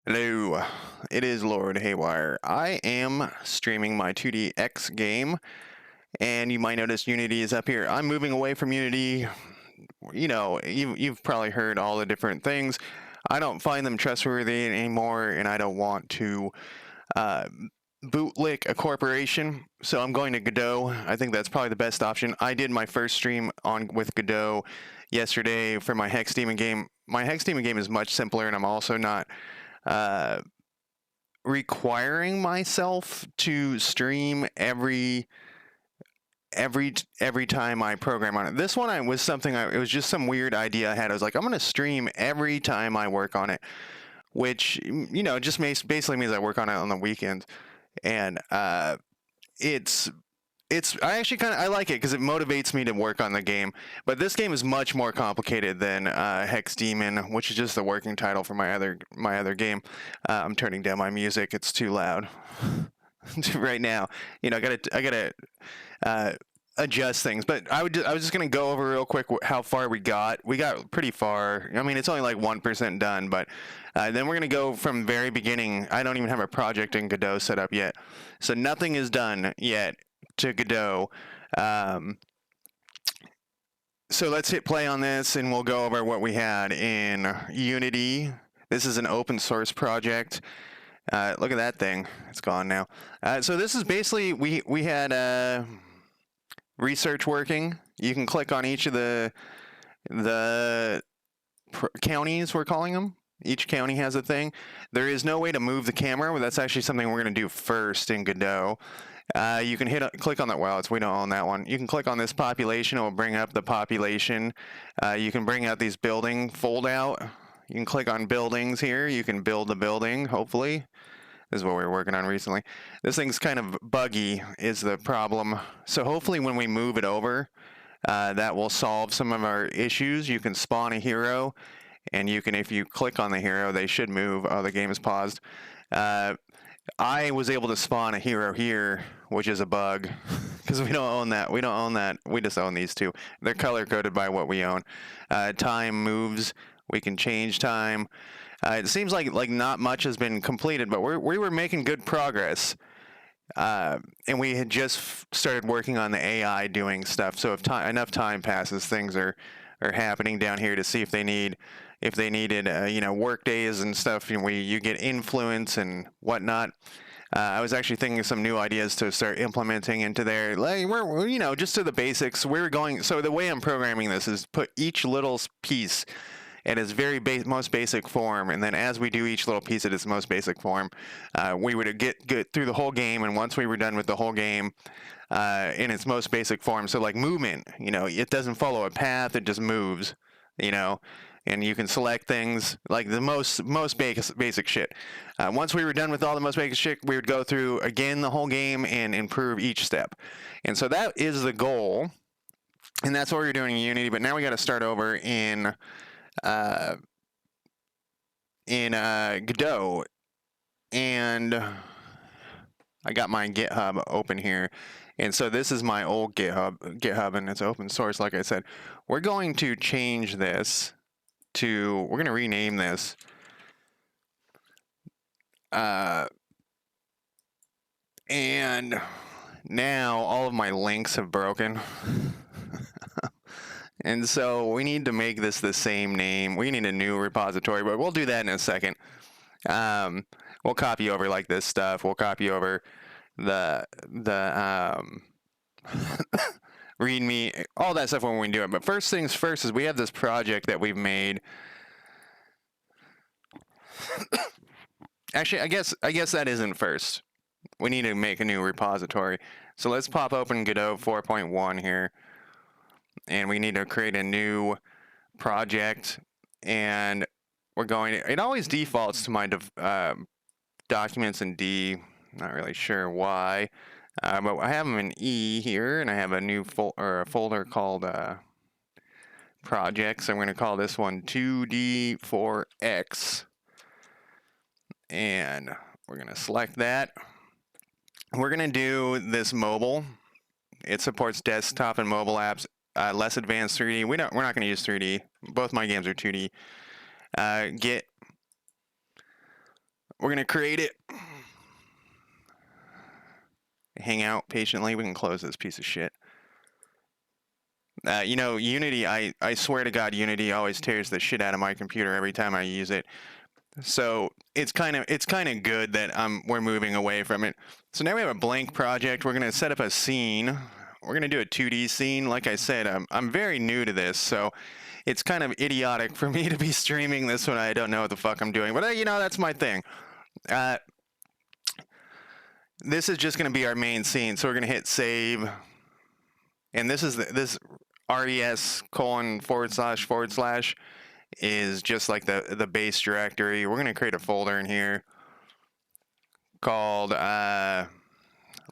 Hello, it is Lord Haywire. I am streaming my 2DX game, and you might notice Unity is up here. I'm moving away from Unity. You've probably heard all the different things. I don't find them trustworthy anymore, and I don't want to uh, bootlick a corporation, so I'm going to Godot. I think that's probably the best option. I did my first stream on with Godot yesterday for my Hex Demon game. My Hex Demon game is much simpler, and I'm also not uh, requiring myself to stream every time I program on it. This one it was it was just some weird idea I had. I was like, I'm gonna stream every time I work on it, which just basically means I work on it on the weekends, and it's I actually I like it because it motivates me to work on the game. But this game is much more complicated than Hex Demon, which is just the working title for my other game. I'm turning down my music; it's too loud right now. I gotta uh, adjust things. But I was just gonna go over real quick how far we got. We got pretty far. I mean, it's only like 1% done, but then we're gonna go from very beginning. I don't even have a project in Godot set up yet, so nothing is done yet to Godot. Um, so let's hit play on this, and we'll go over what we had in Unity. This is an open source project. Look at that thing; it's gone now. So this is basically we had research working. You can click on each of the counties, we're calling them. Each county has a thing. There is no way to move the camera. Well, that's actually something we're going to do first in Godot. You can click on that. Well, we don't own that one. You can click on this population. It will bring up the population. You can bring out these building fold out. You can click on buildings here. You can build the building, hopefully. This is what we were working on recently. This thing's kind of buggy is the problem. So hopefully when we move it over, that will solve some of our issues. You can spawn a hero, and you can, if you click on the hero, they should move. Oh, the game is paused. I was able to spawn a hero here, which is a bug, because we don't own that. We don't own that. We just own these two. They're color-coded by what we own. Time moves. We can change time. It seems like not much has been completed, but we were making good progress. And we had just started working on the AI doing stuff. So if enough time passes, things are happening down here to see if they needed work days and stuff. You get influence and whatnot. I was actually thinking of some new ideas to start implementing into there. Like we're just to the basics. We're going. So the way I'm programming this is put each little piece in its very most basic form, and then as we do each little piece at its most basic form, we would get through the whole game. And once we were done with the whole game in its most basic form, so like movement, it doesn't follow a path; it just moves, and you can select things like the most basic shit. Once we were done with all the most basic shit, we would go through again the whole game and improve each step. And so that is the goal, and that's what we're doing in Unity. But now we got to start over in Godot, and I got my GitHub open here, and so this is my old GitHub, and it's open source. Like I said, we're going to change this to. We're going to rename this. And now all of my links have broken. And so we need to make this the same name. We need a new repository, but we'll do that in a second. We'll copy over like this stuff. We'll copy over the README, all that stuff when we do it. But first things first is we have this project that we've made. Actually, I guess that isn't first. We need to make a new repository. So let's pop open Godot 4.1 here. And we need to create a new project, and we're going to, it always defaults to my documents in D. Not really sure why, but I have them in E here, and I have a new folder called projects. I'm going to call this one 2D4X, and we're going to select that. We're going to do this mobile. It supports desktop and mobile apps. Less advanced 3D. We're not going to use 3D. Both my games are 2D. Git We're going to create it. Hang out patiently. We can close this piece of shit. You know, Unity, I swear to God, Unity always tears the shit out of my computer every time I use it. So it's kind of good that we're moving away from it. So now we have a blank project. We're gonna set up a scene. We're gonna do a 2D scene. Like I said, I'm very new to this, so it's kind of idiotic for me to be streaming this when I don't know what the fuck I'm doing. But you know, that's my thing. This is just gonna be our main scene. So we're gonna hit save, and this is this res:// is just like the base directory. We're going to create a folder in here called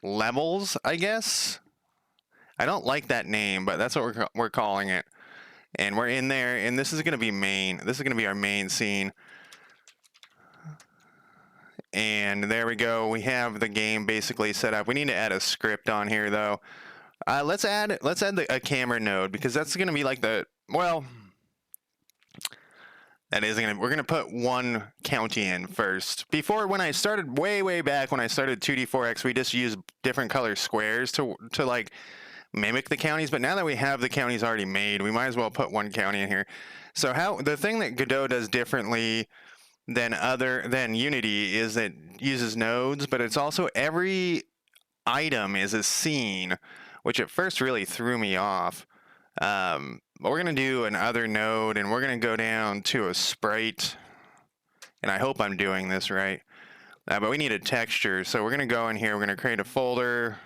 levels, I guess. I don't like that name, but that's what we're calling it. And we're in there, and this is going to be main. This is going to be our main scene. And there we go. We have the game basically set up. We need to add a script on here, though. Let's add a camera node, because that's going to be like that is we're gonna put one county in first. Before, when I started way back, when I started 2D4X, we just used different color squares to like mimic the counties. But now that we have the counties already made, we might as well put one county in here. So the thing that Godot does differently than Unity is it uses nodes, but it's also every item is a scene, which at first really threw me off. But we're going to do another node, and we're going to go down to a sprite, and I hope I'm doing this right. But we need a texture, so we're going to go in here. We're going to create a folder.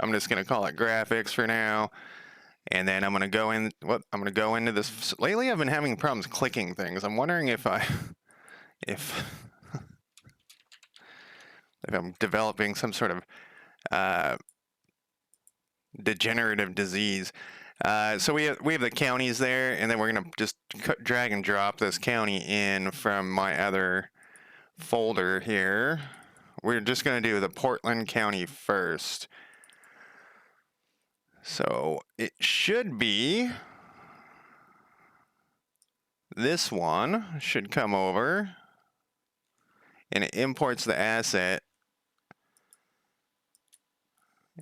I'm just going to call it graphics for now, and then I'm going to go in. I'm going to go into this. Lately, I've been having problems clicking things. I'm wondering if I'm developing some sort of degenerative disease. So we have the counties there, and then we're going to just drag and drop this county in from my other folder here. We're just going to do the Portland County first. So it should be this one should come over, and it imports the asset.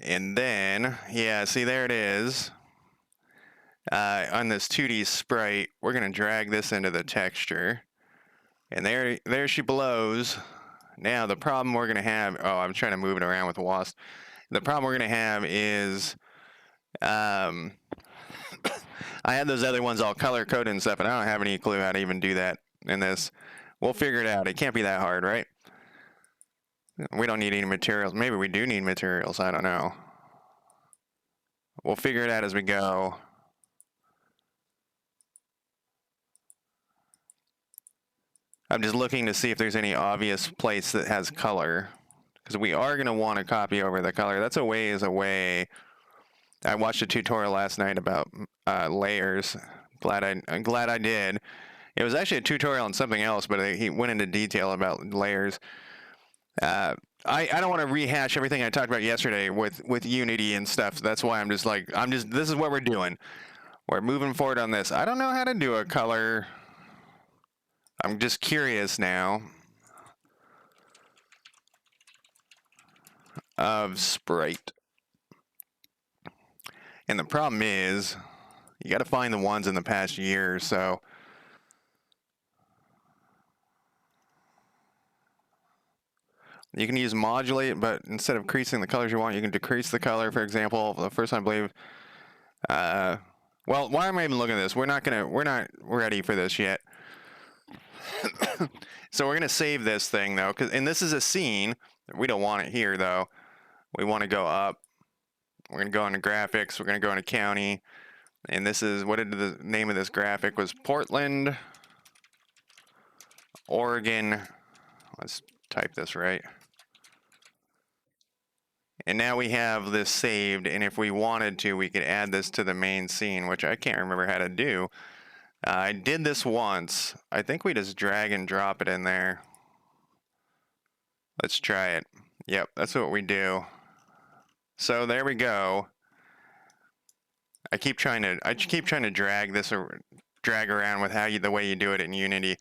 And then, yeah, see, there it is. On this 2D sprite, we're going to drag this into the texture. And there she blows. Now, the problem we're going to have... Oh, I'm trying to move it around with WASD. The problem we're going to have is... I had those other ones all color-coded and stuff, and I don't have any clue how to even do that in this. We'll figure it out. It can't be that hard, right? We don't need any materials. Maybe we do need materials. I don't know. We'll figure it out as we go. I'm just looking to see if there's any obvious place that has color, because we are going to want to copy over the color. That's a ways away. I watched a tutorial last night about layers. I'm glad I did. It was actually a tutorial on something else, but he went into detail about layers. I don't want to rehash everything I talked about yesterday with Unity and stuff. That's why this is what we're doing. We're moving forward on this. I don't know how to do a color. I'm just curious now of sprite. And the problem is, you got to find the ones in the past year or so. You can use modulate, but instead of increasing the colors you want, you can decrease the color. For example, the first time I believe, well, why am I even looking at this? We're not ready for this yet. So we're gonna save this thing though, and this is a scene. We don't want it here though. We want to go up. We're gonna go into graphics. We're gonna go into county, and this is the name of this graphic was Portland, Oregon. Let's type this right. And now we have this saved, and if we wanted to, we could add this to the main scene, which I can't remember how to do. I did this once. I think we just drag and drop it in there. Let's try it. Yep, that's what we do. So there we go. I keep trying to drag around with the way you do it in Unity.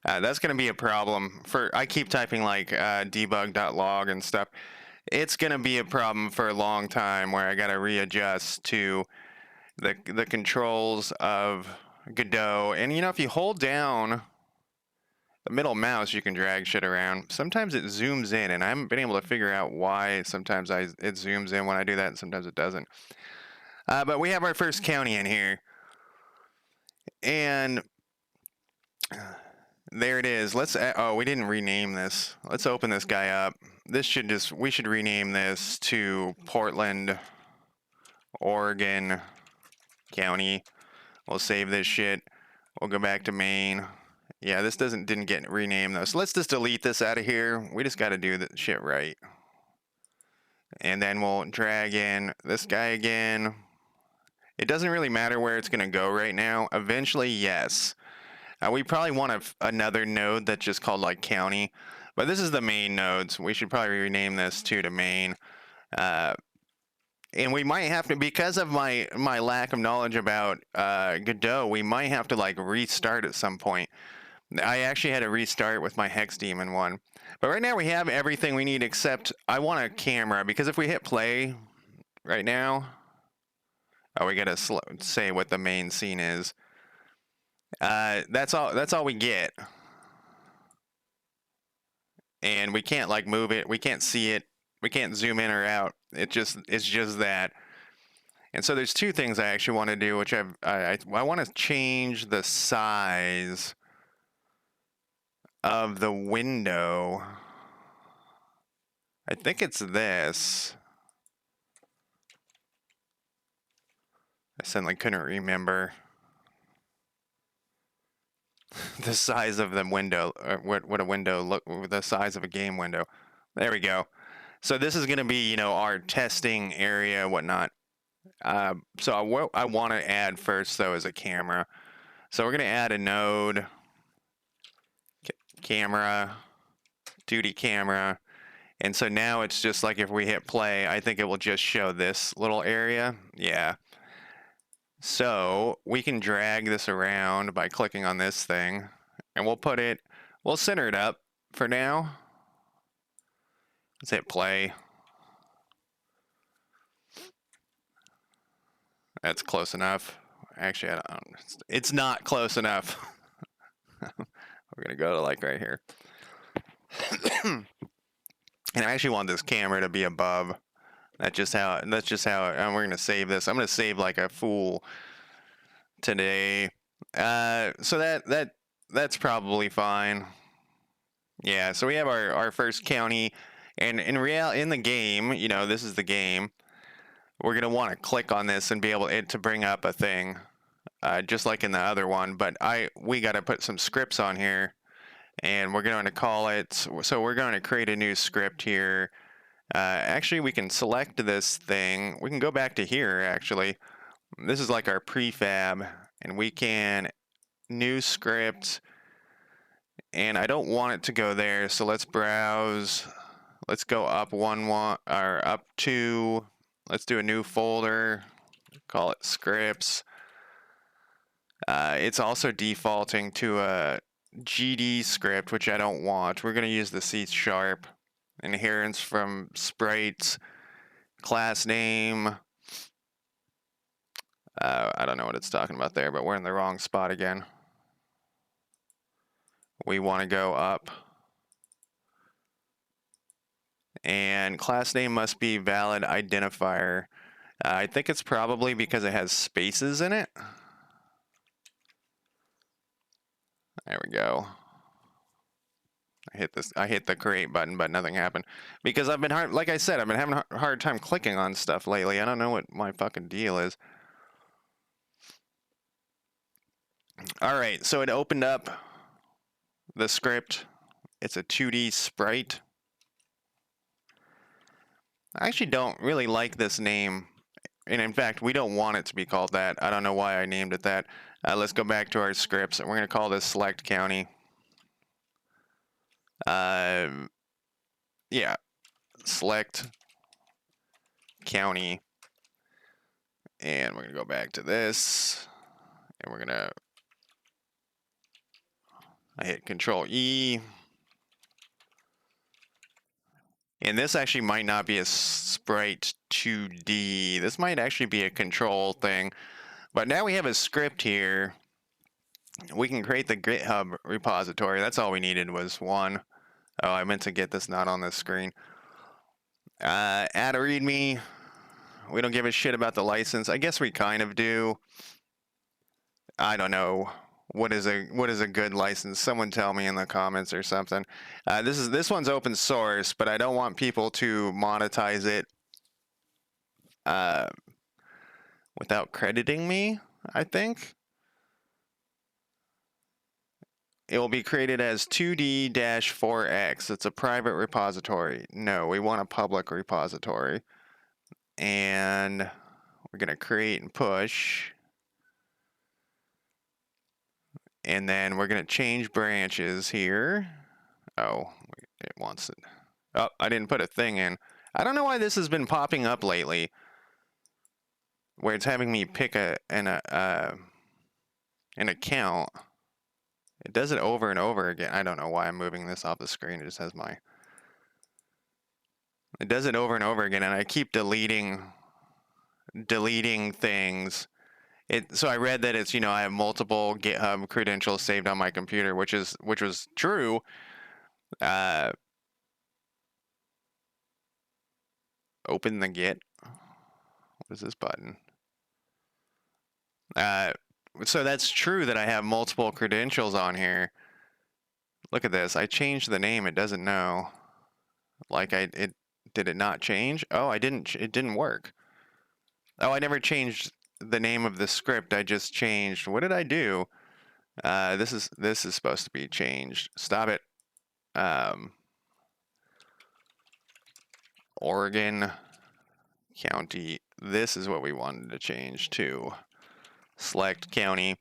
That's going to be a problem for. I keep typing like debug.log and stuff. It's going to be a problem for a long time where I got to readjust to the controls of Godot. And you know, if you hold down the middle mouse, you can drag shit around. Sometimes it zooms in, and I haven't been able to figure out why. Sometimes it zooms in when I do that, and sometimes it doesn't. But we have our first county in here, and there it is. Let's. Oh, we didn't rename this. Let's open this guy up. This should just. We should rename this to Portland, Oregon County. We'll save this shit. We'll go back to Maine. Yeah, this didn't get renamed though. So let's just delete this out of here. We just got to do the shit right. And then we'll drag in this guy again. It doesn't really matter where it's going to go right now. Eventually, yes. We probably want another node that's just called like county. But this is the main nodes. We should probably rename this to main. And we might have to, because of my lack of knowledge about Godot, we might have to like restart at some point. I actually had to restart with my Hex Demon one. But right now we have everything we need except I want a camera, because if we hit play right now, oh, we gotta say what the main scene is. That's all we get. And we can't like move it, we can't see it, we can't zoom in or out. It's just that. And so there's two things I actually want to do, which I want to change the size of the window. I think it's this. I suddenly couldn't remember the size of the window, what a window look, the size of a game window. There we go. So this is going to be, you know, our testing area, whatnot. So I want to add first though is a camera. So we're going to add a node, camera, 2D camera. And so now it's just like if we hit play, I think it will just show this little area. Yeah. So we can drag this around by clicking on this thing, and we'll center it up for now. Let's hit play. That's close enough. Actually, it's not close enough. We're gonna go to like right here. And I actually want this camera to be above. That's just how, and we're gonna save this. I'm gonna save like a fool today. So that's probably fine. Yeah, so we have our first county, and in the game, you know, this is the game. We're gonna want to click on this and be able to bring up a thing, just like in the other one. But we got to put some scripts on here, and we're going to call it. So we're going to create a new script here. Actually, we can select this thing. We can go back to here. Actually, this is like our prefab, and we can new script. And I don't want it to go there, so let's browse. Let's go up or up two. Let's do a new folder. Call it scripts. It's also defaulting to a GD script, which I don't want. We're going to use the C#. Inheritance from sprites. Class name. I don't know what it's talking about there, but we're in the wrong spot again. We want to go up. And class name must be valid identifier. I think it's probably because it has spaces in it. There we go. I hit the create button, but nothing happened because like I said, I've been having a hard time clicking on stuff lately. I don't know what my fucking deal is. All right, so it opened up the script. It's a 2D sprite. I actually don't really like this name. And in fact, we don't want it to be called that. I don't know why I named it that. Let's go back to our scripts, and we're going to call this select county. Yeah, select county. And we're going to go back to this. And we're going to... I hit Control E. And this actually might not be a sprite 2D. This might actually be a control thing. But now we have a script here. We can create the GitHub repository. That's all we needed was one. Oh, I meant to get this not on this screen. Add a README. We don't give a shit about the license. I guess we kind of do. I don't know. What is a good license? Someone tell me in the comments or something. This one's open source, but I don't want people to monetize it without crediting me, I think. It will be created as 2D-4X. It's a private repository. No, we want a public repository. And we're going to create and push. And then we're going to change branches here. Oh, it wants it. Oh, I didn't put a thing in. I don't know why this has been popping up lately, where it's having me pick an account. It does it over and over again. I don't know why I'm moving this off the screen. It just has my... It does it over and over again, and I keep deleting things. So I read that it's, I have multiple GitHub credentials saved on my computer, which was true. Open the Git. What is this button? So that's true that I have multiple credentials on here. Look at this. I changed the name. It doesn't know. Like did it not change? Oh, it didn't work. Oh, I never changed the name of the script. I just changed. What did I do? This is supposed to be changed. Stop it. Oregon County. This is what we wanted to change to. Select county.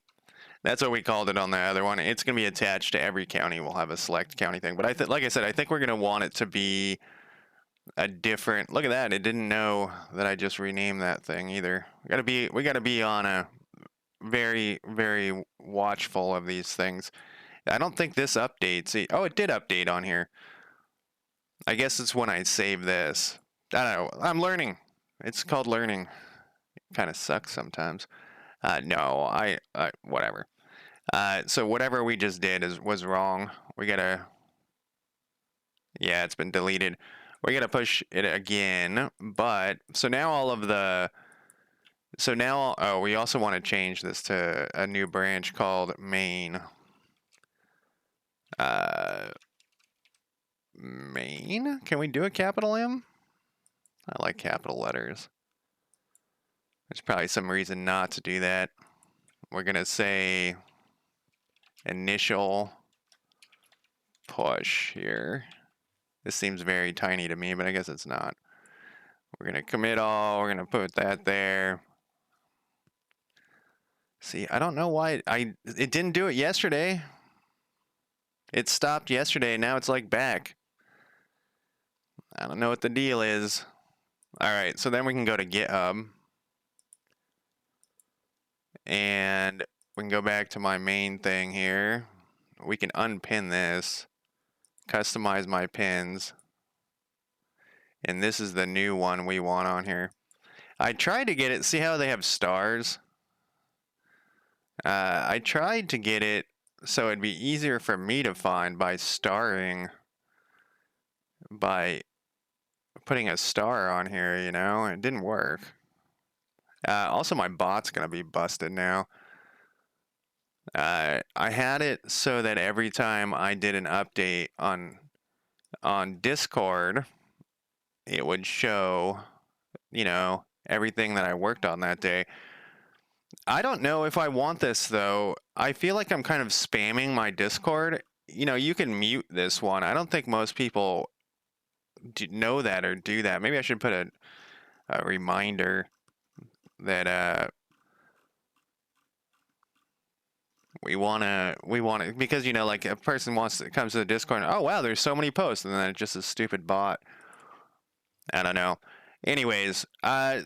That's what we called it on the other one. It's going to be attached to every county. We'll have a select county thing. But like I said, I think we're going to want it to be a different... Look at that. It didn't know that I just renamed that thing either. We got to be on a very, very watchful of these things. I don't think this updates. Oh, it did update on here. I guess it's when I save this. I don't know. I'm learning. It's called learning. It kind of sucks sometimes. No, whatever. So whatever we just did was wrong. We gotta... Yeah, it's been deleted. We gotta push it again, but... So now all of the... So now... Oh, we also want to change this to a new branch called main. Main? Can we do a capital M? I like capital letters. There's probably some reason not to do that. We're gonna say initial push here. This seems very tiny to me, but I guess it's not. We're gonna commit all. We're gonna put that there. See, I don't know why it didn't do it yesterday. It stopped yesterday. Now it's like back. I don't know what the deal is. All right, so then we can go to GitHub. And we can go back to my main thing here. We can unpin this. Customize my pins. And this is the new one we want on here. I tried to get it. See how they have stars? I tried to get it so it'd be easier for me to find by starring. By putting a star on here, It didn't work. Also, my bot's going to be busted now. I had it so that every time I did an update on Discord, it would show, everything that I worked on that day. I don't know if I want this, though. I feel like I'm kind of spamming my Discord. You can mute this one. I don't think most people know that or do that. Maybe I should put a reminder that we want to, because like a person comes to the Discord and, oh wow, there's so many posts, and then it's just a stupid bot. I don't know. Anyways,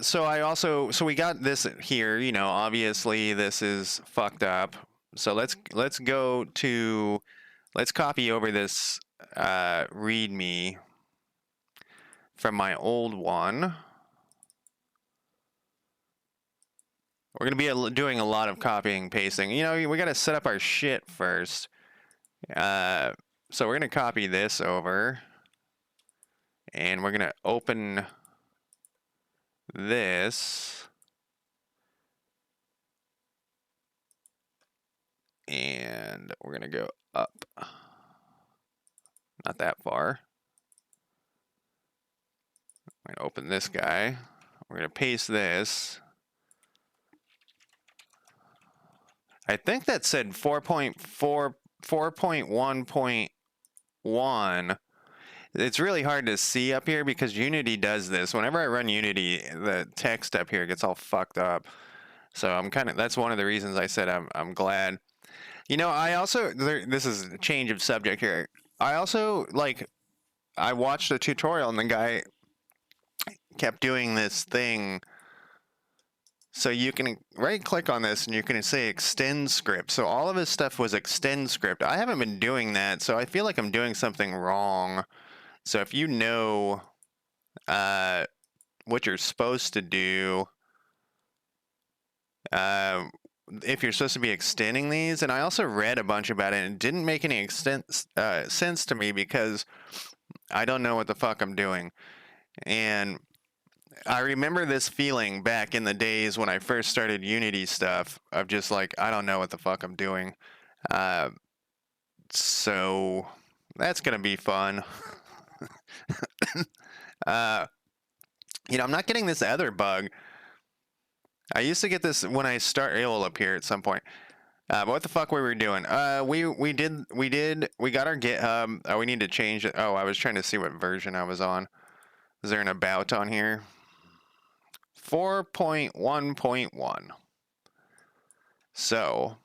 so we got this here. Obviously this is fucked up. So let's go to let's copy over this README from my old one. We're going to be doing a lot of copying and pasting. You know, we got to set up our shit first. So we're going to copy this over. And we're going to open this. And we're going to go up. Not that far. I'm going to open this guy. We're going to paste this. I think that said 4.1.1. It's really hard to see up here because Unity does this. Whenever I run Unity, the text up here gets all fucked up. So that's one of the reasons I said I'm glad. You know, I also, this is a change of subject here. I also, I watched a tutorial and the guy kept doing this thing. So you can right click on this and you can say extend script. So all of his stuff was extend script. I haven't been doing that, so I feel like I'm doing something wrong. So if you know what you're supposed to do, if you're supposed to be extending these, and I also read a bunch about it and it didn't make any sense to me because I don't know what the fuck I'm doing. And I remember this feeling back in the days when I first started Unity stuff of just like, I don't know what the fuck I'm doing. So that's going to be fun. You know, I'm not getting this other bug. I used to get this when I start. It will appear at some point. But what the fuck were we doing? We got our GitHub. Oh, we need to change it. Oh, I was trying to see what version I was on. Is there an about on here? 4.1.1. So,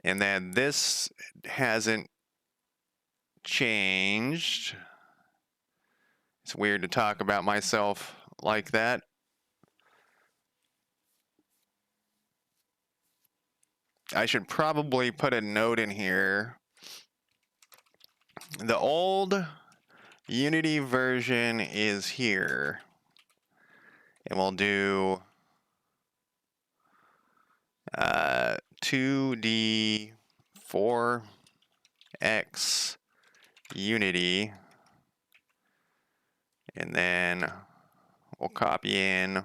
and then this hasn't changed. It's weird to talk about myself like that. I should probably put a note in here. The old Unity version is here. And we'll do 2D 4X Unity. And then we'll copy in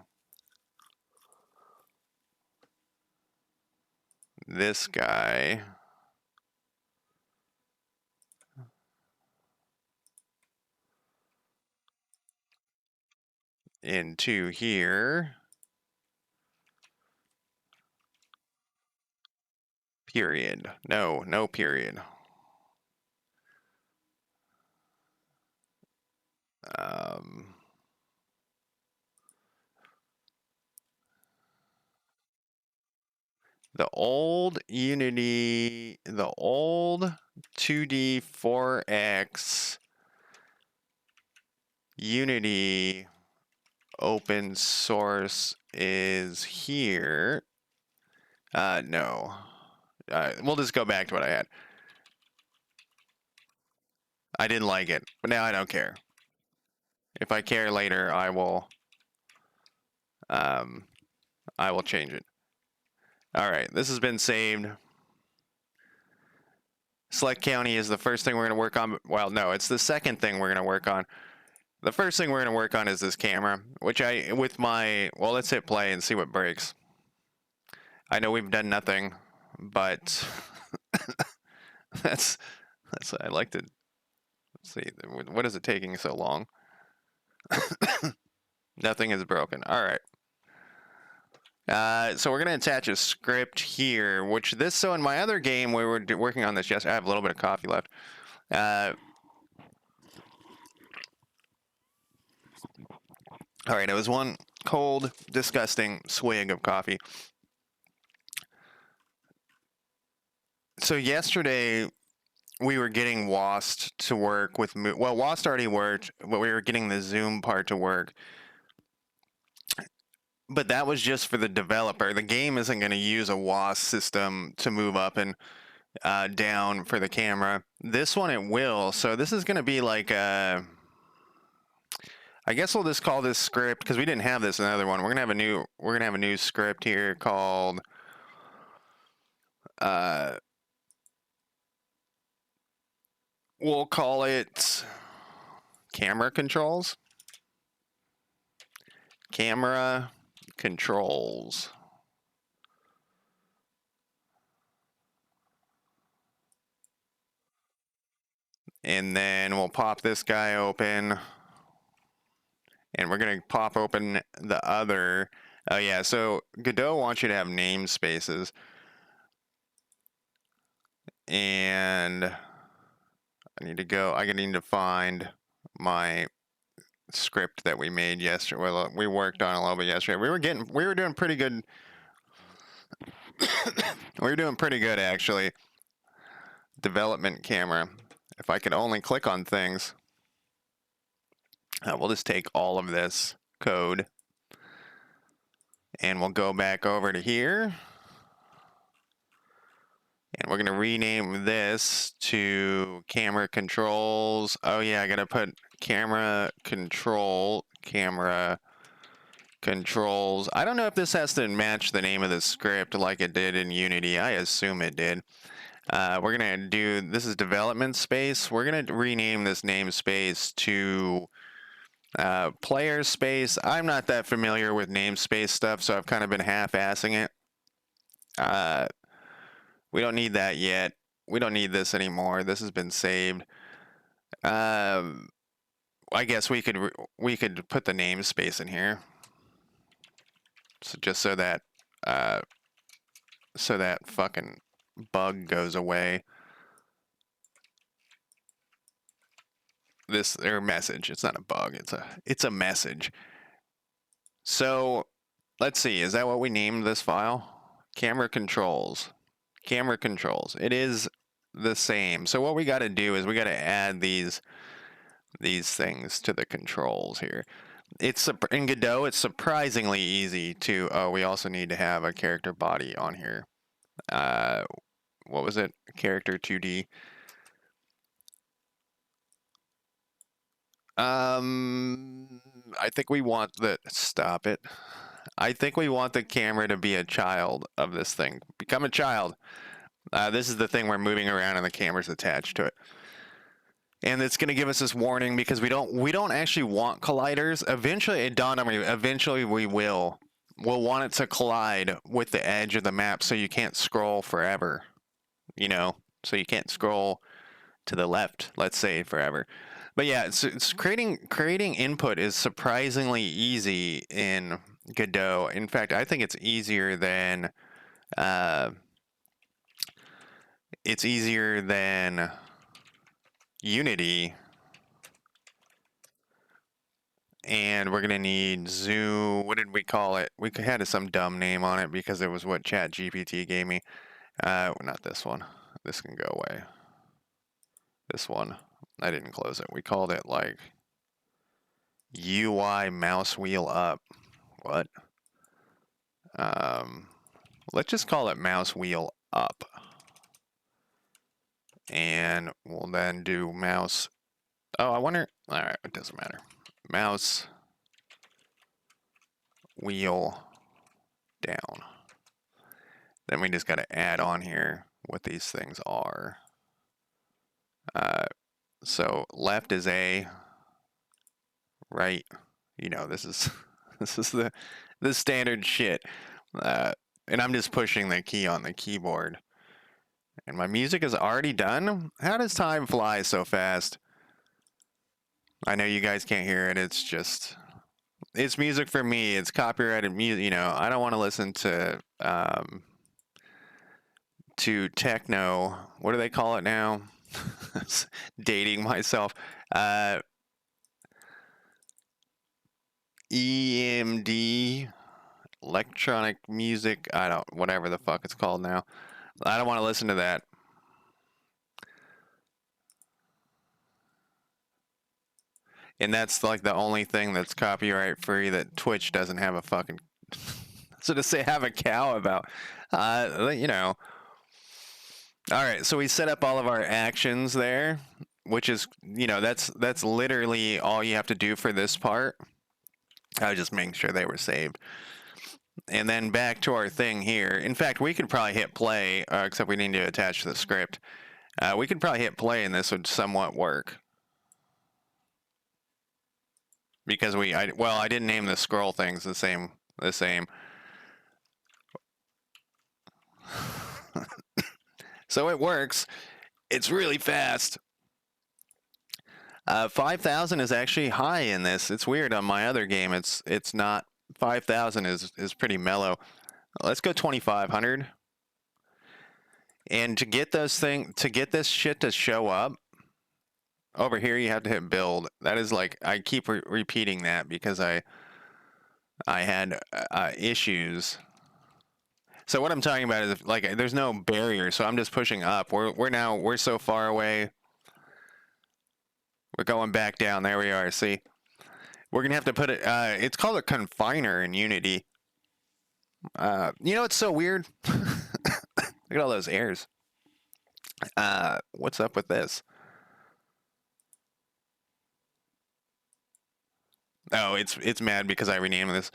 this guy. Into here. Period. No period. The old Unity, the old 2D 4X Unity open source is here. No. We'll just go back to what I had. I didn't like it, but now I don't care. If I care later, I will change it. All right, this has been saved. Select County is the first thing we're going to work on. Well, no, it's the second thing we're going to work on. The first thing we're going to work on is this camera, which well, let's hit play and see what breaks. I know we've done nothing, but that's I like to see. What is it taking so long? Nothing is broken. All right. So we're going to attach a script here, so in my other game, we were working on this yesterday. I have a little bit of coffee left. All right, it was one cold, disgusting swig of coffee. So yesterday, we were getting WAST to work with... Well, WAST already worked, but we were getting the Zoom part to work. But that was just for the developer. The game isn't going to use a WAST system to move up and down for the camera. This one it will. So this is going to be like I guess we'll just call this script, because we didn't have this in the other one. We're gonna have a new script here called we'll call it camera controls. Camera controls. And then we'll pop this guy open. And we're going to pop open the other. Oh, yeah. So Godot wants you to have namespaces. And I need to find my script that we made yesterday. Well, we worked on a little bit yesterday. We were doing pretty good. We were doing pretty good, actually. Development camera. If I could only click on things. We'll just take all of this code and we'll go back over to here. And we're going to rename this to camera controls. Oh, yeah, I got to put camera controls. I don't know if this has to match the name of the script like it did in Unity. I assume it did. We're going to do, this is development space. We're going to rename this namespace to player space. I'm not that familiar with namespace stuff, so I've kind of been half-assing it. We don't need that yet. We don't need this anymore. This has been saved. I guess we could put the namespace in here. So just so that fucking bug goes away. This or message. It's not a bug. It's a message. So let's see. Is that what we named this file? Camera controls. Camera controls. It is the same. So what we got to do is we got to add these things to the controls here. It's in Godot. It's surprisingly easy to. Oh, we also need to have a character body on here. What was it? Character 2D. I think we want the. Stop it. I think we want the camera to be a child of this thing. Become a child. This is the thing we're moving around and the camera's attached to it. And it's going to give us this warning because we don't actually want colliders. Eventually, it dawned on me, eventually we will. We'll want it to collide with the edge of the map so you can't scroll forever. You know, so you can't scroll to the left, let's say, forever. But yeah, it's creating input is surprisingly easy in Godot. In fact, I think it's easier than Unity. And we're gonna need zoom. What did we call it? We had some dumb name on it because it was what ChatGPT gave me. Not this one. This can go away. This one. I didn't close it. We called it like UI mouse wheel up. What? Let's just call it mouse wheel up. And we'll then do mouse. Oh, I wonder. All right, it doesn't matter. Mouse wheel down. Then we just got to add on here what these things are. So left is A, right, you know, this is the standard shit. And I'm just pushing the key on the keyboard. And my music is already done? How does time fly so fast? I know you guys can't hear it. It's music for me. It's copyrighted music. You know, I don't want to listen to techno. What do they call it now? Dating myself. EMD, electronic music. Whatever the fuck it's called now. I don't want to listen to that. And that's like the only thing that's copyright free that Twitch doesn't have a fucking. So to say have a cow about, you know. All right, so we set up all of our actions there, which is, that's literally all you have to do for this part. I was just making sure they were saved. And then back to our thing here. In fact, we could probably hit play, except we need to attach the script. We could probably hit play and this would somewhat work. Because I didn't name the scroll things the same. So it works. It's really fast. 5,000 is actually high in this. It's weird on my other game. It's not. 5,000 is pretty mellow. Let's go 2,500. And to get this shit to show up, over here you have to hit build. That is like, I keep repeating that because I had issues. So what I'm talking about is like there's no barrier, so I'm just pushing up. We're so far away. We're going back down. There we are. See, we're gonna have to put it. It's called a confiner in Unity. It's so weird. Look at all those airs. What's up with this? Oh, it's mad because I renamed this.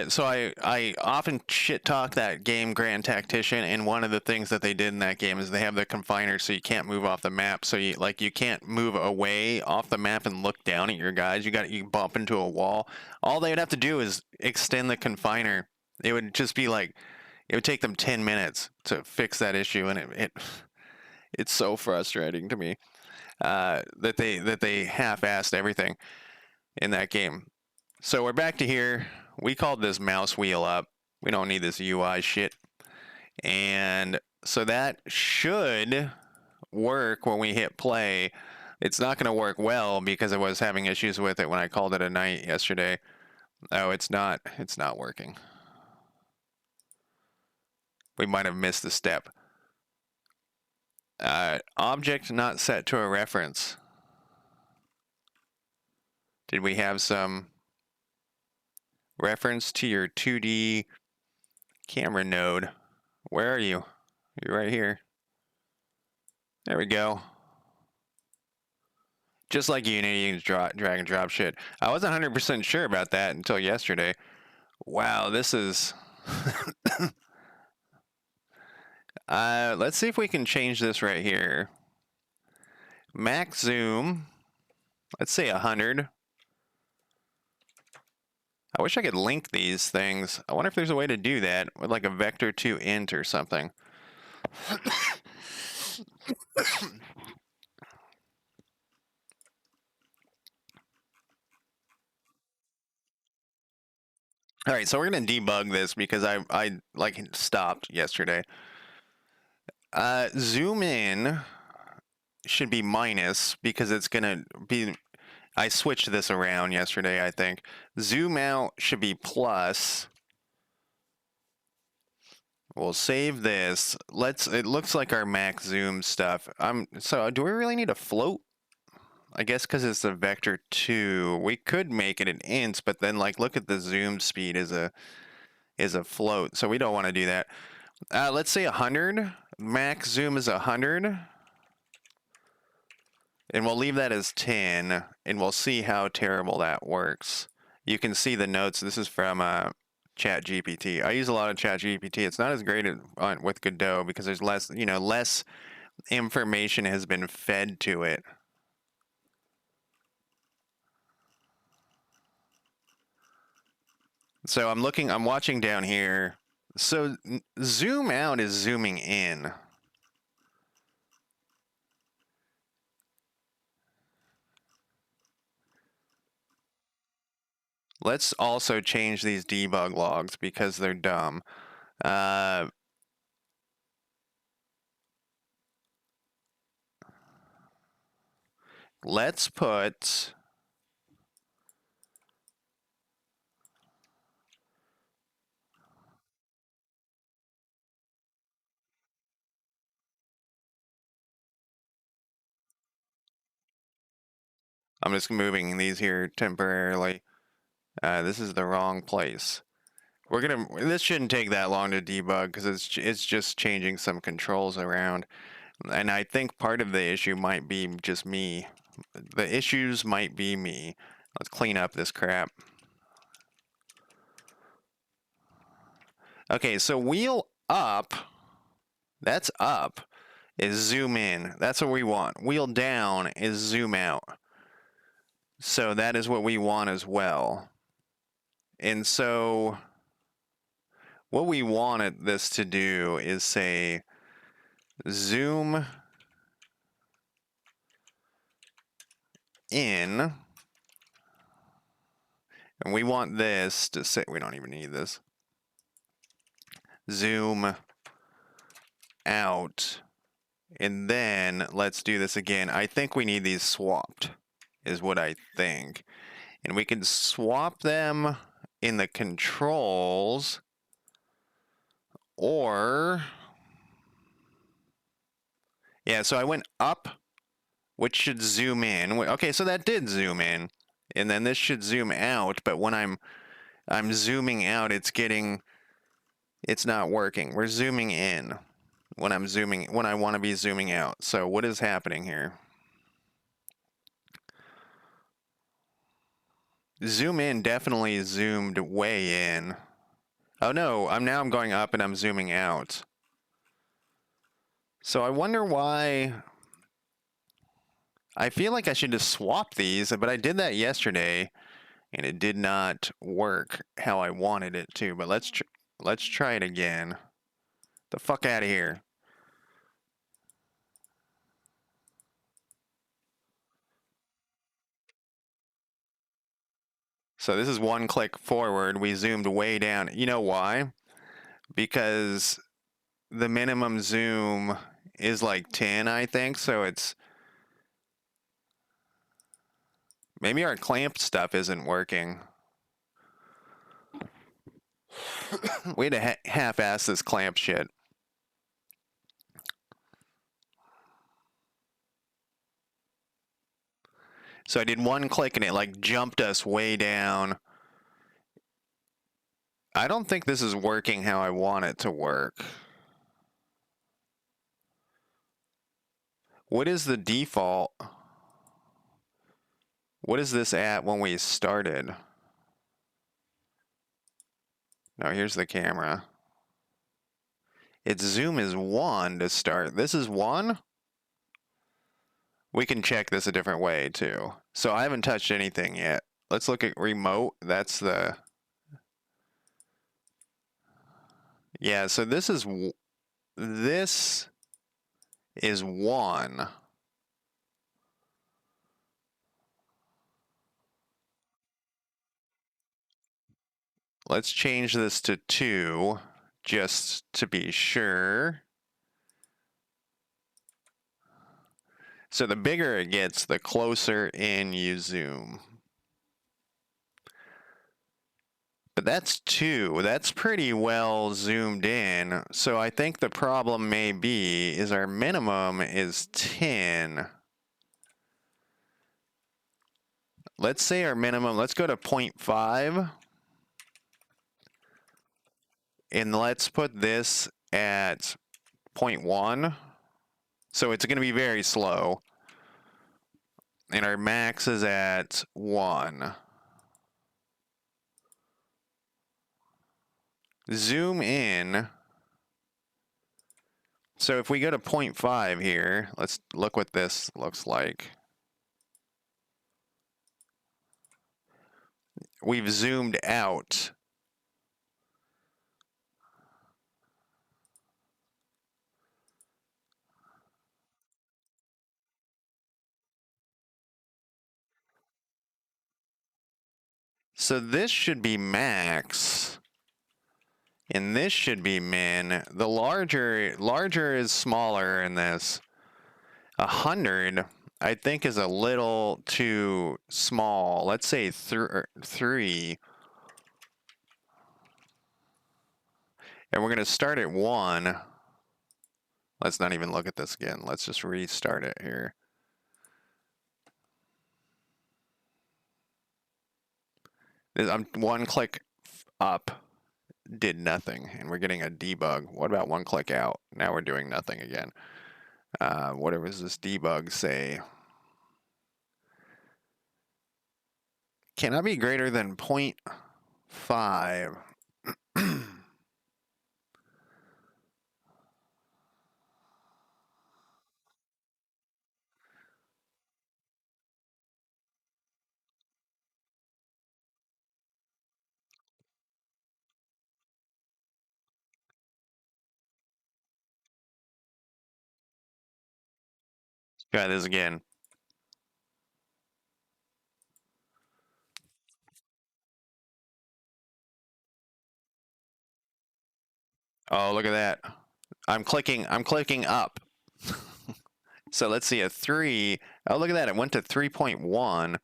So I often shit talk that game Grand Tactician, and one of the things that they did in that game is they have the confiner, so you can't move off the map. So you can't move away off the map and look down at your guys. You bump into a wall. All they'd have to do is extend the confiner. It would just be like, it would take them 10 minutes to fix that issue, and it's so frustrating to me that they half-assed everything in that game. So we're back to here. We called this mouse wheel up. We don't need this UI shit. And so that should work when we hit play. It's not going to work well because I was having issues with it when I called it a night yesterday. Oh, it's not working. We might have missed a step. Object not set to a reference. Did we have some reference to your 2D camera node? Where are you? You're right here. There we go. Just like Unity, you can drag and drop shit. I wasn't 100% sure about that until yesterday. Wow, this is... let's see if we can change this right here. Max zoom. Let's say 100. I wish I could link these things. I wonder if there's a way to do that with like a vector to int or something. All right, so we're gonna debug this because I like stopped yesterday. Zoom in should be minus because it's gonna be. I switched this around yesterday, I think. Zoom out should be plus. We'll save this. It looks like our max zoom stuff. So do we really need a float? I guess because it's a vector 2. We could make it an int, but then like look at the zoom speed is a float. So we don't want to do that. Let's say 100. Max zoom is 100. And we'll leave that as 10, and we'll see how terrible that works. You can see the notes. This is from ChatGPT. I use a lot of ChatGPT. It's not as great with Godot because there's less information has been fed to it. So I'm watching down here. So zoom out is zooming in. Let's also change these debug logs because they're dumb. Let's put... I'm just moving these here temporarily. This is the wrong place. This shouldn't take that long to debug because it's just changing some controls around. And I think part of the issue might be just me. The issues might be me. Let's clean up this crap. Okay, so wheel up, that's up, is zoom in. That's what we want. Wheel down is zoom out. So that is what we want as well. And so what we wanted this to do is say zoom in. And we want this to say, we don't even need this. Zoom out. And then let's do this again. I think we need these swapped, is what I think. And we can swap them in the controls, or, yeah, so I went up, which should zoom in. Okay, so that did zoom in. And then this should zoom out, but when I'm zooming out, it's not working. We're zooming in when I want to be zooming out. So what is happening here? Zoom in definitely zoomed way in. Oh no, I'm going up and I'm zooming out. So I wonder why. I feel like I should just swap these, but I did that yesterday and it did not work how I wanted it to. But let's try it again. The fuck out of here. So this is one click forward. We zoomed way down. You know why? Because the minimum zoom is like 10, I think. So it's maybe our clamp stuff isn't working. We had to half-ass this clamp shit. So I did one click and it like jumped us way down. I don't think this is working how I want it to work. What is the default? What is this at when we started? No, here's the camera. Its zoom is 1 to start. This is 1? We can check this a different way too. So I haven't touched anything yet. Let's look at remote. That's the... Yeah, so this is 1. Let's change this to 2 just to be sure. So the bigger it gets, the closer in you zoom. But that's 2. That's pretty well zoomed in. So I think the problem may be is our minimum is 10. Let's say our minimum, let's go to 0.5. And let's put this at 0.1. So it's going to be very slow. And our max is at 1. Zoom in. So if we go to 0.5 here, let's look what this looks like. We've zoomed out. So this should be max, and this should be min. The larger is smaller in this. 100, I think, is a little too small. Let's say 3. And we're going to start at 1. Let's not even look at this again. Let's just restart it here. I'm 1 click up. did nothing, and we're getting a debug. What about one click out? Now we're doing nothing again. What does this debug say? Cannot be greater than 0.5. Try this again. Oh, look at that. I'm clicking up. So let's see, a 3. Oh, look at that. It went to 3.1.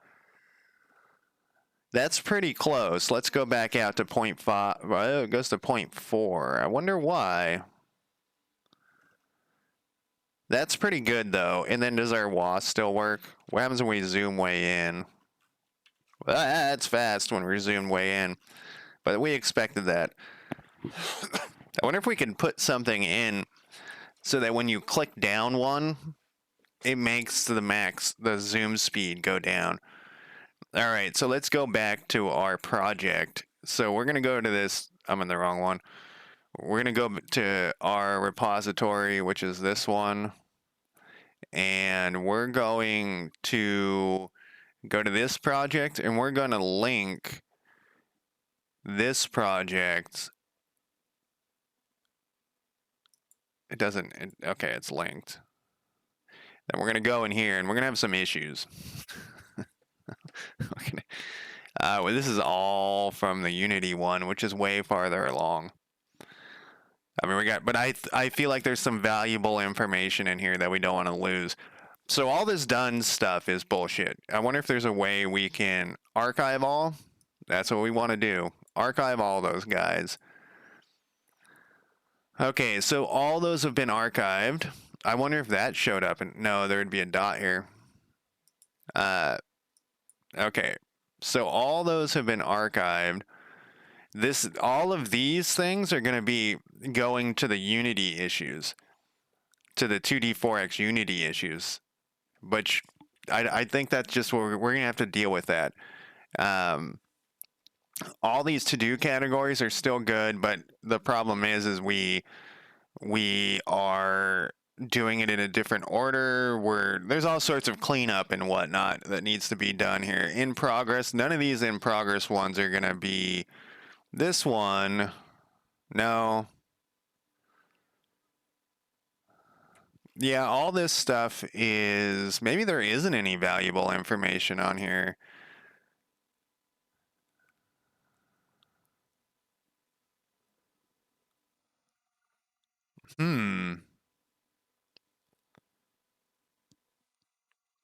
That's pretty close. Let's go back out to 0.5. Well, it goes to 0.4. I wonder why. That's pretty good, though. And then does our WAS still work? What happens when we zoom way in? Well, that's fast when we zoom way in. But we expected that. I wonder if we can put something in so that when you click down one, it makes the zoom speed go down. All right, so let's go back to our project. So we're going to go to this. I'm in the wrong one. We're going to go to our repository, which is this one. And we're going to go to this project, and we're going to link this project. It doesn't, okay, it's linked. Then we're going to go in here, and we're going to have some issues. Well, this is all from the Unity one, which is way farther along. I mean, but I feel like there's some valuable information in here that we don't want to lose. So all this done stuff is bullshit. I wonder if there's a way we can archive all. That's what we want to do. Archive all those guys. Okay, so all those have been archived. I wonder if that showed up. And no, there'd be a dot here. Okay, so all those have been archived. All of these things are going to be going to the Unity issues, to the 2D4X Unity issues, which I think that's just what we're going to have to deal with that. All these to-do categories are still good, but the problem is we are doing it in a different order. There's all sorts of cleanup and whatnot that needs to be done here. In progress, none of these in progress ones are going to be this one. No. Yeah, all this stuff is, maybe there isn't any valuable information on here.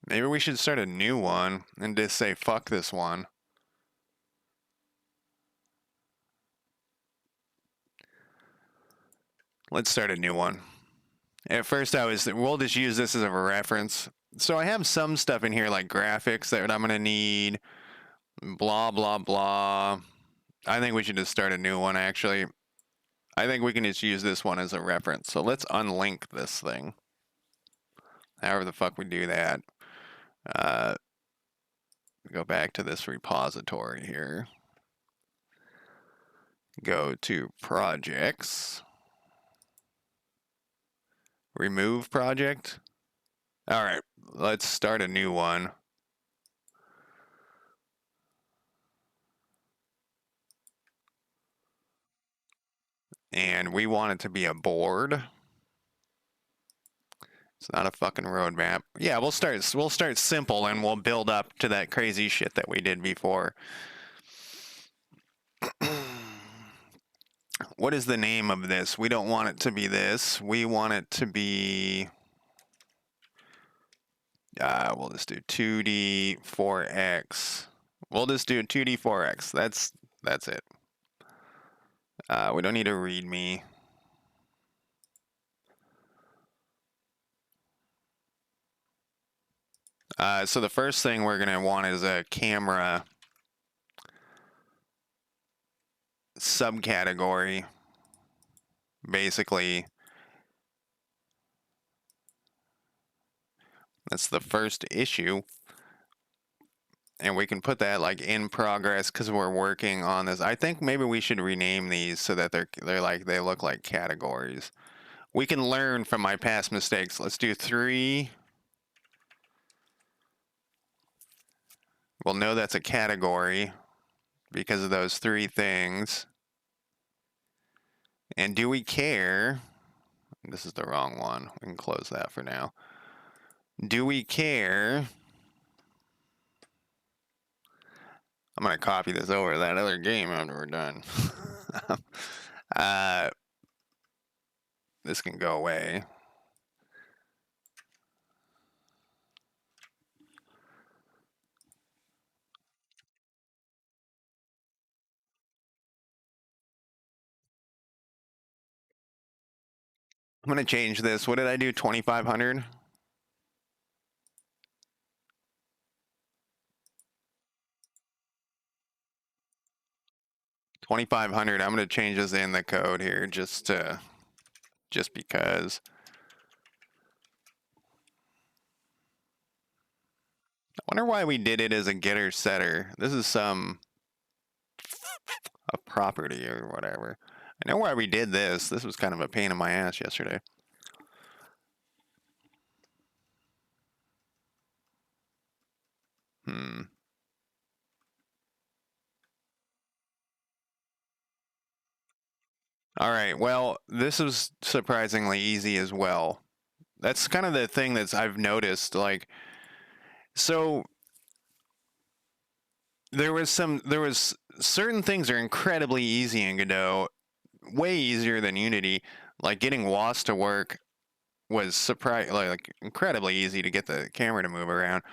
Maybe we should start a new one and just say, fuck this one. Let's start a new one. At first we'll just use this as a reference. So I have some stuff in here like graphics that I'm going to need, blah, blah, blah. I think we should just start a new one, actually. I think we can just use this one as a reference. So let's unlink this thing. However the fuck we do that. Go back to this repository here. Go to projects. Remove project. All right, let's start a new one. And we want it to be a board. It's not a fucking roadmap. Yeah, we'll start simple and we'll build up to that crazy shit that we did before. What is the name of this? We don't want it to be this. We want it to be, we'll just do 2D4X. We'll just do 2D4X. That's it. We don't need a README. So the first thing we're going to want is a camera subcategory, basically. That's the first issue. And we can put that like in progress because we're working on this. I think maybe we should rename these so that they're like they look like categories. We can learn from my past mistakes. Let's do 3. We'll know that's a category because of those 3 things. And do we care? This is the wrong one. We can close that for now. Do we care? I'm going to copy this over to that other game after we're done. This can go away. I'm going to change this. What did I do? 2,500? $2,500. I'm going to change this in the code here just because. I wonder why we did it as a getter setter. This is a property or whatever. I know why we did this. This was kind of a pain in my ass yesterday. All right. Well, this was surprisingly easy as well. That's kind of the thing that's I've noticed. Like, so there was certain things are incredibly easy in Godot, way easier than Unity. Like getting WAS to work was like incredibly easy to get the camera to move around.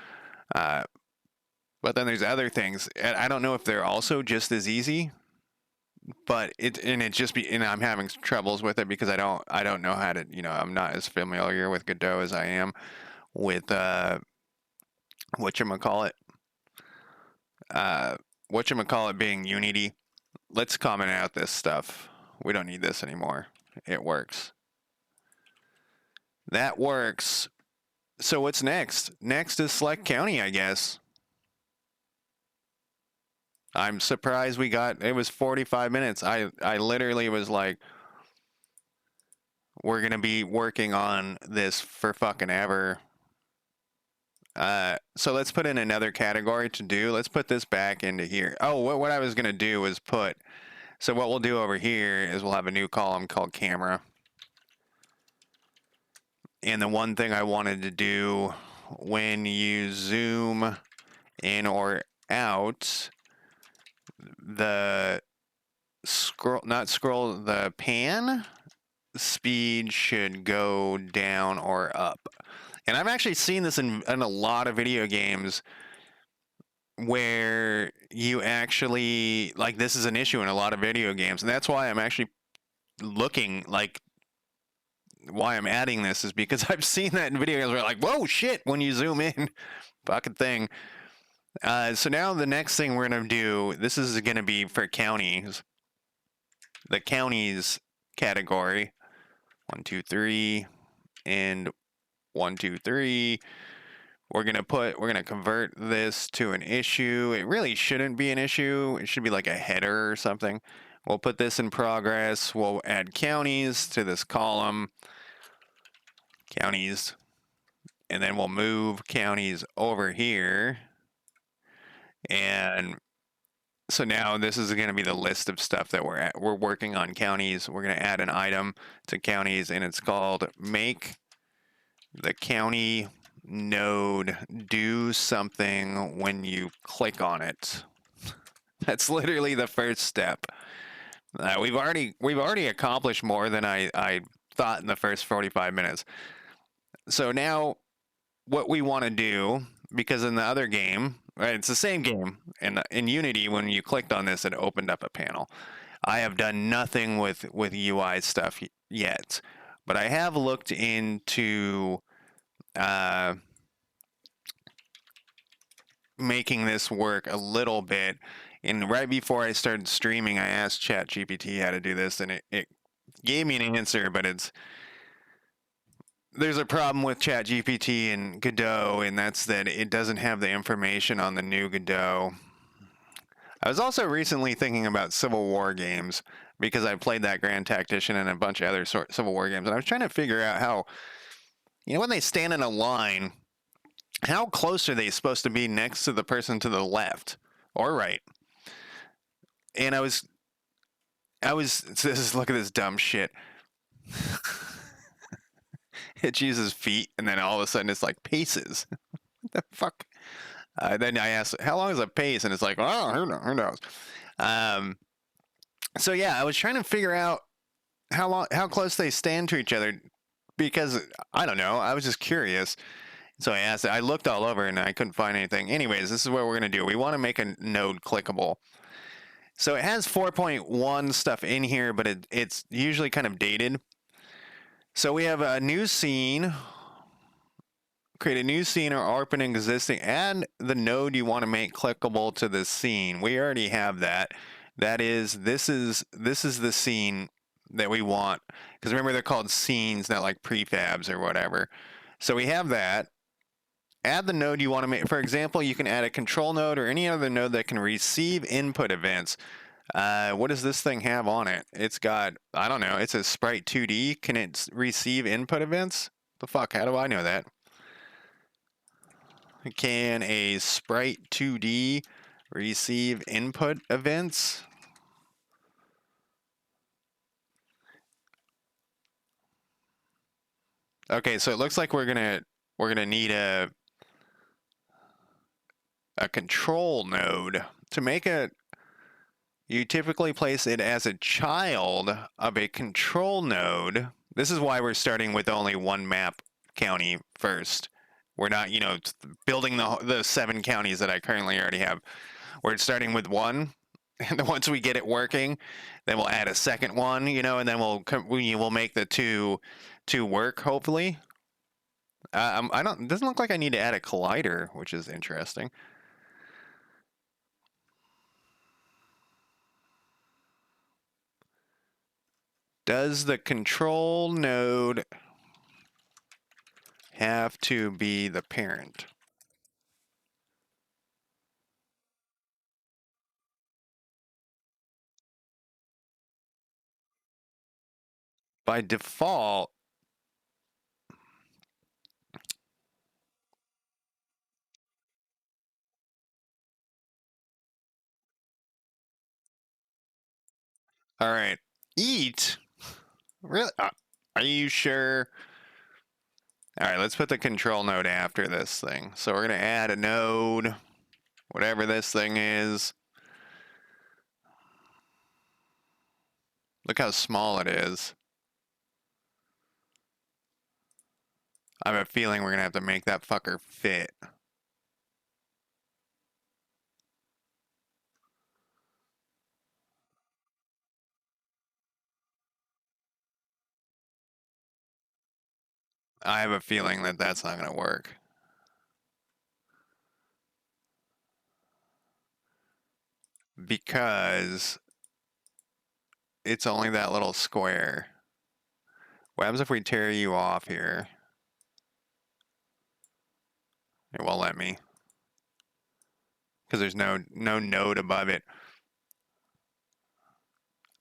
But then there's other things, and I don't know if they're also just as easy. But I'm having troubles with it because I don't know how to, I'm not as familiar with Godot as I am with whatchamacallit being Unity. Let's comment out this stuff. We don't need this anymore. It works. That works. So what's next? Next is select county, I guess. I'm surprised it was 45 minutes. I literally was like, we're going to be working on this for fucking ever. So let's put in another category to do. Let's put this back into here. Oh, what I was going to do was so what we'll do over here is we'll have a new column called camera. And the one thing I wanted to do when you zoom in or out, the the pan speed should go down or up. And I've actually seen this in a lot of video games where you actually, like, this is an issue in a lot of video games. And that's why I'm actually looking, like, why I'm adding this is because I've seen that in video games where, like, whoa, shit, when you zoom in, fucking thing. So now the next thing we're going to do, this is going to be for counties. The counties category. 1, 2, 3, and 1, 2, 3. We're gonna convert this to an issue. It really shouldn't be an issue. It should be like a header or something. We'll put this in progress. We'll add counties to this column. Counties. And then we'll move counties over here. And so now this is going to be the list of stuff that we're working on counties. We're going to add an item to counties, and it's called make the county node do something when you click on it. That's literally the first step. We've already accomplished more than I thought in the first 45 minutes. So now what we want to do, because in the other game, right, it's the same game. In Unity, when you clicked on this, it opened up a panel. I have done nothing with UI stuff yet, but I have looked into making this work a little bit. And right before I started streaming, I asked ChatGPT how to do this, and it gave me an answer, but there's a problem with ChatGPT and Godot, and that's that it doesn't have the information on the new Godot. I was also recently thinking about Civil War games because I played that Grand Tactician and a bunch of other Civil War games, and I was trying to figure out how, when they stand in a line, how close are they supposed to be next to the person to the left or right? And look at this dumb shit. It uses feet, and then all of a sudden it's like paces. What the fuck? Then I asked, how long is a pace? And it's like, oh, who knows? Um, so yeah, I was trying to figure out how close they stand to each other because I don't know. I was just curious. So I asked, I looked all over and I couldn't find anything. Anyways, this is what we're going to do. We want to make a node clickable. So it has 4.1 stuff in here, but it's usually kind of dated. So we have a new scene. Create a new scene or open an existing. Add the node you want to make clickable to the scene. We already have that. This is the scene that we want. Because remember, they're called scenes, not like prefabs or whatever. So we have that. Add the node you want to make. For example, you can add a control node or any other node that can receive input events. What does this thing have on it? It's got, I don't know, it's a Sprite 2D. Can it receive input events? The fuck, how do I know that? Can a Sprite 2D receive input events? Okay, so it looks like we're gonna need a control node. To make it, you typically place it as a child of a control node. This is why we're starting with only one map county first. We're not, building the 7 counties that I currently already have. We're starting with one, and then once we get it working, then we'll add a second one, and then we'll make the two work hopefully. I don't. It doesn't look like I need to add a collider, which is interesting. Does the control node have to be the parent? By default, all right. Eat? Really? Are you sure? All right, let's put the control node after this thing. So we're going to add a node, whatever this thing is. Look how small it is. I have a feeling we're going to have to make that fucker fit. I have a feeling that that's not going to work. Because it's only that little square. What happens if we tear you off here? It won't let me. Because there's no node above it.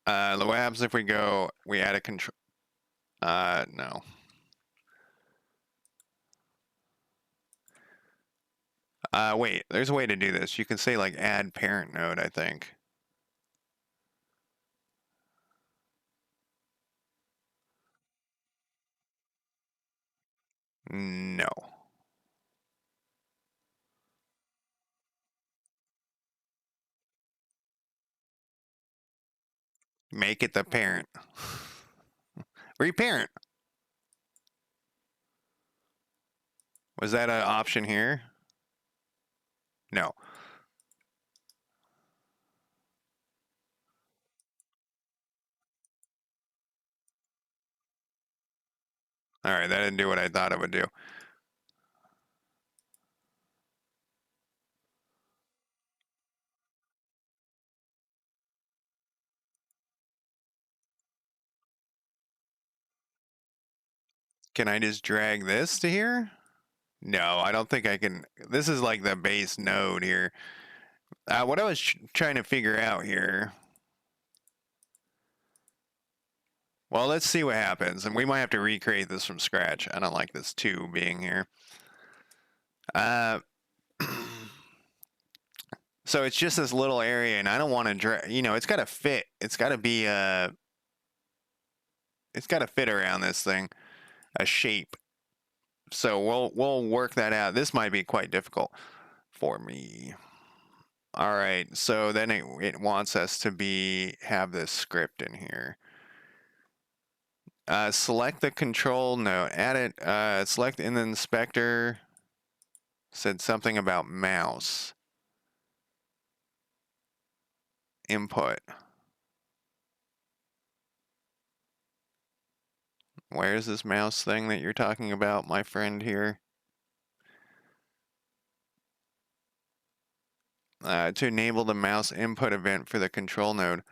What happens if we add a control? No. Wait, there's a way to do this. You can say like add parent node, I think. No. Make it the parent. Reparent. Was that an option here? No. All right, that didn't do what I thought it would do. Can I just drag this to here? No, I don't think I can. This is like the base node here. What I was trying to figure out here. Well, let's see what happens. And we might have to recreate this from scratch. I don't like this 2 being here. So it's just this little area, and I don't want to drag. You know, it's got to fit. It's got to be it's got to fit around this thing, a shape. So we'll work that out. This might be quite difficult for me. All right, so then it wants us to have this script in here. Select the control node, add it, select in the inspector, said something about mouse. Input. Where's this mouse thing that you're talking about, my friend here? To enable the mouse input event for the control node.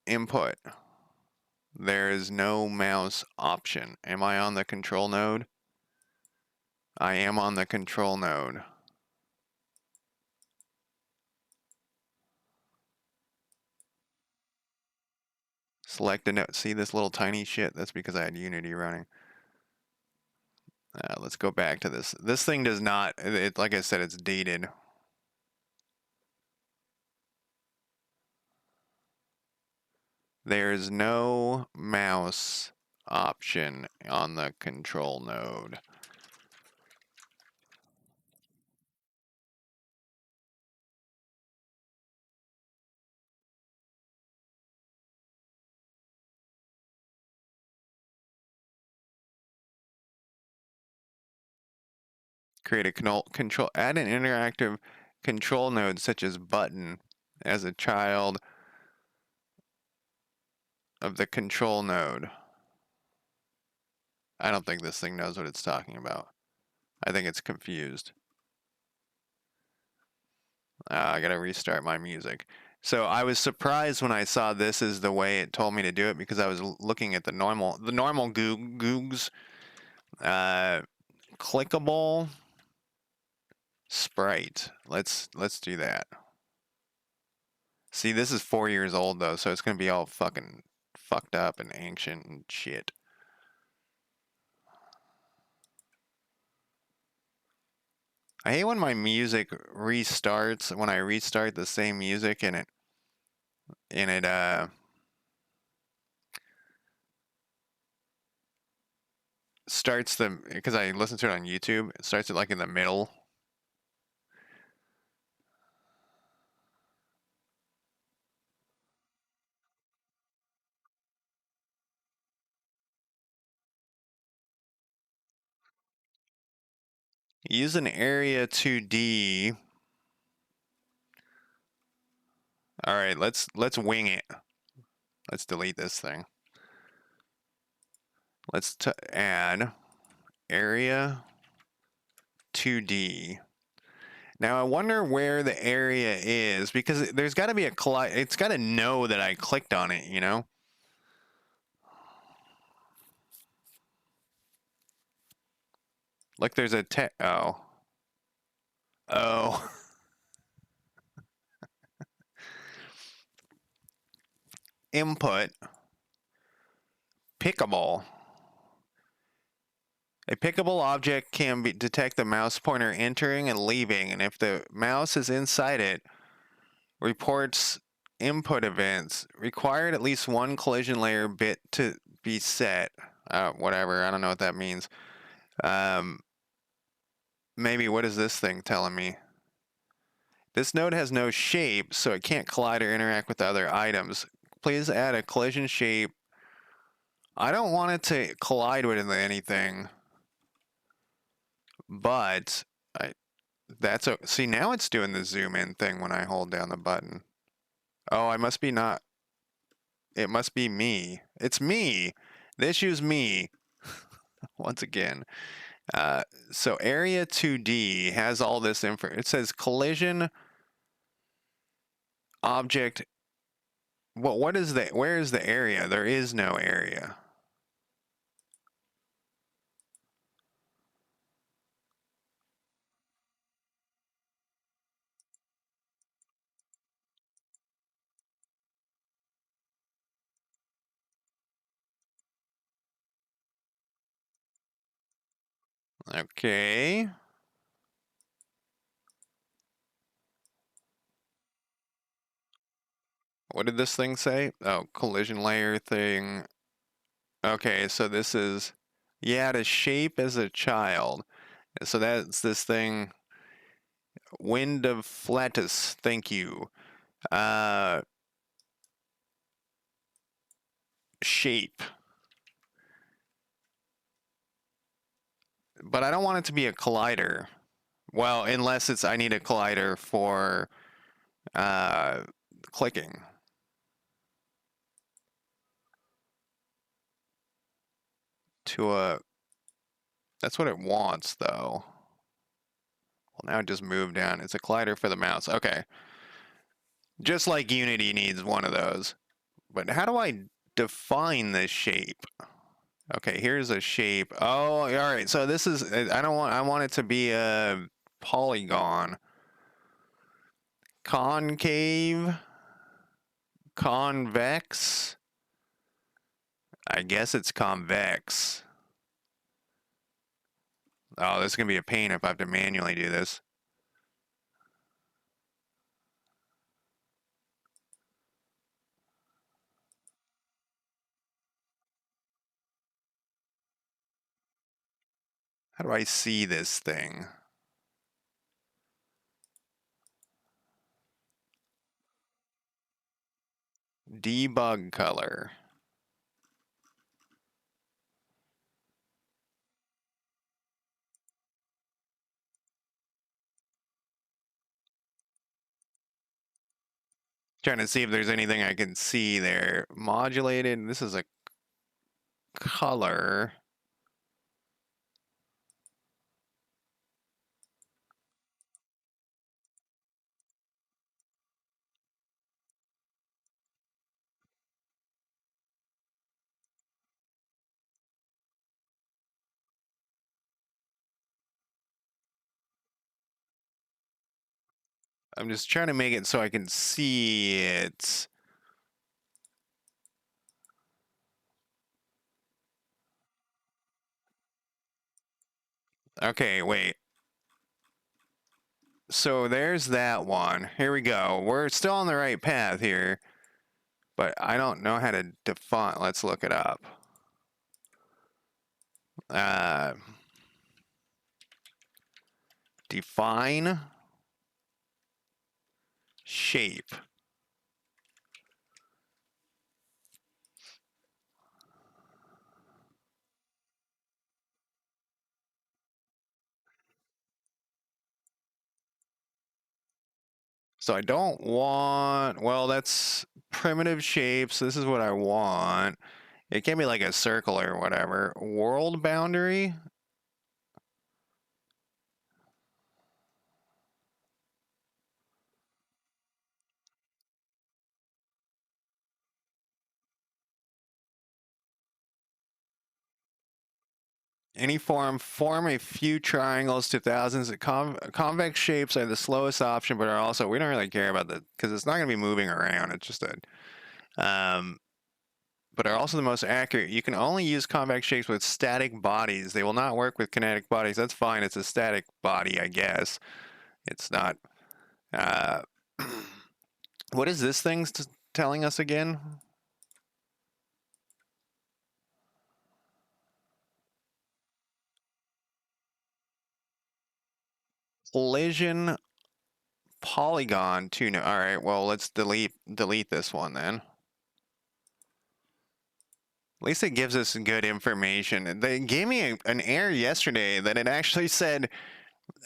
Input. There is no mouse option. Am I on the control node? I am on the control node. Select a node. See this little tiny shit? That's because I had Unity running. Let's go back to this. This thing does not, like I said, it's dated. There's no mouse option on the control node. Create a control, add an interactive control node such as button as a child of the control node. I don't think this thing knows what it's talking about. I think it's confused. I gotta restart my music. So I was surprised when I saw this is the way it told me to do it, because I was looking at the normal Googs, clickable sprite. Let's do that. See, this is 4 years old though, so it's gonna be all fucking fucked up and ancient and shit. I hate when my music restarts, when I restart the same music and it starts because I listen to it on YouTube, it starts it like in the middle. Use an area 2D. All right, let's wing it. Let's delete this thing. Let's add area 2D. Now I wonder where the area is, because there's got to be it's got to know that I clicked on it, you know? Like there's a oh. Input pickable. A pickable object can detect the mouse pointer entering and leaving, and if the mouse is inside it, reports input events. Required at least one collision layer bit to be set. Whatever, I don't know what that means. Maybe what is this thing telling me? This node has no shape, so it can't collide or interact with other items. Please add a collision shape. I don't want it to collide with anything, but see, now it's doing the zoom in thing when I hold down the button. Oh, I must be not. It must be me. It's me. The issue's me. Once again. So area 2D has all this info. It says collision object what is the, where is the area? There is no area. Okay. What did this thing say? Oh, collision layer thing. Okay, so this is, yeah, to shape as a child. So that's this thing, wind of flatus. Thank you. Uh, shape. But I don't want it to be a collider. Well, unless it's, I need a collider for uh, clicking. To a, that's what it wants though. Well, now it just moved down. It's a collider for the mouse. Okay. Just like Unity needs one of those. But how do I define this shape? Okay, here's a shape. Oh, all right. So this is, I don't want, I want it to be a polygon. Concave, convex. I guess it's convex. Oh, this is going to be a pain if I have to manually do this. How do I see this thing? Debug color. Trying to see if there's anything I can see there. Modulated. This is a color. I'm just trying to make it so I can see it. Okay, wait. So there's that one. Here we go. We're still on the right path here, but I don't know how to define. Let's look it up. Uh, define shape. So I don't want, well, that's primitive shapes. This is what I want. It can be like a circle or whatever. World boundary. Any form a few triangles to thousands. Convex shapes are the slowest option, but are also, we don't really care about the, because it's not going to be moving around. It's just a, um, but are also the most accurate. You can only use convex shapes with static bodies. They will not work with kinetic bodies. That's fine. It's a static body, I guess. It's not. Uh, what is this thing telling us again? Collision polygon tune. All right. Well, let's delete this one then. At least it gives us good information. They gave me an error yesterday that it actually said,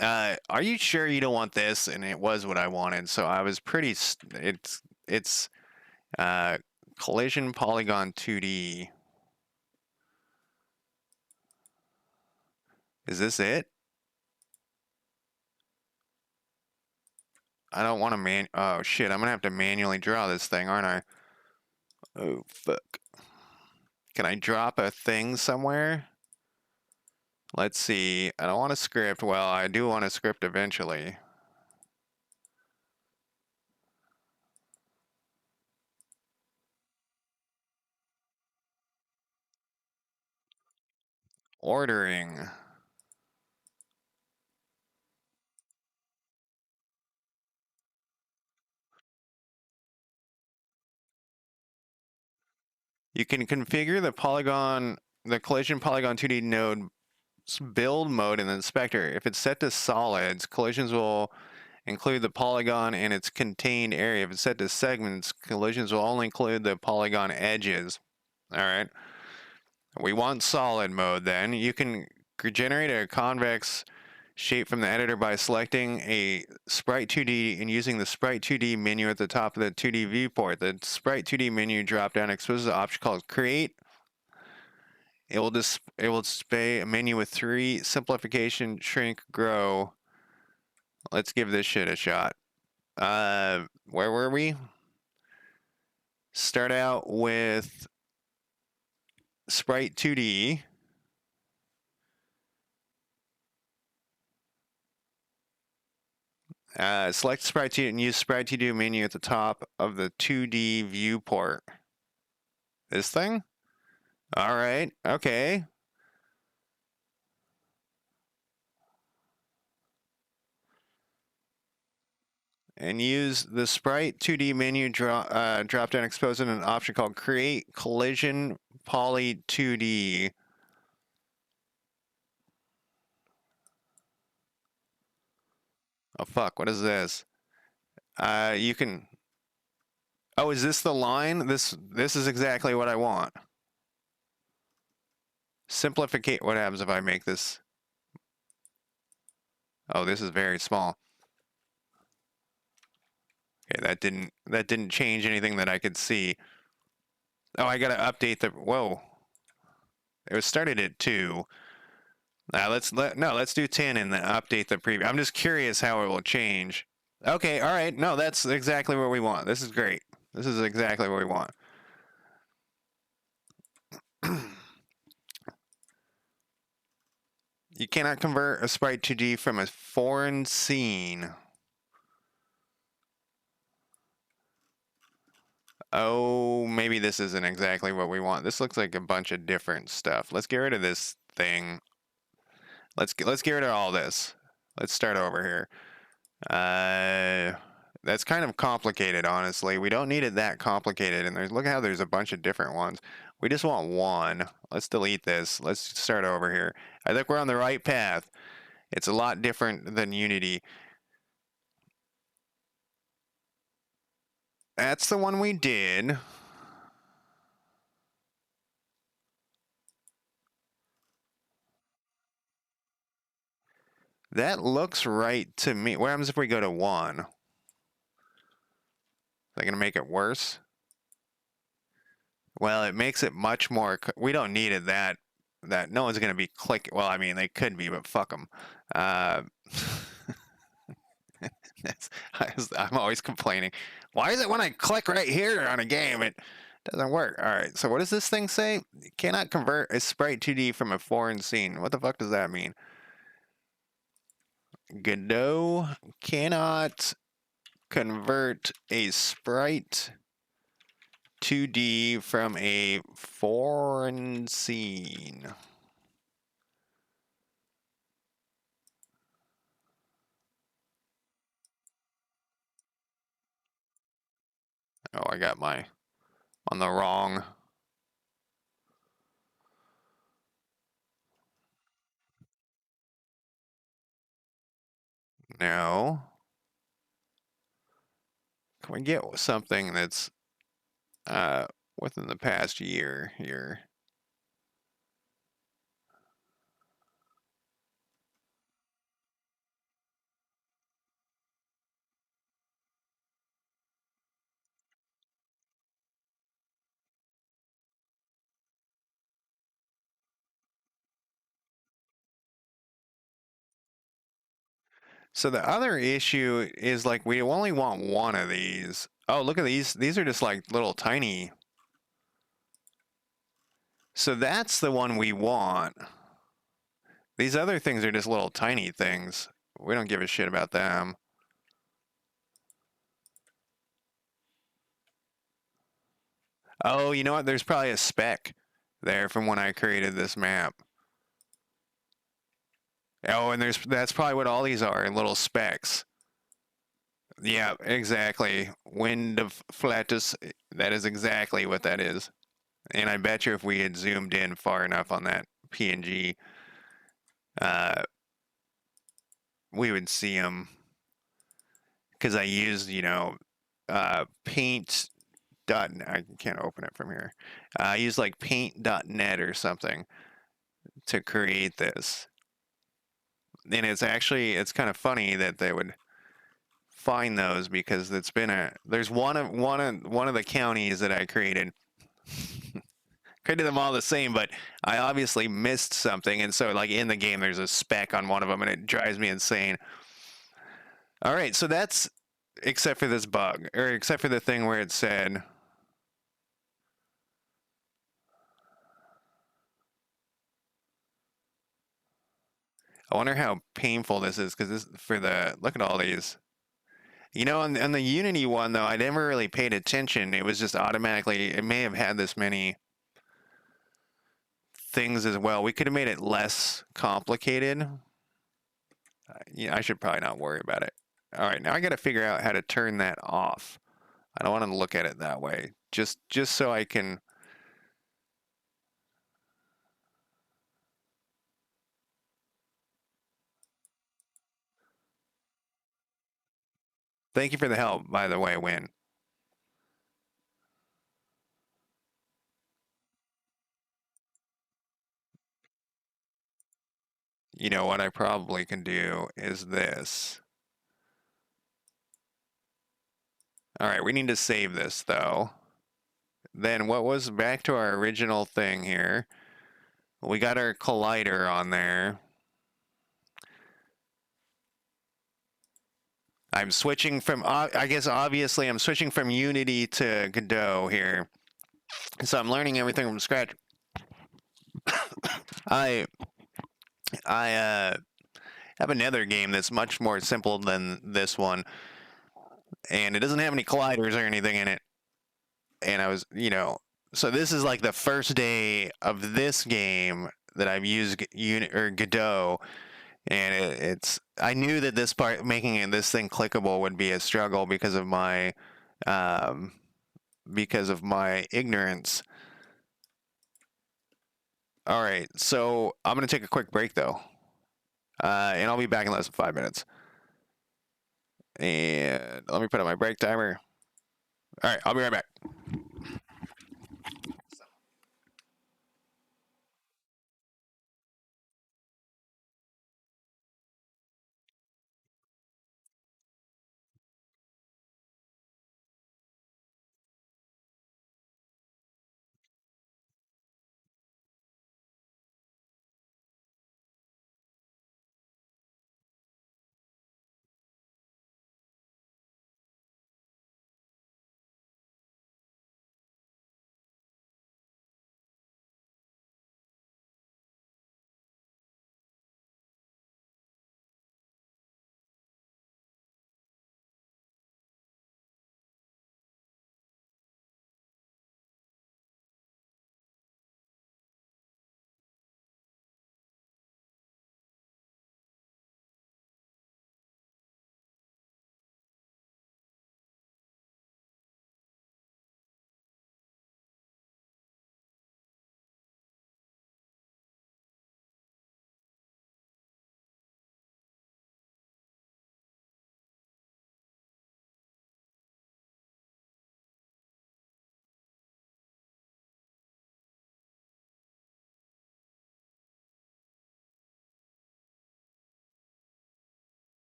"Are you sure you don't want this?" And it was what I wanted. So I was pretty. It's uh, collision polygon 2D. Is this it? I don't want to Oh shit! I'm gonna have to manually draw this thing, aren't I? Oh, fuck. Can I drop a thing somewhere? Let's see. I don't want a script. Well, I do want a script eventually. Ordering. You can configure the collision polygon 2D node build mode in the inspector. If it's set to solids, collisions will include the polygon and its contained area. If it's set to segments, collisions will only include the polygon edges. All right. We want solid mode then. You can generate a convex shape from the editor by selecting a Sprite 2D and using the Sprite 2D menu at the top of the 2D viewport. The Sprite 2D menu drop-down exposes an option called Create. It will display a menu with 3: simplification, shrink, grow. Let's give this shit a shot. Where were we? Start out with Sprite 2D. Select Sprite 2D and use Sprite 2D menu at the top of the 2D viewport. This thing? All right. Okay. And use the Sprite 2D menu drop down exposing an option called Create Collision Poly 2D. Oh fuck, what is this? You can. Oh, is this the line? This is exactly what I want. Simplificate. What happens if I make this? Oh, this is very small. Okay, that didn't change anything that I could see. Oh, I gotta update the. Whoa. It was started at 2. Let's do 10 and then update the preview. I'm just curious how it will change. Okay, all right. No, that's exactly what we want. This is great. This is exactly what we want. You cannot convert a Sprite 2D from a foreign scene. Oh, maybe this isn't exactly what we want. This looks like a bunch of different stuff. Let's get rid of this thing. Let's get rid of all this. Let's start over here. That's kind of complicated, honestly. We don't need it that complicated. And look how there's a bunch of different ones. We just want one. Let's delete this. Let's start over here. I think we're on the right path. It's a lot different than Unity. That's the one we did. That looks right to me. What happens if we go to 1? Is that going to make it worse? Well, it makes it much more. We don't need it that no one's going to be clicking. Well, I mean, they could be, but fuck them. I'm always complaining. Why is it when I click right here on a game, it doesn't work? All right, so what does this thing say? You cannot convert a Sprite 2D from a foreign scene. What the fuck does that mean? Godot cannot convert a Sprite 2D from a foreign scene. Oh, I got my on the wrong. No. Can we get something that's within the past year here? So the other issue is like we only want one of these. Oh, look at these. These are just like little tiny. So that's the one we want. These other things are just little tiny things. We don't give a shit about them. Oh, you know what? There's probably a speck there from when I created this map. Oh, and that's probably what all these are, little specks. Yeah, exactly. Wind of flatus. That is exactly what that is. And I bet you if we had zoomed in far enough on that PNG, uh, we would see them. Because I used, paint dot. I can't open it from here. I used like paint.net or something to create this. And it's kind of funny that they would find those because there's one of the counties that I created them all the same, but I obviously missed something, and so like in the game there's a speck on one of them and it drives me insane. All right, so that's except for this bug, or except for the thing where it said, I wonder how painful this is because look at all these. On the Unity one though, I never really paid attention. It was just automatically. It may have had this many things as well. We could have made it less complicated. Yeah, I should probably not worry about it. All right, now I got to figure out how to turn that off. I don't want to look at it that way. Just so I can. Thank you for the help, by the way, Win. You know what I probably can do is this. All right, we need to save this though. Then what was back to our original thing here? We got our collider on there. I'm switching from, I guess obviously I'm switching from Unity to Godot here. So I'm learning everything from scratch. I I have another game that's much more simple than this one, and it doesn't have any colliders or anything in it. And I was, so this is like the first day of this game that I've used Godot, and it's. I knew that this part, making this thing clickable, would be a struggle um, because of my ignorance. All right, so I'm gonna take a quick break though, and I'll be back in less than 5 minutes. And let me put on my break timer. All right, I'll be right back.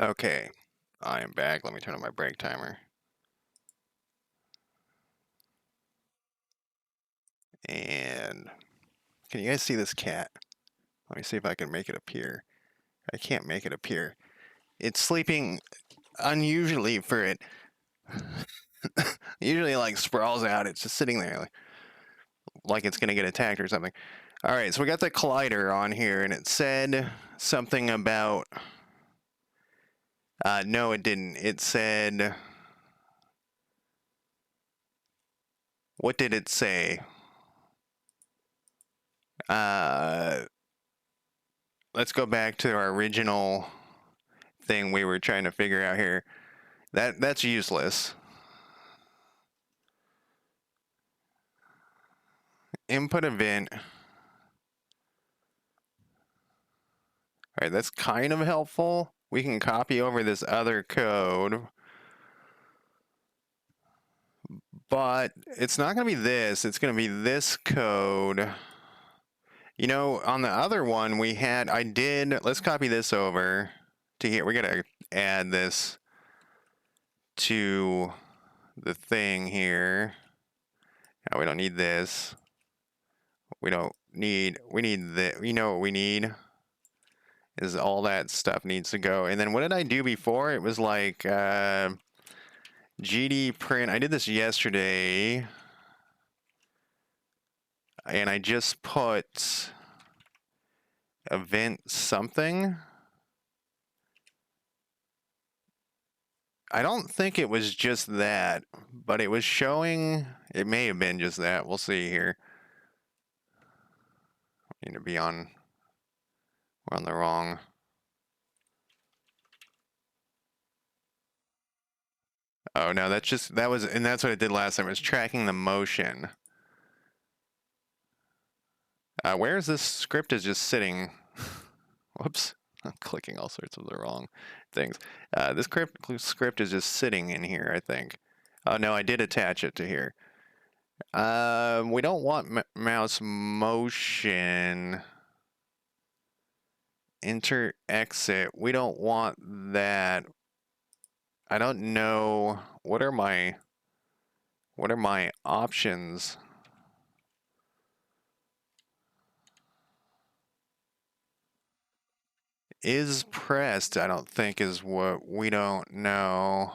Okay, I am back. Let me turn on my break timer. And can you guys see this cat? Let me see if I can make it appear. I can't make it appear. It's sleeping unusually for it. Usually, like, sprawls out. It's just sitting there like it's going to get attacked or something. All right, so we got the collider on here, and it said something about. No, it didn't. It said. What did it say? Uh, let's go back to our original thing we were trying to figure out here. That's useless. Input event. All right, that's kind of helpful. We can copy over this other code, but it's not going to be this. It's going to be this code. You know, on the other one we had, let's copy this over to here. We got to add this to the thing here. Now we don't need this. We need that. You know what we need is all that stuff needs to go. And then what did I do before? It was like GD print. I did this yesterday. And I just put event something. I don't think it was just that, but it was showing, it may have been just that. We'll see here. I need to be on, we're on the wrong. Oh no, and that's what it did last time. It was tracking the motion. Where is this script is just sitting? Whoops, I'm clicking all sorts of the wrong things. This script is just sitting in here, I think. Oh no, I did attach it to here. We don't want mouse motion. Enter exit. We don't want that. I don't know. What are my options? Is pressed, I don't think is what we don't know.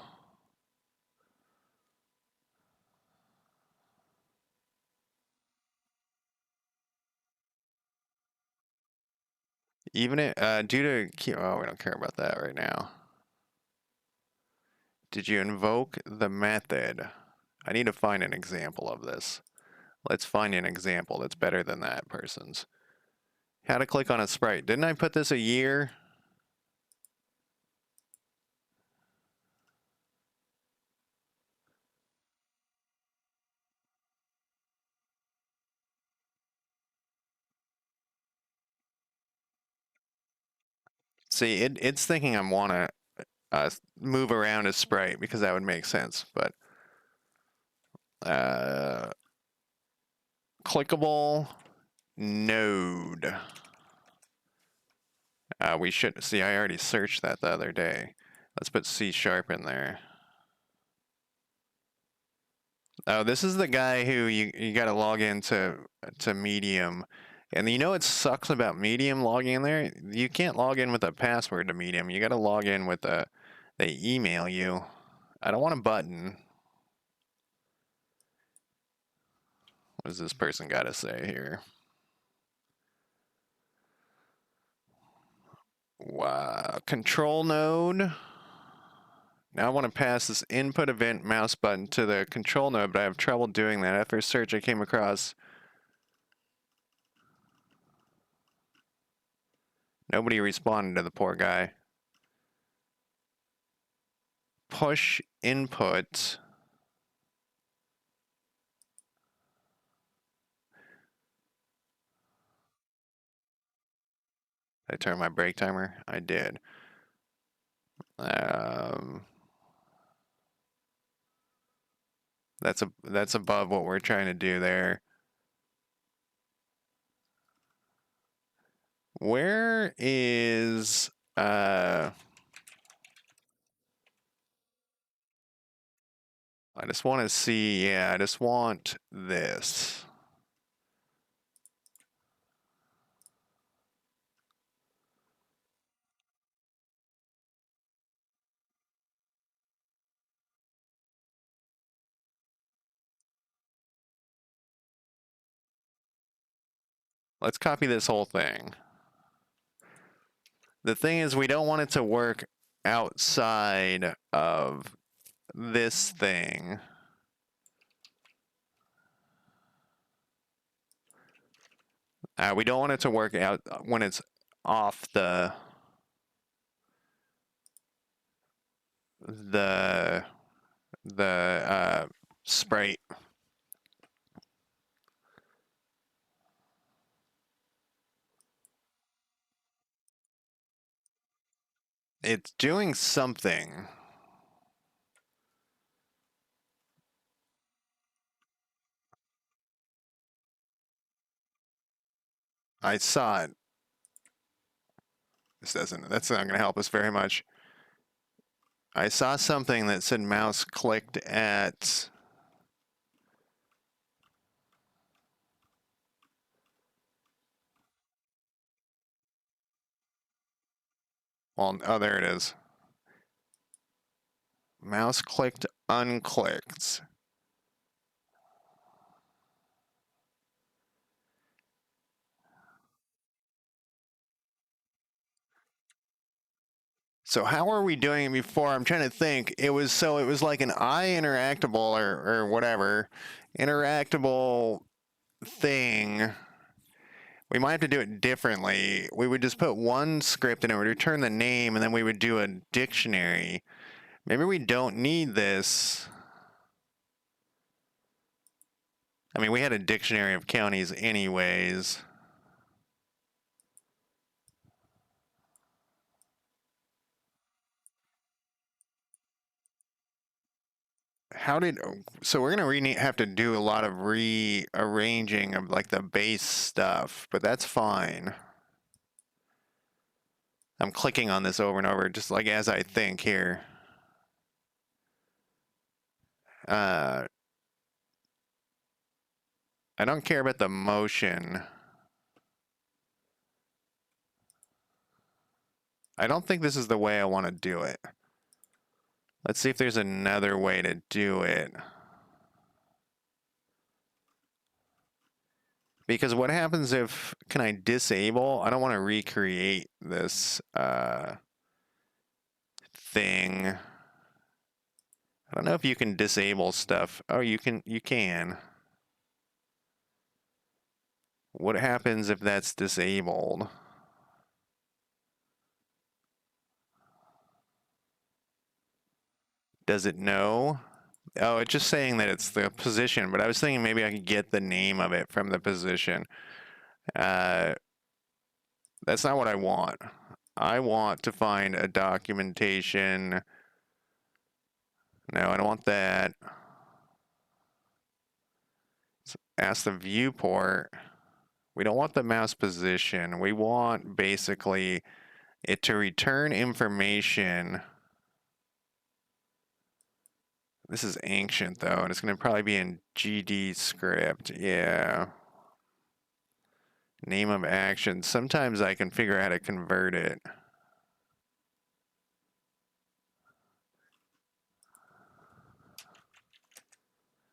Even it, due to, oh, we don't care about that right now. Did you invoke the method? I need to find an example of this. Let's find an example that's better than that person's. How to click on a sprite. Didn't I put this a year? See, it's thinking I want to move around a sprite because that would make sense, but clickable node. We should see. I already searched that the other day. Let's put C# in there. Oh, this is the guy who you got to log into Medium, and you know what sucks about Medium logging in there? You can't log in with a password to Medium. You got to log in with they email you. I don't want a button. What does this person got to say here? Wow, control node. Now I want to pass this input event mouse button to the control node, but I have trouble doing that. After search, I came across nobody responded to the poor guy. Push input. Did I turn my break timer? I did. That's above what we're trying to do there. Where is I just want to see, yeah, I just want this. Let's copy this whole thing. The thing is, we don't want it to work outside of this thing. We don't want it to work out when it's off the sprite. It's doing something. I saw it. That's not going to help us very much. I saw something that said mouse clicked at. Well, oh, there it is. Mouse clicked, unclicked. So how are we doing it before? I'm trying to think. It was like an eye interactable or whatever interactable thing. We might have to do it differently. We would just put one script and it would return the name, and then we would do a dictionary. Maybe we don't need this. I mean, we had a dictionary of counties anyways. So we're gonna have to do a lot of rearranging of like the base stuff, but that's fine. I'm clicking on this over and over, just like as I think here. I don't care about the motion. I don't think this is the way I want to do it. Let's see if there's another way to do it. Because what happens if, can I disable? I don't want to recreate this thing. I don't know if you can disable stuff. Oh, you can. What happens if that's disabled? Does it know? Oh, it's just saying that it's the position, but I was thinking maybe I could get the name of it from the position. That's not what I want. I want to find a documentation. No, I don't want that. Ask the viewport. We don't want the mouse position. We want basically it to return information. This is ancient though, and it's going to probably be in GD script. Yeah. Name of action. Sometimes I can figure out how to convert it.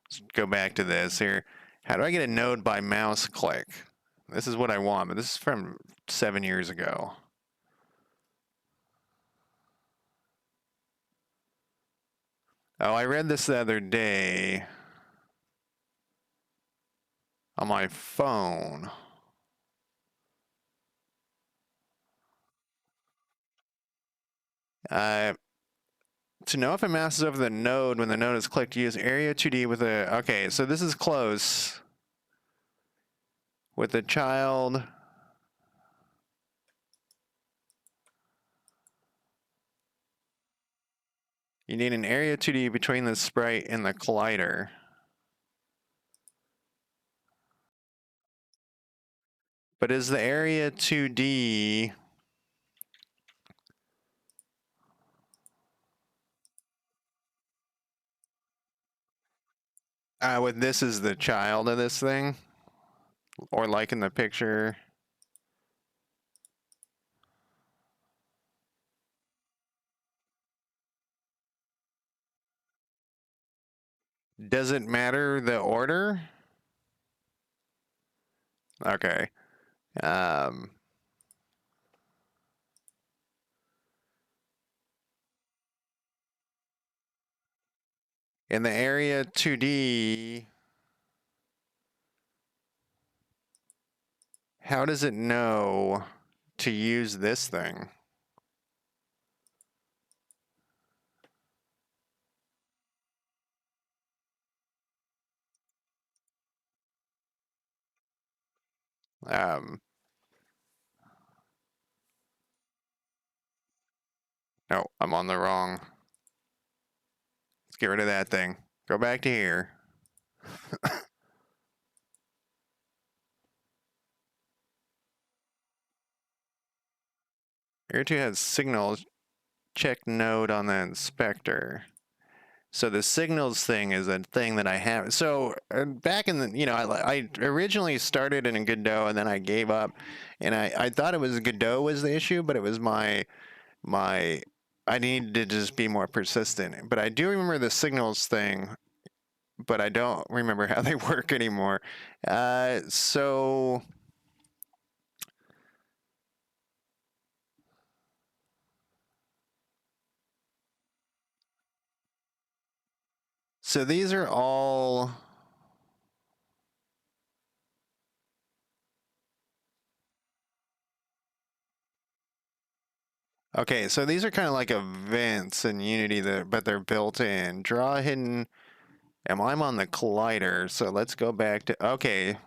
Let's go back to this here. How do I get a node by mouse click? This is what I want, but this is from 7 years ago. Oh, I read this the other day on my phone. To know if a mouse is over the node when the node is clicked, use area 2D with a... Okay, so this is close. With the child... You need an area 2D between the sprite and the collider. But is the area 2D... With this is the child of this thing, or like in the picture. Does it matter the order? Okay. Um, in the area 2D, how does it know to use this thing? Um, no, I'm on the wrong. Let's get rid of that thing. Go back to here. Area 2 has signals. Check node on the inspector. So the signals thing is a thing that I have. So back in the, I originally started in Godot and then I gave up, and I thought it was Godot was the issue, but it was my I needed to just be more persistent. But I do remember the signals thing, but I don't remember how they work anymore. So these are all. Okay, so these are kind of like events in Unity, but they're built in. Draw a hidden. I'm on the collider, so let's go back to. Okay.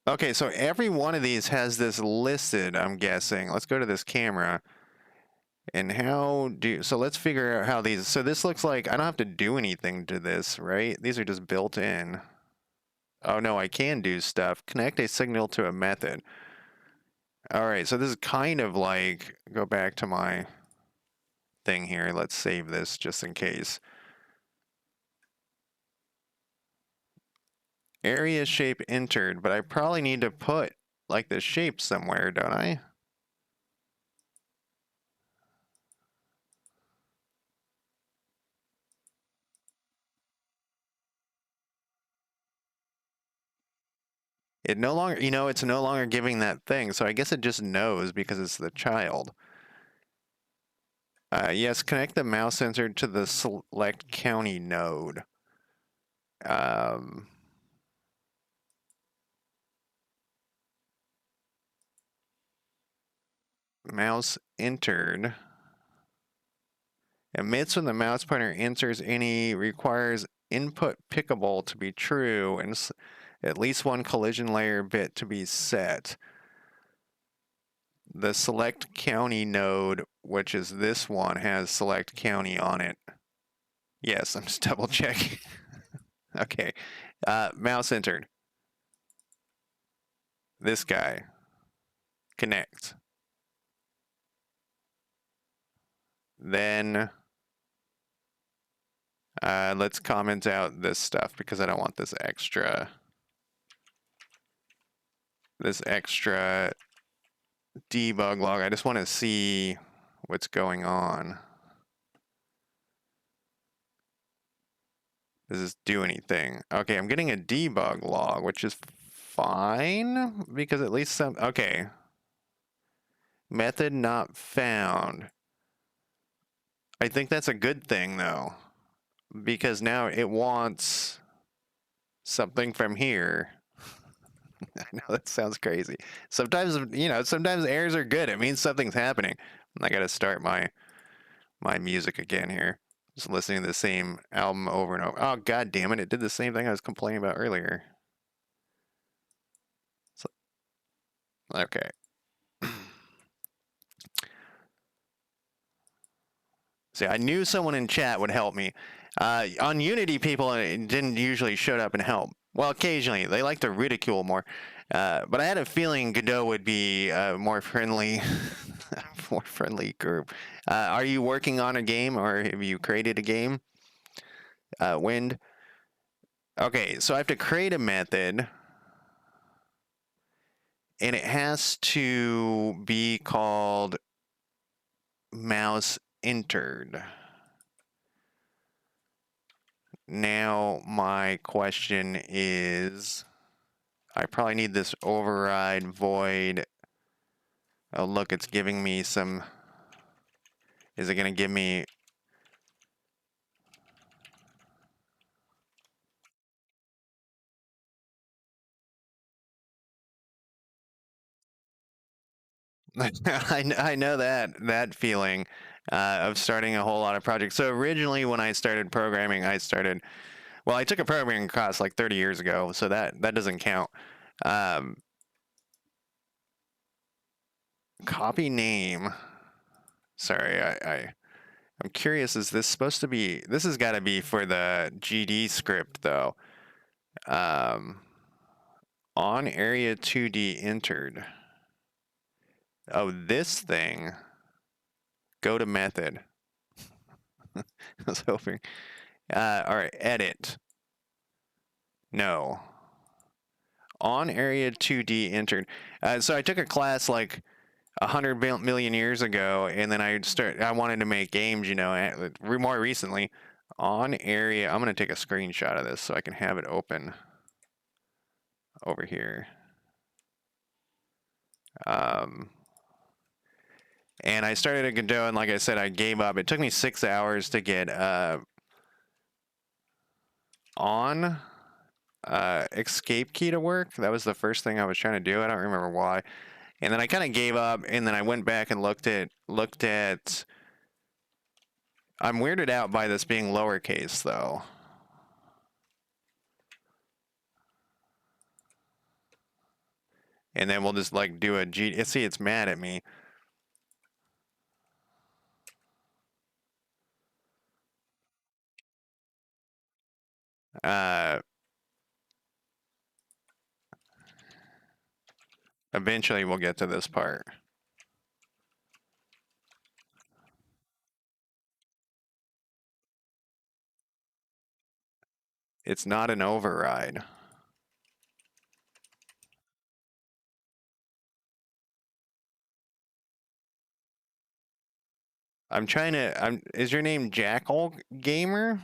Okay, so every one of these has this listed, I'm guessing. Let's go to this camera. And so let's figure out how these, so this looks like I don't have to do anything to this, right? These are just built in. Oh no, I can do stuff. Connect a signal to a method. All right, so this is kind of like, go back to my thing here. Let's save this just in case. Area shape entered, but I probably need to put like the shape somewhere, don't I? It no longer, it's no longer giving that thing, so I guess it just knows because it's the child. Yes, connect the mouse sensor to the select county node. Um, mouse entered. Emits when the mouse pointer enters any, requires input pickable to be true, and at least one collision layer bit to be set. The select county node, which is this one, has select county on it. Yes, I'm just double checking. Okay. Mouse entered. This guy. Connect. Then let's comment out this stuff because I don't want this extra debug log. I just want to see what's going on. Does this do anything? Okay, I'm getting a debug log, which is fine because at least okay. Method not found. I think that's a good thing though, because now it wants something from here. I know that sounds crazy. Sometimes, sometimes errors are good. It means something's happening. I got to start my music again here. Just listening to the same album over and over. Oh, god damn it. It did the same thing I was complaining about earlier. So, okay. See, I knew someone in chat would help me. On Unity, people didn't usually show up and help. Well, occasionally. They like to ridicule more. But I had a feeling Godot would be more friendly more friendly group. Are you working on a game or have you created a game? Wind. Okay, so I have to create a method and it has to be called mouse entered. Now my question is, I probably need this override void. Oh, look, it's giving me some. Is it going to give me? I know that feeling of starting a whole lot of projects. So originally, when I started programming, well, I took a programming class like 30 years ago, so that doesn't count. Um, Copy name. Sorry, I'm curious. Is this supposed to be? This has got to be for the GD script though. Um, on area 2D entered. Oh, this thing. Go to method. I was hoping. All right, edit. No. On area 2D entered. So I took a class like 100 million years ago, and then I wanted to make games, more recently. On area, I'm gonna take a screenshot of this so I can have it open over here. And I started at Godot, and like I said, I gave up. It took me 6 hours to get on escape key to work. That was the first thing I was trying to do. I don't remember why. And then I kind of gave up, and then I went back and looked at. I'm weirded out by this being lowercase, though. And then we'll just like do a G. See, it's mad at me. Eventually, we'll get to this part. It's not an override. Is your name Jackal Gamer?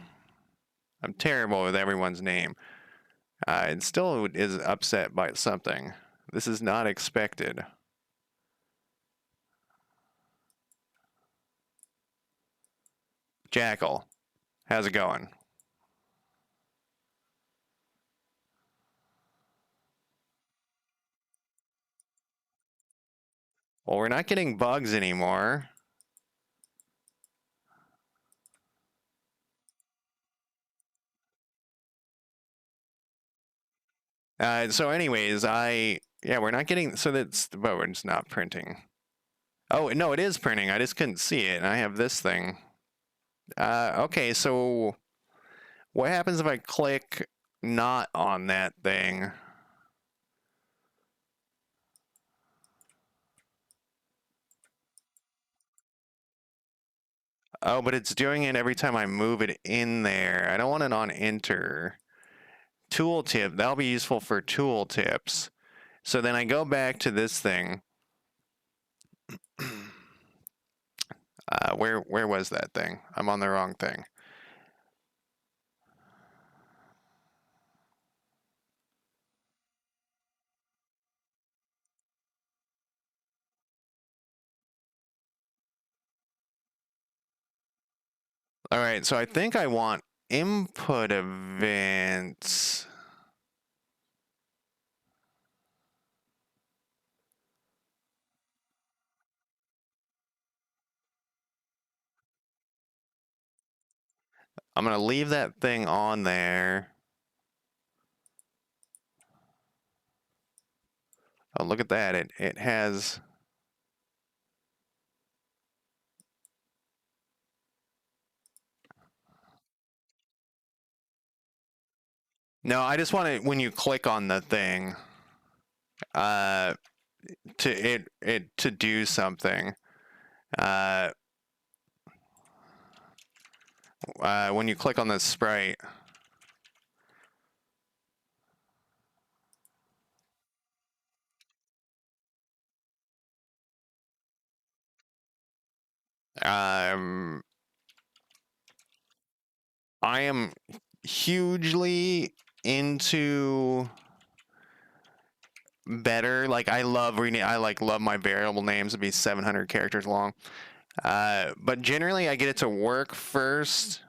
I'm terrible with everyone's name. It still is upset by something. This is not expected. Jackal, how's it going? Well, we're not getting bugs anymore. So anyways, we're not getting, but we're just not printing. Oh, no, it is printing. I just couldn't see it. And I have this thing. Okay, so what happens if I click not on that thing? Oh, but it's doing it every time I move it in there. I don't want it on enter. Tooltip, that'll be useful for tooltips. So then I go back to this thing. Where was that thing? I'm on the wrong thing. All right, so I think I want input events. I'm gonna leave that thing on there. Oh, look at that. It has. No, I just want it when you click on the thing, to do something. Uh, when you click on the sprite, um, I am hugely into better. Like I love reading. I like love my variable names to be 700 characters long. But generally, I get it to work first.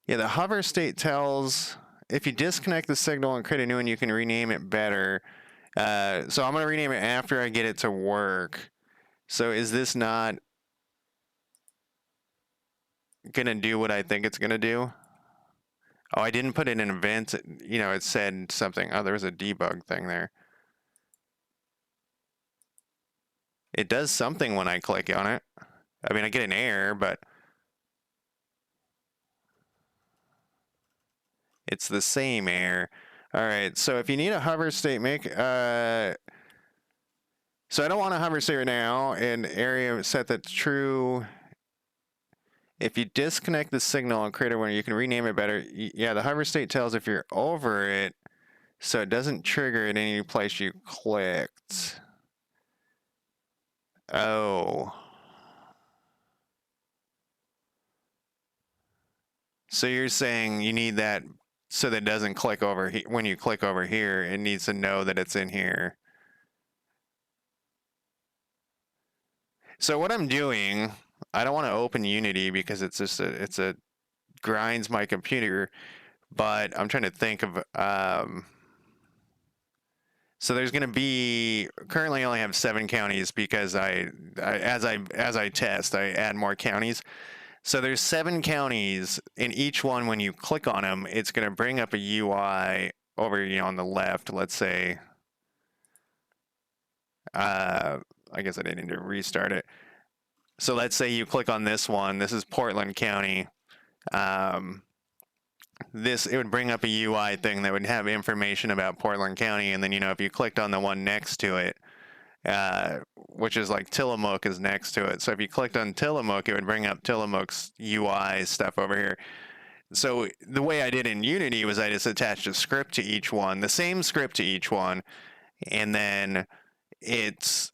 Yeah, the hover state tells if you disconnect the signal and create a new one, you can rename it better. So I'm gonna rename it after I get it to work. So is this not gonna do what I think it's gonna do? Oh, I didn't put it in events. You know, it said something. Oh, there was a debug thing there. It does something when I click on it. I mean, I get an error, but it's the same error. All right, so if you need a hover state, so I don't want a hover state right now, and area set that to true. If you disconnect the signal and create a one, you can rename it better. Yeah, the hover state tells if you're over it, so it doesn't trigger at any place you clicked. Oh. So you're saying you need that so that it doesn't click over when you click over here, it needs to know that it's in here. So what I'm doing, I don't want to open Unity because it's just a grinds my computer, but I'm trying to think of so there's going to be currently I only have 7 counties because as I test, I add more counties. So there's 7 counties in each one. When you click on them, it's going to bring up a UI over, on the left. Let's say, I guess I didn't need to restart it. So let's say you click on this one. This is Portland County. Um, it would bring up a UI thing that would have information about Portland County, and then if you clicked on the one next to it, which is like Tillamook is next to it. So if you clicked on Tillamook, it would bring up Tillamook's UI stuff over here. So the way I did in Unity was I just attached a script to each one, the same script to each one, and then it's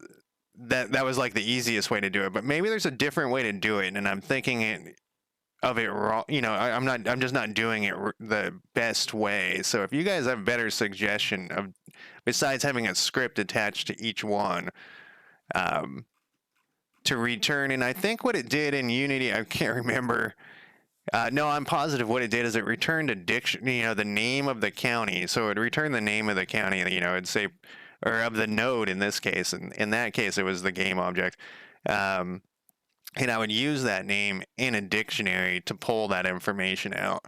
that was like the easiest way to do it. But maybe there's a different way to do it, and I'm thinking of it wrong. I'm just not doing it the best way. So if you guys have a better suggestion of besides having a script attached to each one, to return, and I think what it did in Unity, I can't remember. No, I'm positive what it did is it returned a the name of the county. So it returned the name of the county, it'd say, or of the node in this case. And in that case, it was the game object. And I would use that name in a dictionary to pull that information out.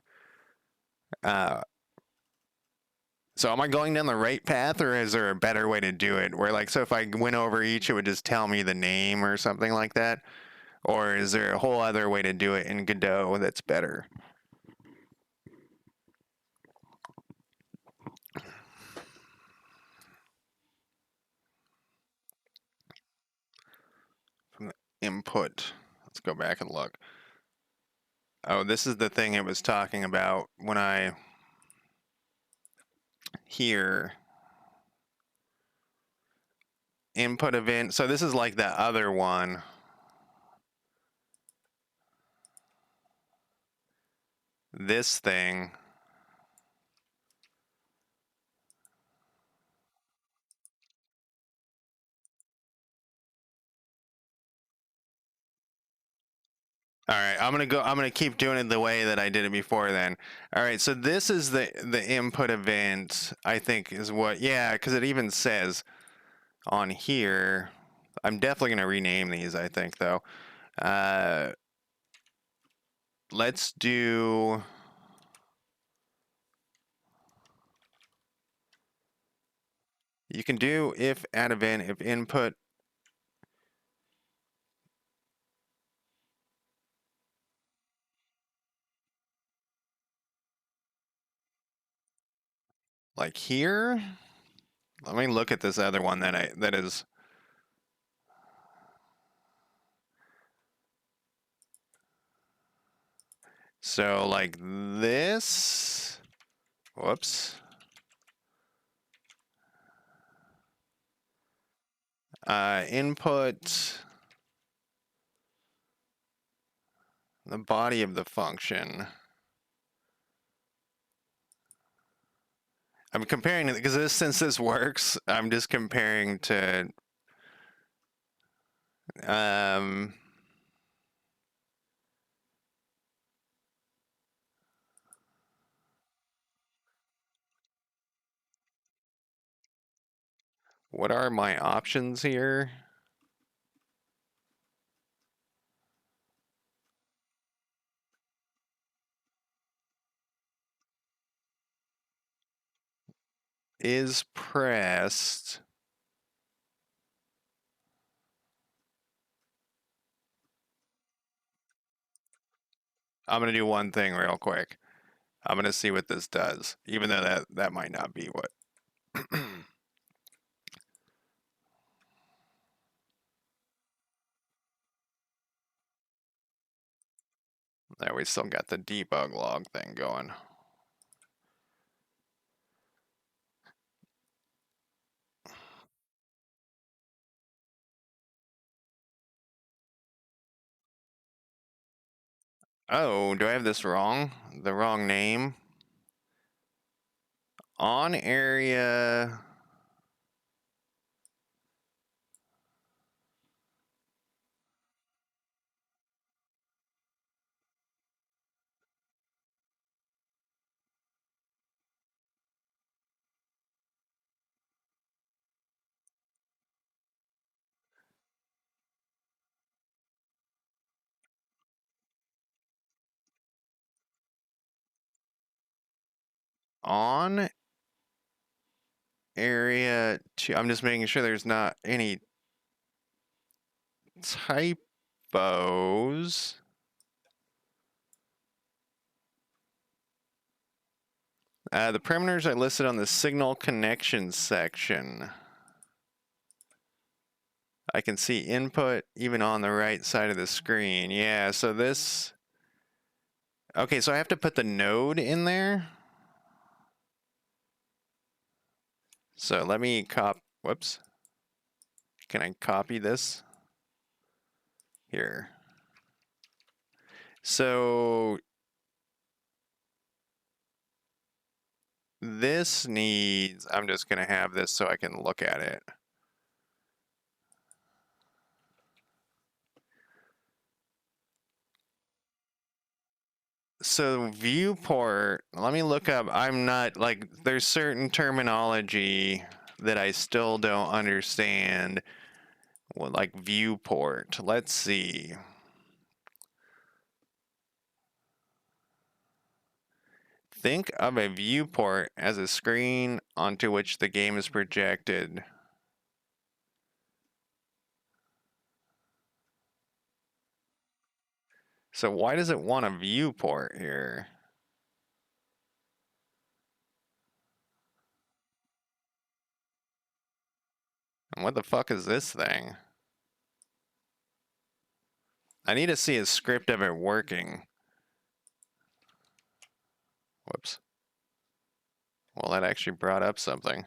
So am I going down the right path, or is there a better way to do it? So if I went over each, it would just tell me the name or something like that? Or is there a whole other way to do it in Godot that's better? From the input, let's go back and look. Oh, this is the thing it was talking about when I here input event. So this is like the other one. This thing. All right, I'm gonna keep doing it the way that I did it before then. All right, so this is the input event, I think is what, yeah, because it even says on here. I'm definitely gonna rename these, I think, though. Let's do, you can do if add event, if input. Like here, let me look at this other one that is. So like this, whoops. Input the body of the function. I'm comparing it because since this works, I'm just comparing to um, what are my options here? Is pressed. I'm gonna do one thing real quick. I'm gonna see what this does, even though that might not be what. There, we still got the debug log thing going. Oh, do I have this wrong? The wrong name? On area. On area two. I'm just making sure there's not any typos. The parameters are listed on the signal connection section. I can see input even on the right side of the screen. Yeah, so this. Okay, so I have to put the node in there. So let me whoops. Can I copy this? Here. So this needs, I'm just gonna have this so I can look at it. So viewport, let me look up, I'm not, like, there's certain terminology that I still don't understand. Well, like viewport, let's see. Think of a viewport as a screen onto which the game is projected. So why does it want a viewport here? And what the fuck is this thing? I need to see a script of it working. Whoops. Well, that actually brought up something.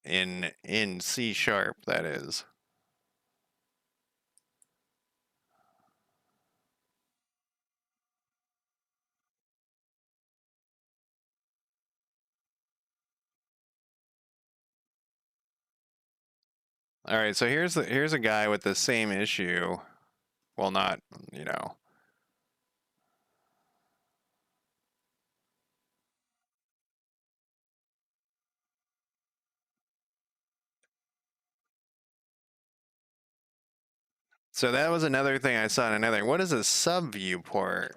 In C sharp, that is. All right, so here's a guy with the same issue. Well, not, you know. So that was another thing I saw in another. What is a sub viewport?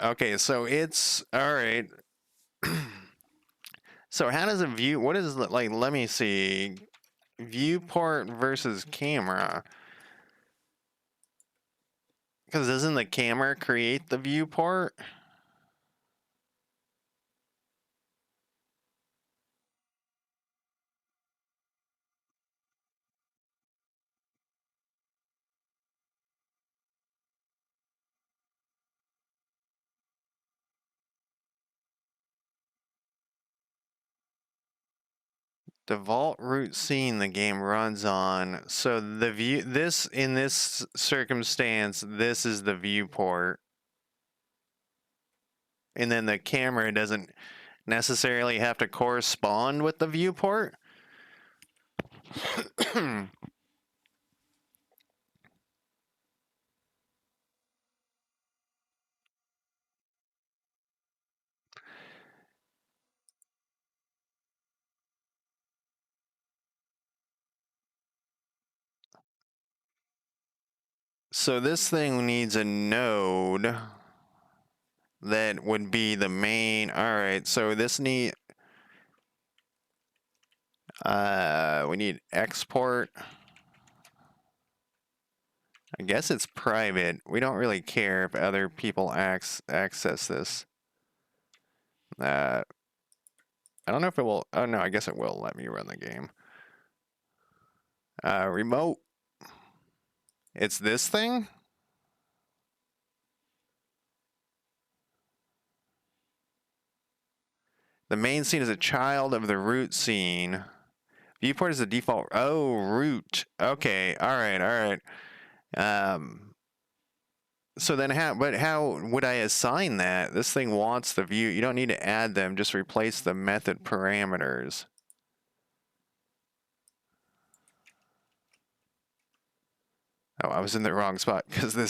Okay, so it's all right. So how does it view? What is like? Let me see. Viewport versus camera. Because doesn't the camera create the viewport? Default root scene the game runs on. So the view this in this circumstance, this is the viewport. And then the camera doesn't necessarily have to correspond with the viewport. So this thing needs a node that would be the main. All right, so this we need export. I guess it's private. We don't really care if other people access this. I don't know if it will. Oh no, I guess it will let me run the game. Remote. It's this thing? The main scene is a child of the root scene. Viewport is the default. Oh, root. Okay. All right. All right. So then how would I assign that? This thing wants the view. You don't need to add them. Just replace the method parameters. Oh, I was in the wrong spot because I'm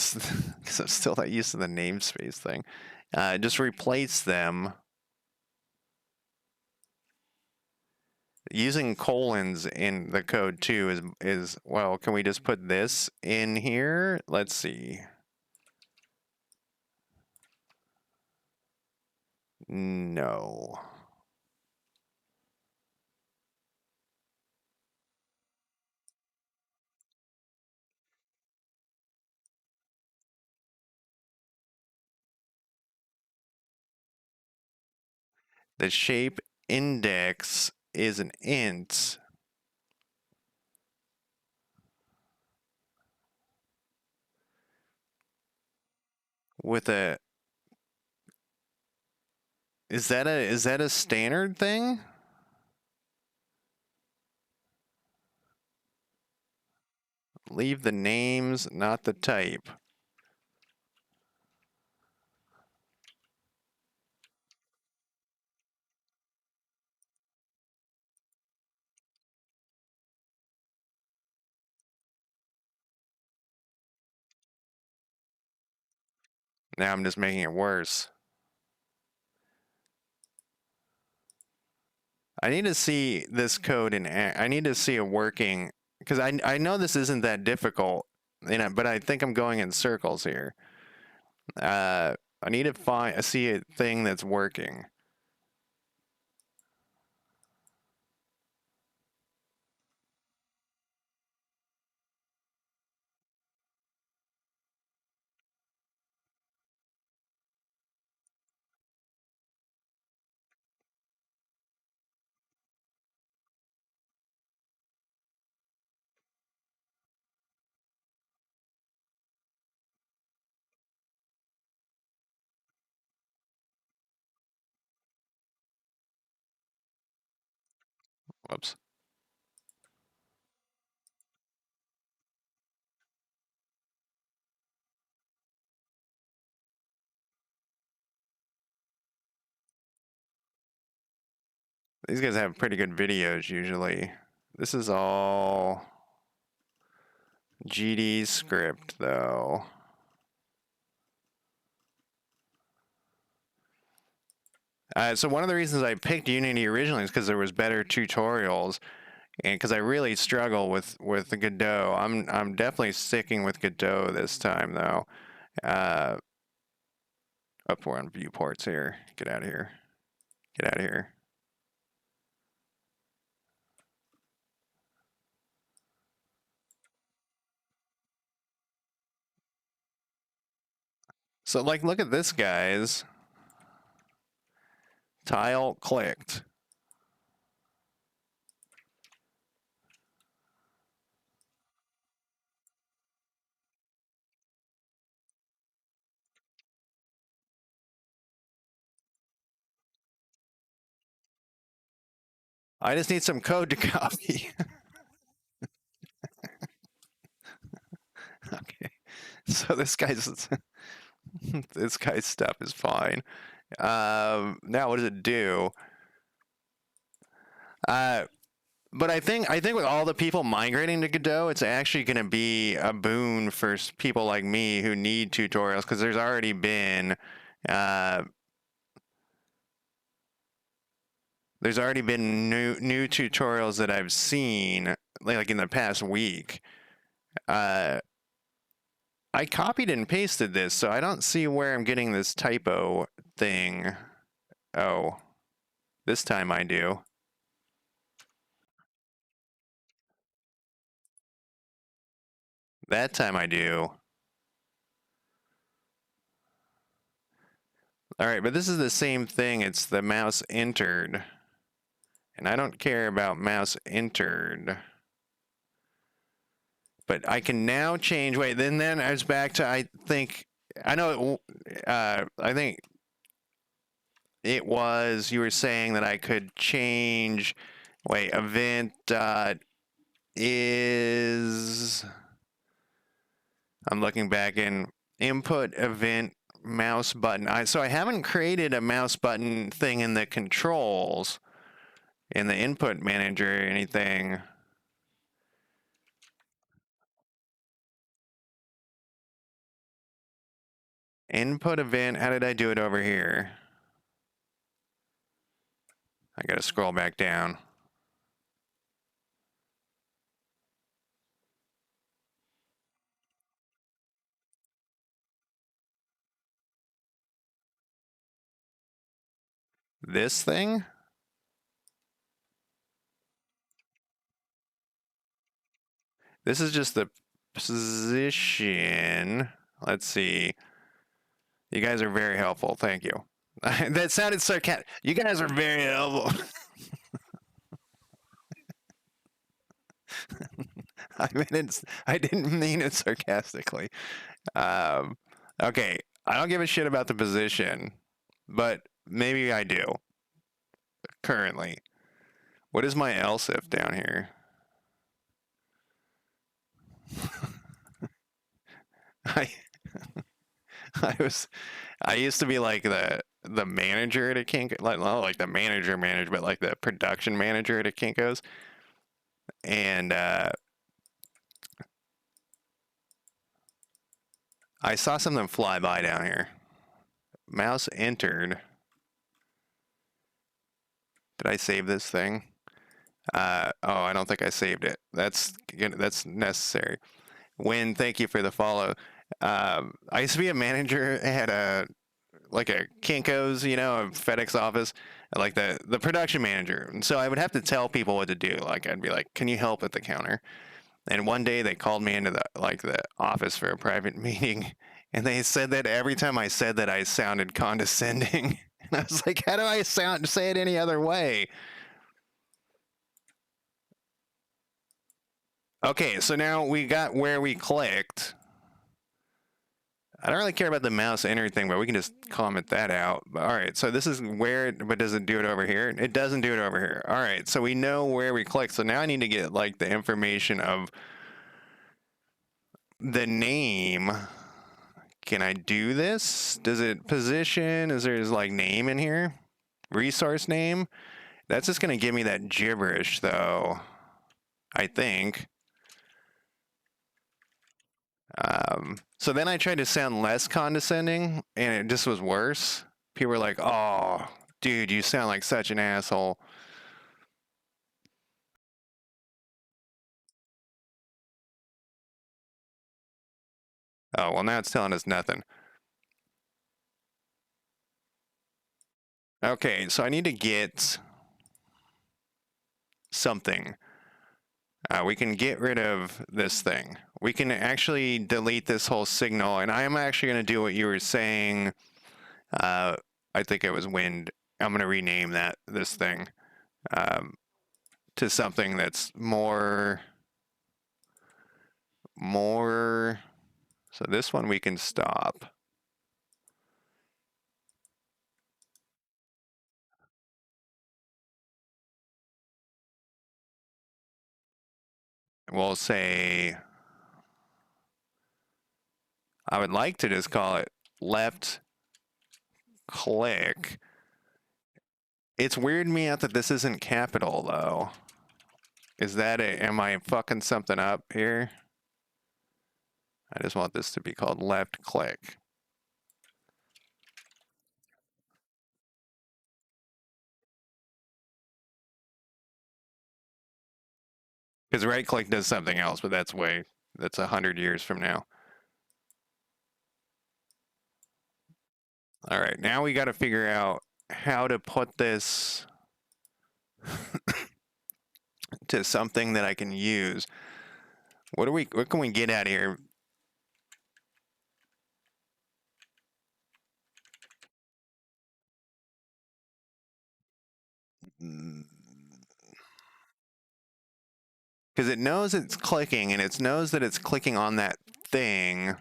still not used to the namespace thing. Just replace them. Using colons in the code too is well, can we just put this in here? Let's see. No. The shape index is an int. With a is that a standard thing? Leave the names, not the type. Now I'm just making it worse. I need to see this code I need to see it working because I know this isn't that difficult, but I think I'm going in circles here. I need to see a thing that's working. Whoops. These guys have pretty good videos usually. This is all GD script though. So one of the reasons I picked Unity originally is because there was better tutorials, and because I really struggle with the Godot. I'm definitely sticking with Godot this time though. Up we're on viewports here. Get out of here. Get out of here. So like, look at this, guys. Tile clicked. I just need some code to copy. Okay. So this guy's this guy's stuff is fine. Now what does it do? But I think with all the people migrating to Godot, it's actually going to be a boon for people like me who need tutorials, because uh, there's already been new tutorials that I've seen like in the past week. Uh, I copied and pasted this, so I don't see where I'm getting this typo thing. Oh, this time I do. That time I do. All right, but this is the same thing. It's the mouse entered. And I don't care about mouse entered. But I can now change. Wait, then I was back to, I think it was, you were saying that I could change, wait, event is, I'm looking back in input event mouse button. So I haven't created a mouse button thing in the controls, in the input manager or anything. Input event, how did I do it over here? I gotta scroll back down. This thing? This is just the position. Let's see. You guys are very helpful. Thank you. That sounded sarcastic. You guys are very helpful. I didn't mean it sarcastically. Okay, I don't give a shit about the position, but maybe I do currently. What is my else if down here? I I used to be like the manager at a Kinko, like not like the manager, but like the production manager at a Kinko's, and I saw something fly by down here. Mouse entered. Did I save this thing? Oh, I don't think I saved it. That's necessary. Win, thank you for the follow. I used to be a manager at a Kinko's, a FedEx office, like the production manager. And so I would have to tell people what to do. Like I'd be like, "Can you help at the counter?" And one day they called me into the office for a private meeting, and they said that every time I said that I sounded condescending. And I was like, "How do I say it any other way?" Okay, so now we got where we clicked. I don't really care about the mouse enter thing, but we can just comment that out. All right, so this is where, but does it do it over here? It doesn't do it over here. All right, so we know where we click. So now I need to get like the information of the name. Can I do this? Does it position? Is there like name in here? Resource name? That's just gonna give me that gibberish though, I think. So then I tried to sound less condescending, and it just was worse. People were like, "Oh, dude, you sound like such an asshole." Oh, well, now it's telling us nothing. Okay, so I need to get something. We can get rid of this thing. we can actually delete this whole signal, and I am actually going to do what you were saying. I think it was wind. I'm going to rename this thing um, to something that's more. So this one we can stop. We'll say I would like to just call it left click. It's weird me out that this isn't capital though. Am I fucking something up here? I just want this to be called left click. Because right click does something else, but that's 100 years from now. All right, now we got to figure out how to put this to something that I can use. What can we get out of here? Because it knows it's clicking, and it knows that it's clicking on that thing.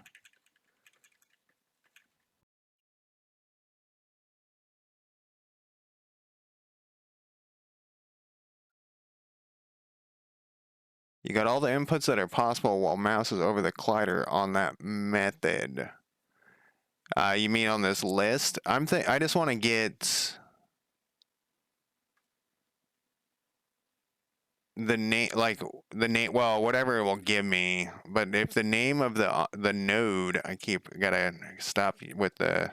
You got all the inputs that are possible while mouse is over the collider on that method. You mean on this list? I just want to get the name, well, whatever it will give me. But if the name of the node, gotta stop with the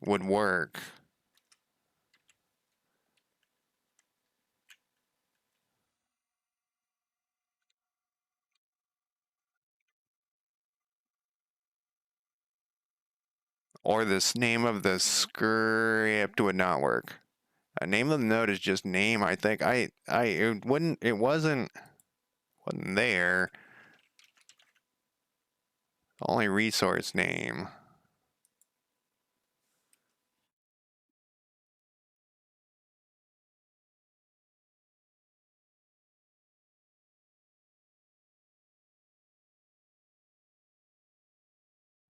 would work. Or this name of the script would not work. Name of the node is just name. I think it wasn't there. Only resource name.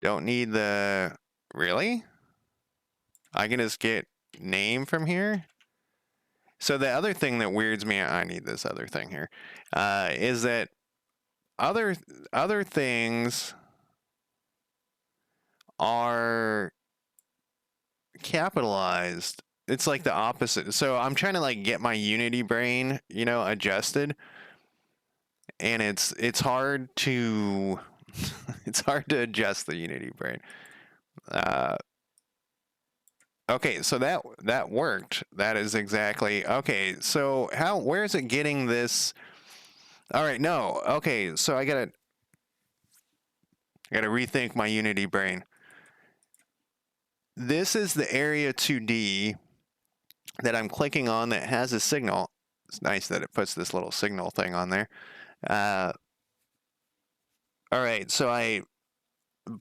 Don't need really? I can just get name from here? So the other thing that weirds me, I need this other thing here, is that other things are capitalized. It's like the opposite. So I'm trying to like get my Unity brain, adjusted, and it's hard to it's hard to adjust the Unity brain. Okay, so that worked. That is exactly okay. So where is it getting this? All right, no. Okay, so I gotta rethink my Unity brain. This is the area 2D that I'm clicking on that has a signal. It's nice that it puts this little signal thing on there. All right,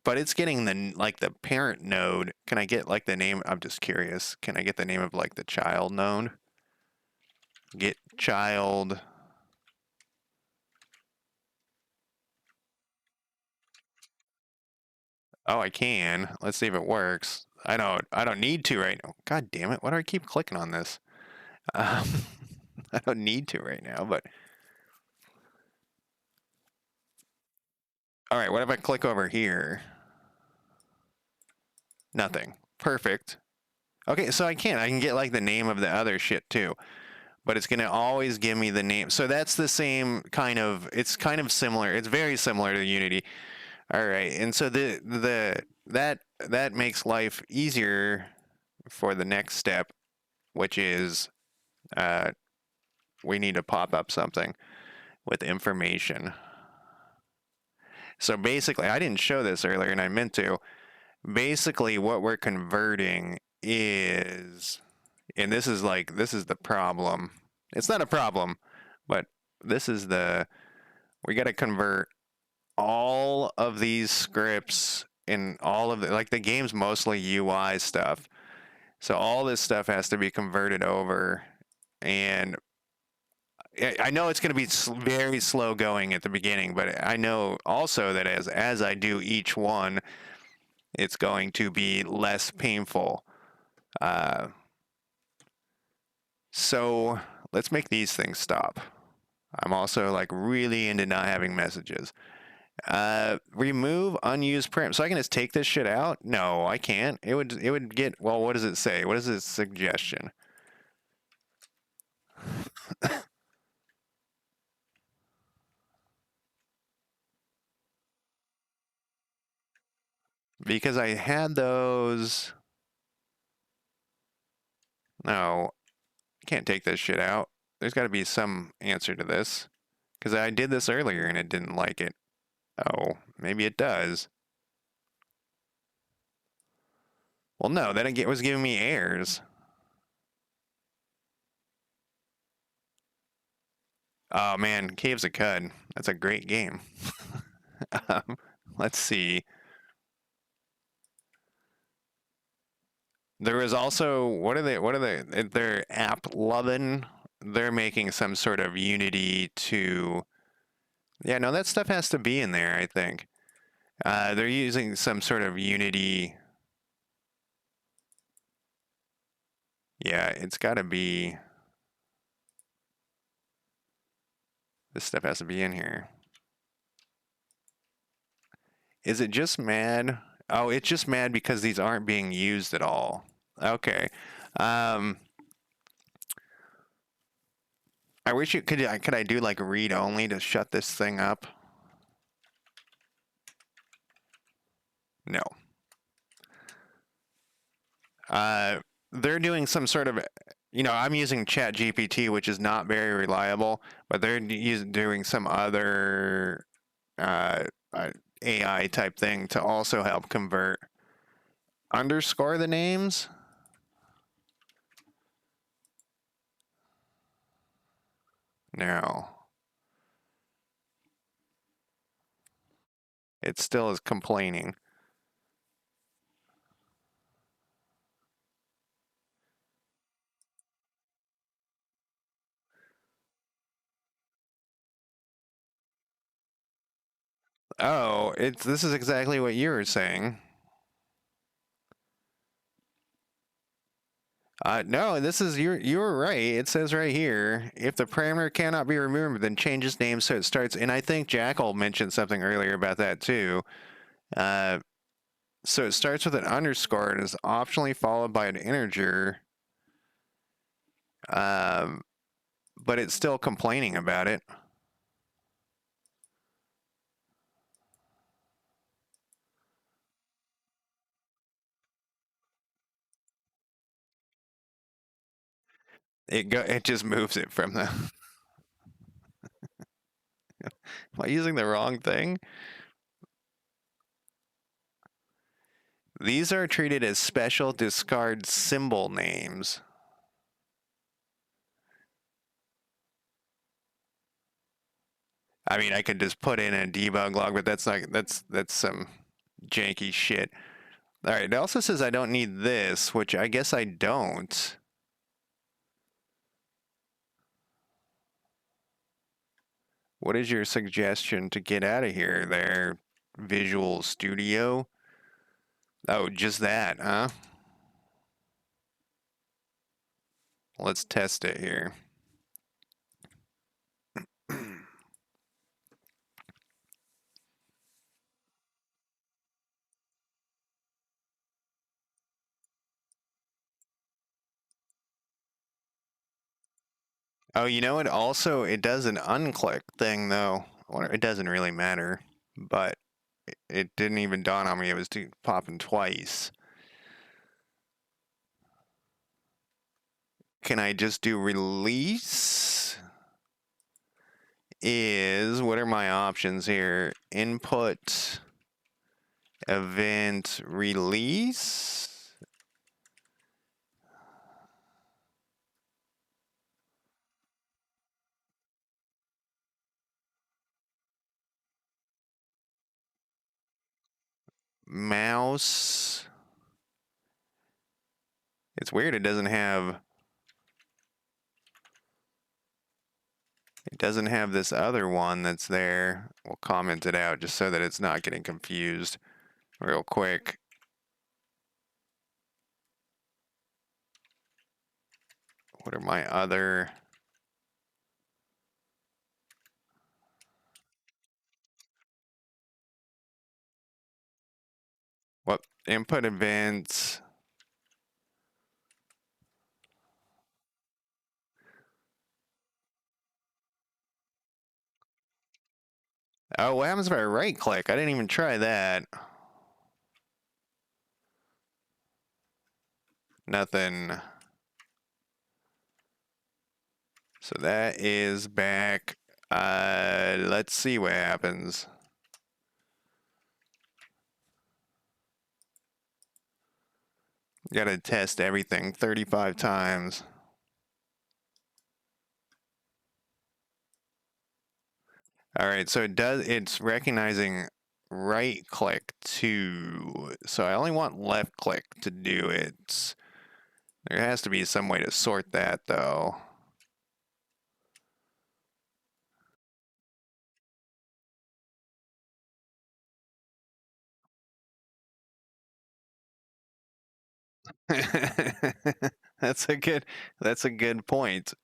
but it's getting the parent node. Can I get like the name? I'm just curious. Can I get the name of like the child node? Get child. Oh, I can. Let's see if it works. I don't need to right now. God damn it! Why do I keep clicking on this? Um, I don't need to right now, but all right. What if I click over here? Nothing. Perfect. Okay, so I can get like the name of the other shit too, but it's gonna always give me the name. So that's the same kind of. It's kind of similar. It's very similar to Unity. All right, and so that makes life easier for the next step, which is we need to pop up something with information. So basically, I didn't show this earlier, and I meant to. Basically, what we're converting is, and this is the problem. It's not a problem, but this is We got to convert all of these scripts and all of the, like the game's mostly UI stuff. So all this stuff has to be converted over. And I know it's going to be very slow going at the beginning, but I know also that as I do each one, it's going to be less painful. Uh, so let's make these things stop. I'm also like really into not having messages. Remove unused prim. So I can just take this shit out? No, I can't. It would get, well, what does it say? What is its suggestion? Because I had those. No, can't take this shit out. There's got to be some answer to this. Because I did this earlier and it didn't like it. Oh, maybe it does. Well, no, then it was giving me errors. Oh man, Caves of Cud. That's a great game. um, let's see. There was also what are they? Their app Lovin'. They're making some sort of Unity to. Yeah, no, that stuff has to be in there. I think they're using some sort of Unity. Yeah, it's got to be. This stuff has to be in here. Is it just mad? Oh, it's just mad because these aren't being used at all. Okay. Um, I wish you could I do like read only to shut this thing up? No. Uh, they're doing some sort of, I'm using ChatGPT, which is not very reliable, but they're doing some other uh, AI type thing to also help convert. Underscore the names? No. It still is complaining. Oh, this is exactly what you were saying. No, this is you're right. It says right here, if the parameter cannot be removed, then change its name so it starts. And I think Jackal mentioned something earlier about that too. Uh, so it starts with an underscore and is optionally followed by an integer. Um, but it's still complaining about it. It just moves it from the. Am I using the wrong thing? These are treated as special discard symbol names. I mean, I could just put in a debug log, but that's some janky shit. All right, it also says I don't need this, which I guess I don't. What is your suggestion to get out of here there, Visual Studio? Oh, just that, huh? Let's test it here. Oh, you know what? Also, it does an unclick thing, though. It doesn't really matter, but it didn't even dawn on me it was popping twice. Can I just do release? What are my options here? Input, event, release? mouse. It's weird it doesn't have this other one that's there. We'll comment it out just so that it's not getting confused real quick. What are my other... What? Input events. Oh, what happens if I right click? I didn't even try that. Nothing. So that is back. Let's see what happens. Gotta test everything 35 times. All right, so it's recognizing right click too. So I only want left click to do it. There has to be some way to sort that though. That's a good point.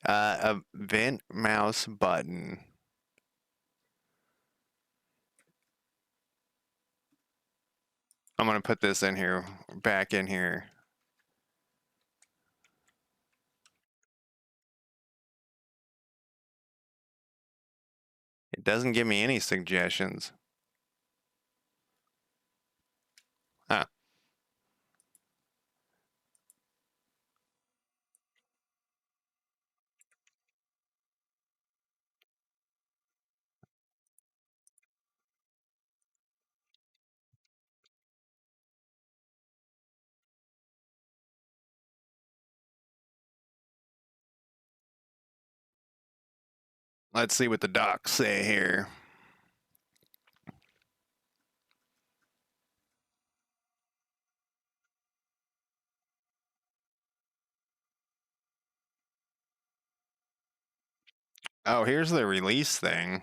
Event mouse button. I'm gonna put this in here, back in here. It doesn't give me any suggestions. Huh. Let's see what the docs say here. Oh, here's the release thing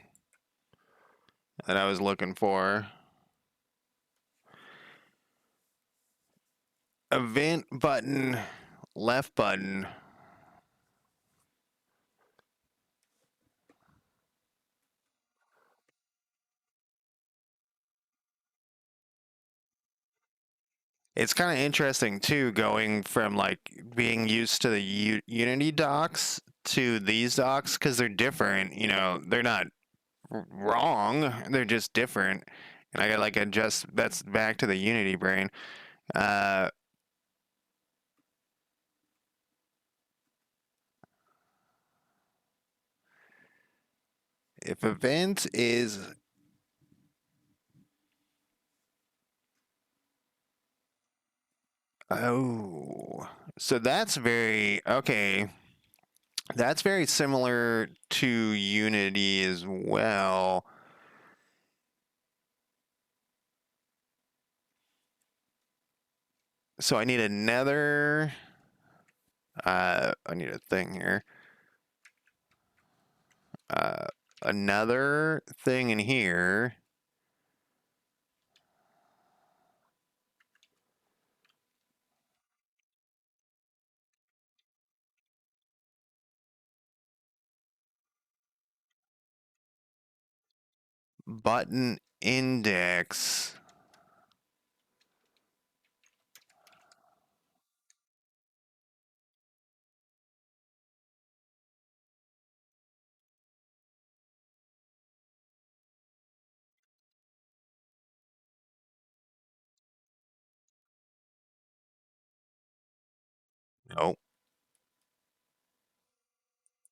that I was looking for. Event button, left button. It's kind of interesting too, going from like being used to the Unity docs to these docs, because they're different. You know, they're not wrong; they're just different. And I got like adjust. That's back to the Unity brain. Uh, if event is so that's very okay. That's very similar to Unity as well. So I need another. I need a thing here. Another thing in here. Button index. Nope.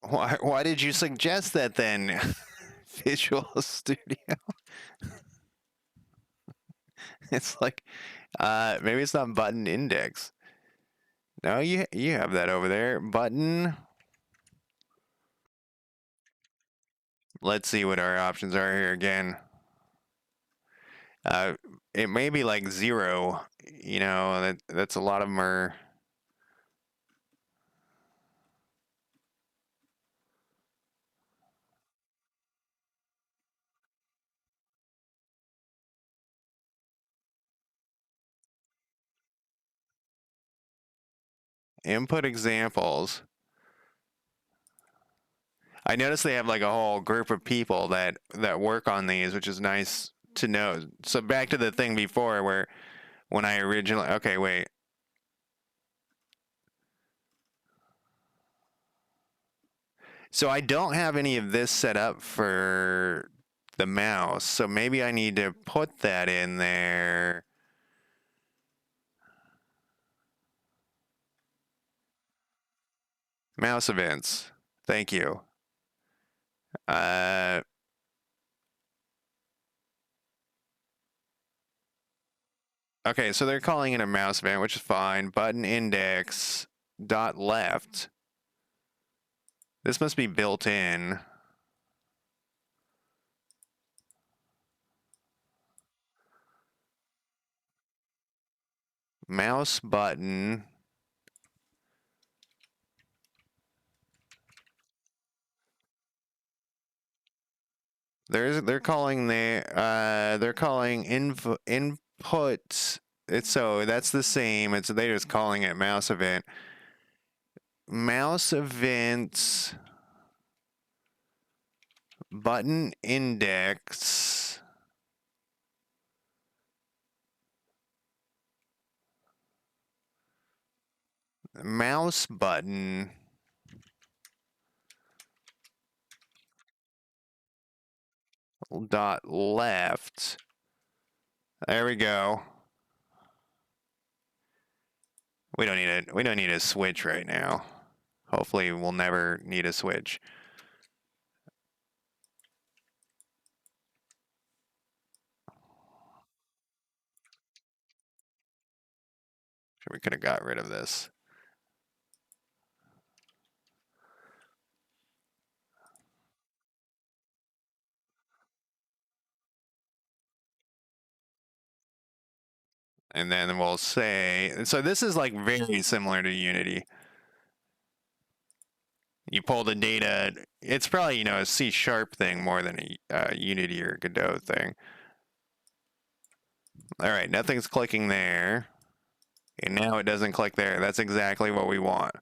Why did you suggest that then? Visual Studio. It's like maybe it's not button index. No, you have that over there. Button. Let's see what our options are here again. it may be like 0. You know, that's a lot of them are. Input examples. I noticed they have like a whole group of people that work on these, which is nice to know. So back to the thing before where when I originally, okay, wait. So I don't have any of this set up for the mouse. So maybe I need to put that in there. Mouse events. Thank you. Uh, okay, so they're calling it a mouse event, which is fine. Button index dot left. This must be built in. Mouse button. They're calling they're calling input. It's so that's the same. It's they're just calling it mouse event. Mouse events button index. Mouse button dot left. There we go. We don't need a switch right now. Hopefully we'll never need a switch. We could have got rid of this. And then we'll say, so this is like very similar to Unity. You pull the data, it's probably, you know, a C# thing more than a Unity or Godot thing. All right, nothing's clicking there. And now it doesn't click there. That's exactly what we want.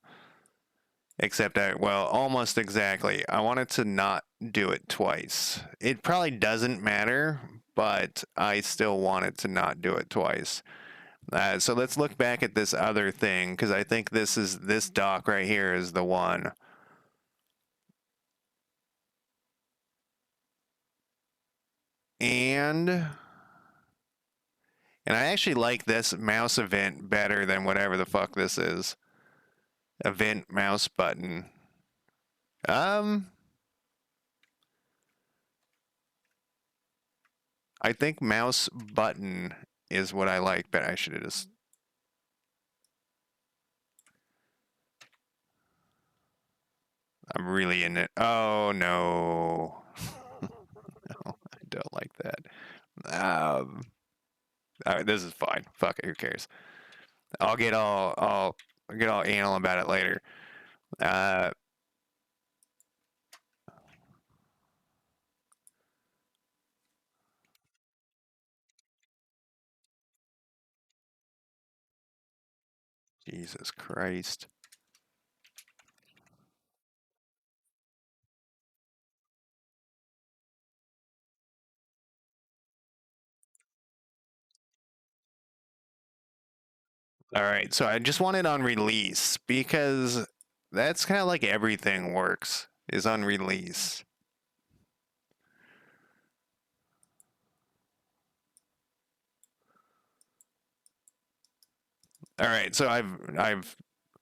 Except well, almost exactly. I want it to not do it twice. It probably doesn't matter, but I still want it to not do it twice. So let's look back at this other thing, because I think this doc right here is the one. And I actually like this mouse event better than whatever the fuck this is. Event mouse button. I think mouse button is what I like, but I should have just. I'm really in it. Oh no. No, I don't like that. All right, this is fine. Fuck it, who cares? I'll get all anal about it later. Uh, Jesus Christ. All right, so I just want it on release because that's kind of like everything works is on release. All right, so I've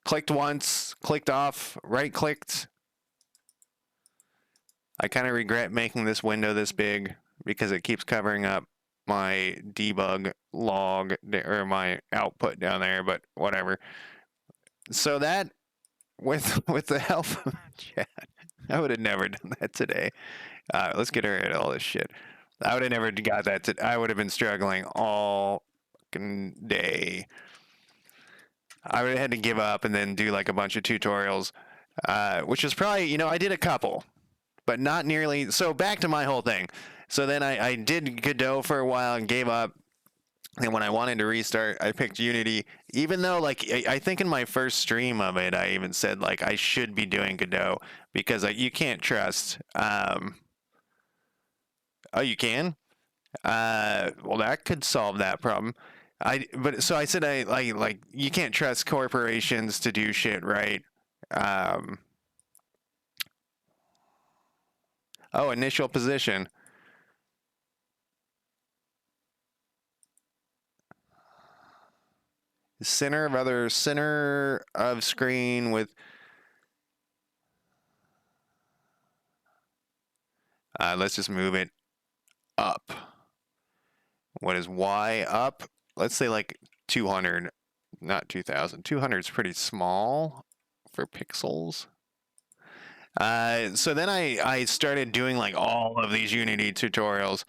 clicked once, clicked off, right clicked. I kind of regret making this window this big because it keeps covering up my debug log or my output down there, but whatever. So that with the help of chat, I would have never done that today. Let's get rid of all this shit. I would have never got that. I would have been struggling all fucking day. I would have had to give up and then do like a bunch of tutorials, which is probably, I did a couple, but not nearly. So back to my whole thing. So then I did Godot for a while and gave up. And when I wanted to restart, I picked Unity. Even though, like, I think in my first stream of it, I even said like I should be doing Godot because like you can't trust. Oh, you can. Well, that could solve that problem. But so I said I like you can't trust corporations to do shit right. Um, oh, initial position. Center of screen with let's just move it up. What is Y up? Let's say like 200, not 2000. 200 is pretty small for pixels. So then I started doing like all of these Unity tutorials.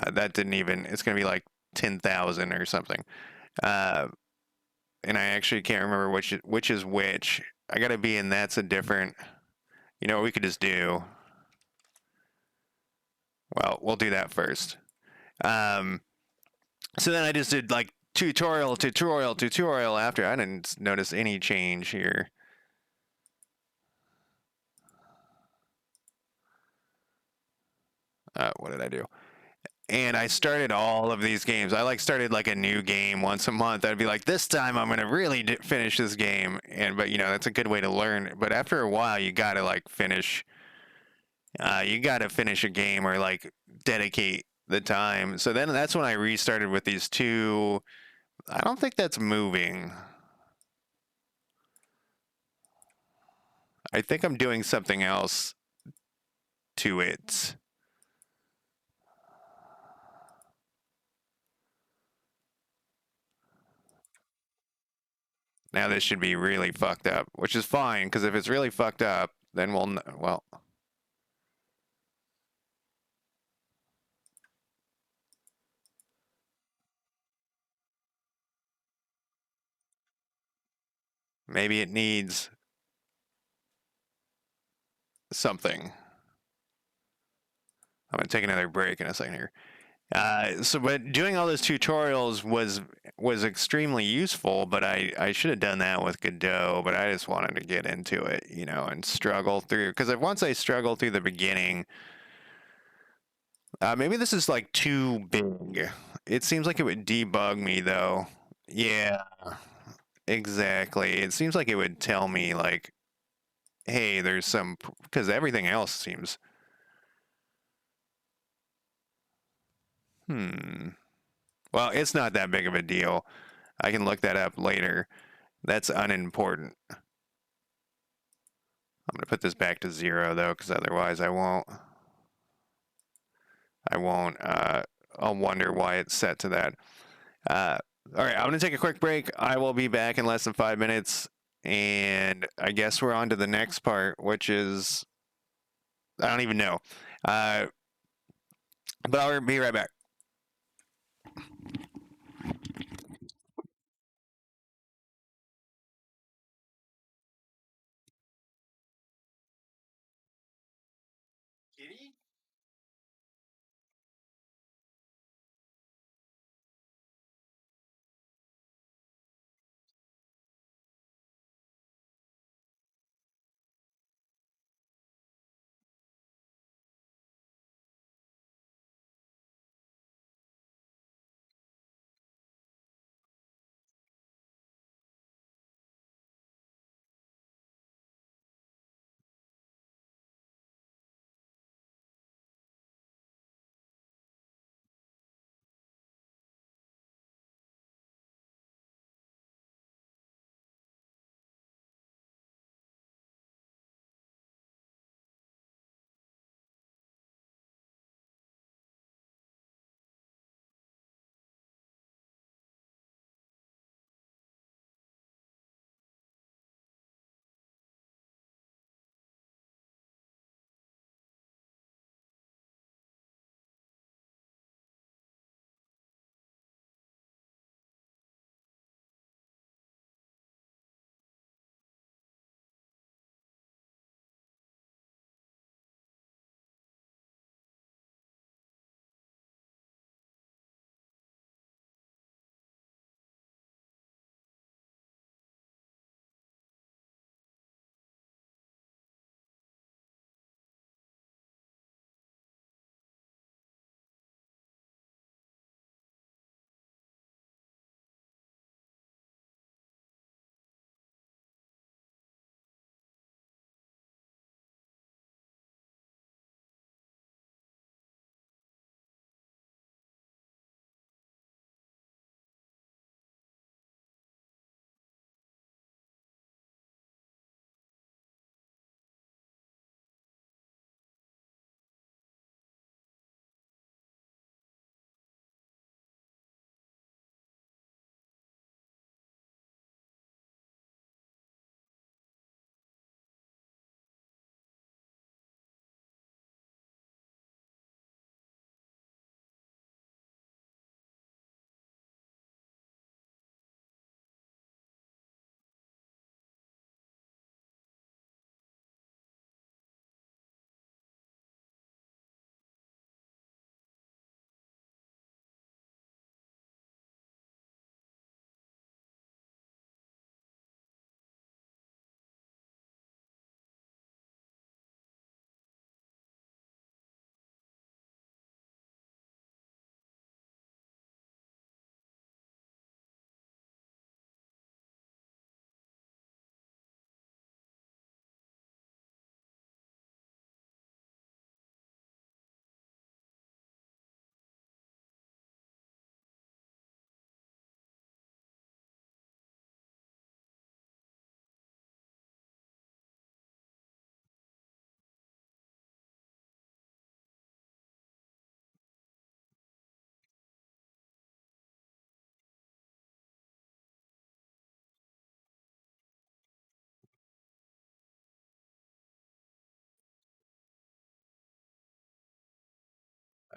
That didn't even, it's going to be like 10,000 or something. Uh, and I actually can't remember which is which. I got to be in that's a different, what we could just do. Well, we'll do that first. Um, so then I just did like tutorial after. I didn't notice any change here. What did I do? And I started all of these games. I like started like a new game once a month. I'd be like, this time I'm gonna really finish this game. But that's a good way to learn. But after a while, you gotta like finish. You gotta finish a game or like dedicate the time. So then that's when I restarted with these two. I don't think that's moving. I think I'm doing something else to it. Now this should be really fucked up, which is fine because if it's really fucked up, then well. Maybe it needs something. I'm gonna take another break in a second here. But doing all those tutorials was extremely useful. But I should have done that with Godot. But I just wanted to get into it, and struggle through. Because once I struggle through the beginning, maybe this is like too big. It seems like it would debug me though. Yeah, exactly. It seems like it would tell me like, hey, there's some because everything else seems. Hmm. Well, it's not that big of a deal. I can look that up later. That's unimportant. I'm gonna put this back to 0 though, because otherwise I won't. I won't. I'll wonder why it's set to that. Uh, all right, I'm gonna take a quick break. I will be back in less than 5 minutes, and I guess we're on to the next part, which is I don't even know. Uh, but I'll be right back. Kitty?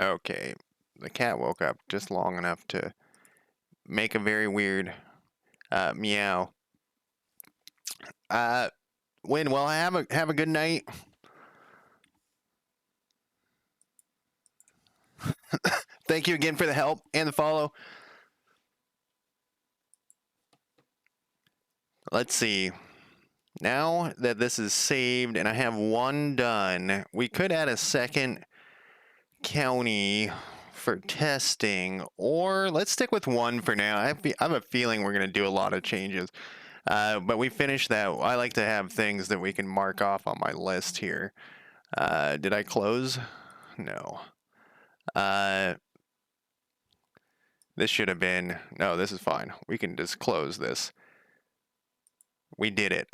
Okay, the cat woke up just long enough to make a very weird meow. Uh, Win. Well, have a good night. Thank you again for the help and the follow. Let's see. Now that this is saved and I have one done, we could add a second county for testing, or let's stick with one for now. I have a feeling we're going to do a lot of changes. But we finished that. I like to have things that we can mark off on my list here. Did I close? No. This should have been, no, this is fine. We can just close this. We did it.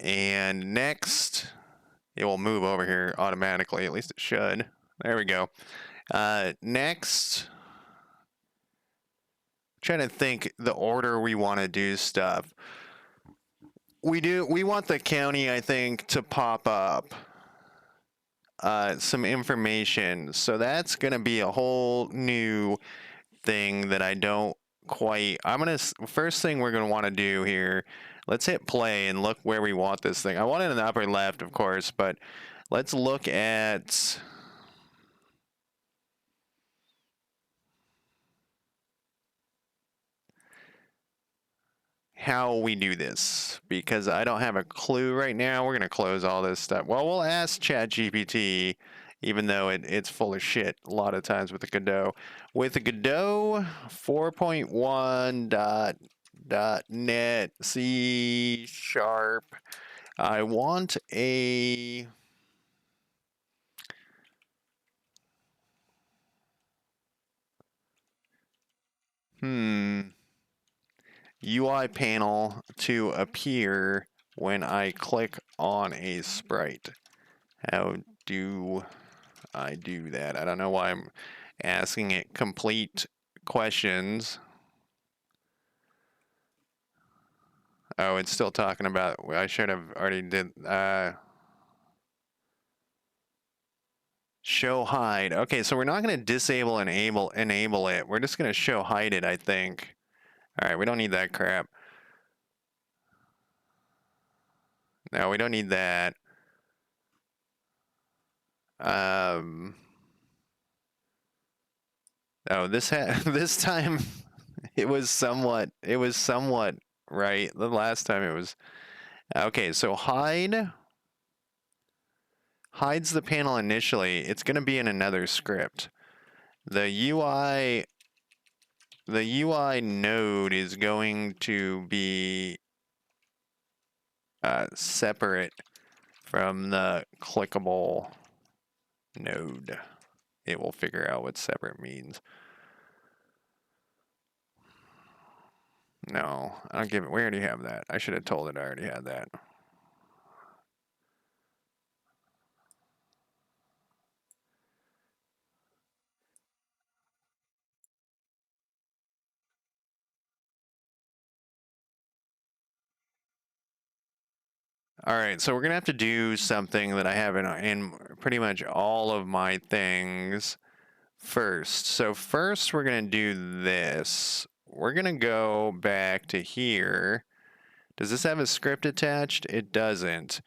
And next, it will move over here automatically. At least it should. There we go. Next, trying to think the order we want to do stuff. We want the county, I think, to pop up some information. So that's going to be a whole new thing that I don't quite. First thing we're going to want to do here, let's hit play and look where we want this thing. I want it in the upper left, of course, but let's look at how we do this, because I don't have a clue right now. We're going to close all this stuff. Well, we'll ask ChatGPT, even though it's full of shit a lot of times with the Godot. With the Godot 4.1.net C#, I want a UI panel to appear when I click on a sprite. How do I do that? I don't know why I'm asking it complete questions. Oh, it's still talking about, I should have already did, show hide. Okay, so we're not going to disable and enable it. We're just going to show hide it, I think. All right, we don't need that crap. No, we don't need that. Oh, this time it was somewhat right. The last time it was okay. So hides the panel initially. It's going to be in another script. The UI node is going to be separate from the clickable node. It will figure out what separate means. No, I don't give it. We already have that. I should have told it I already had that. All right, so we're gonna have to do something that I have in pretty much all of my things first. So first we're gonna do this. We're gonna go back to here. Does this have a script attached? It doesn't.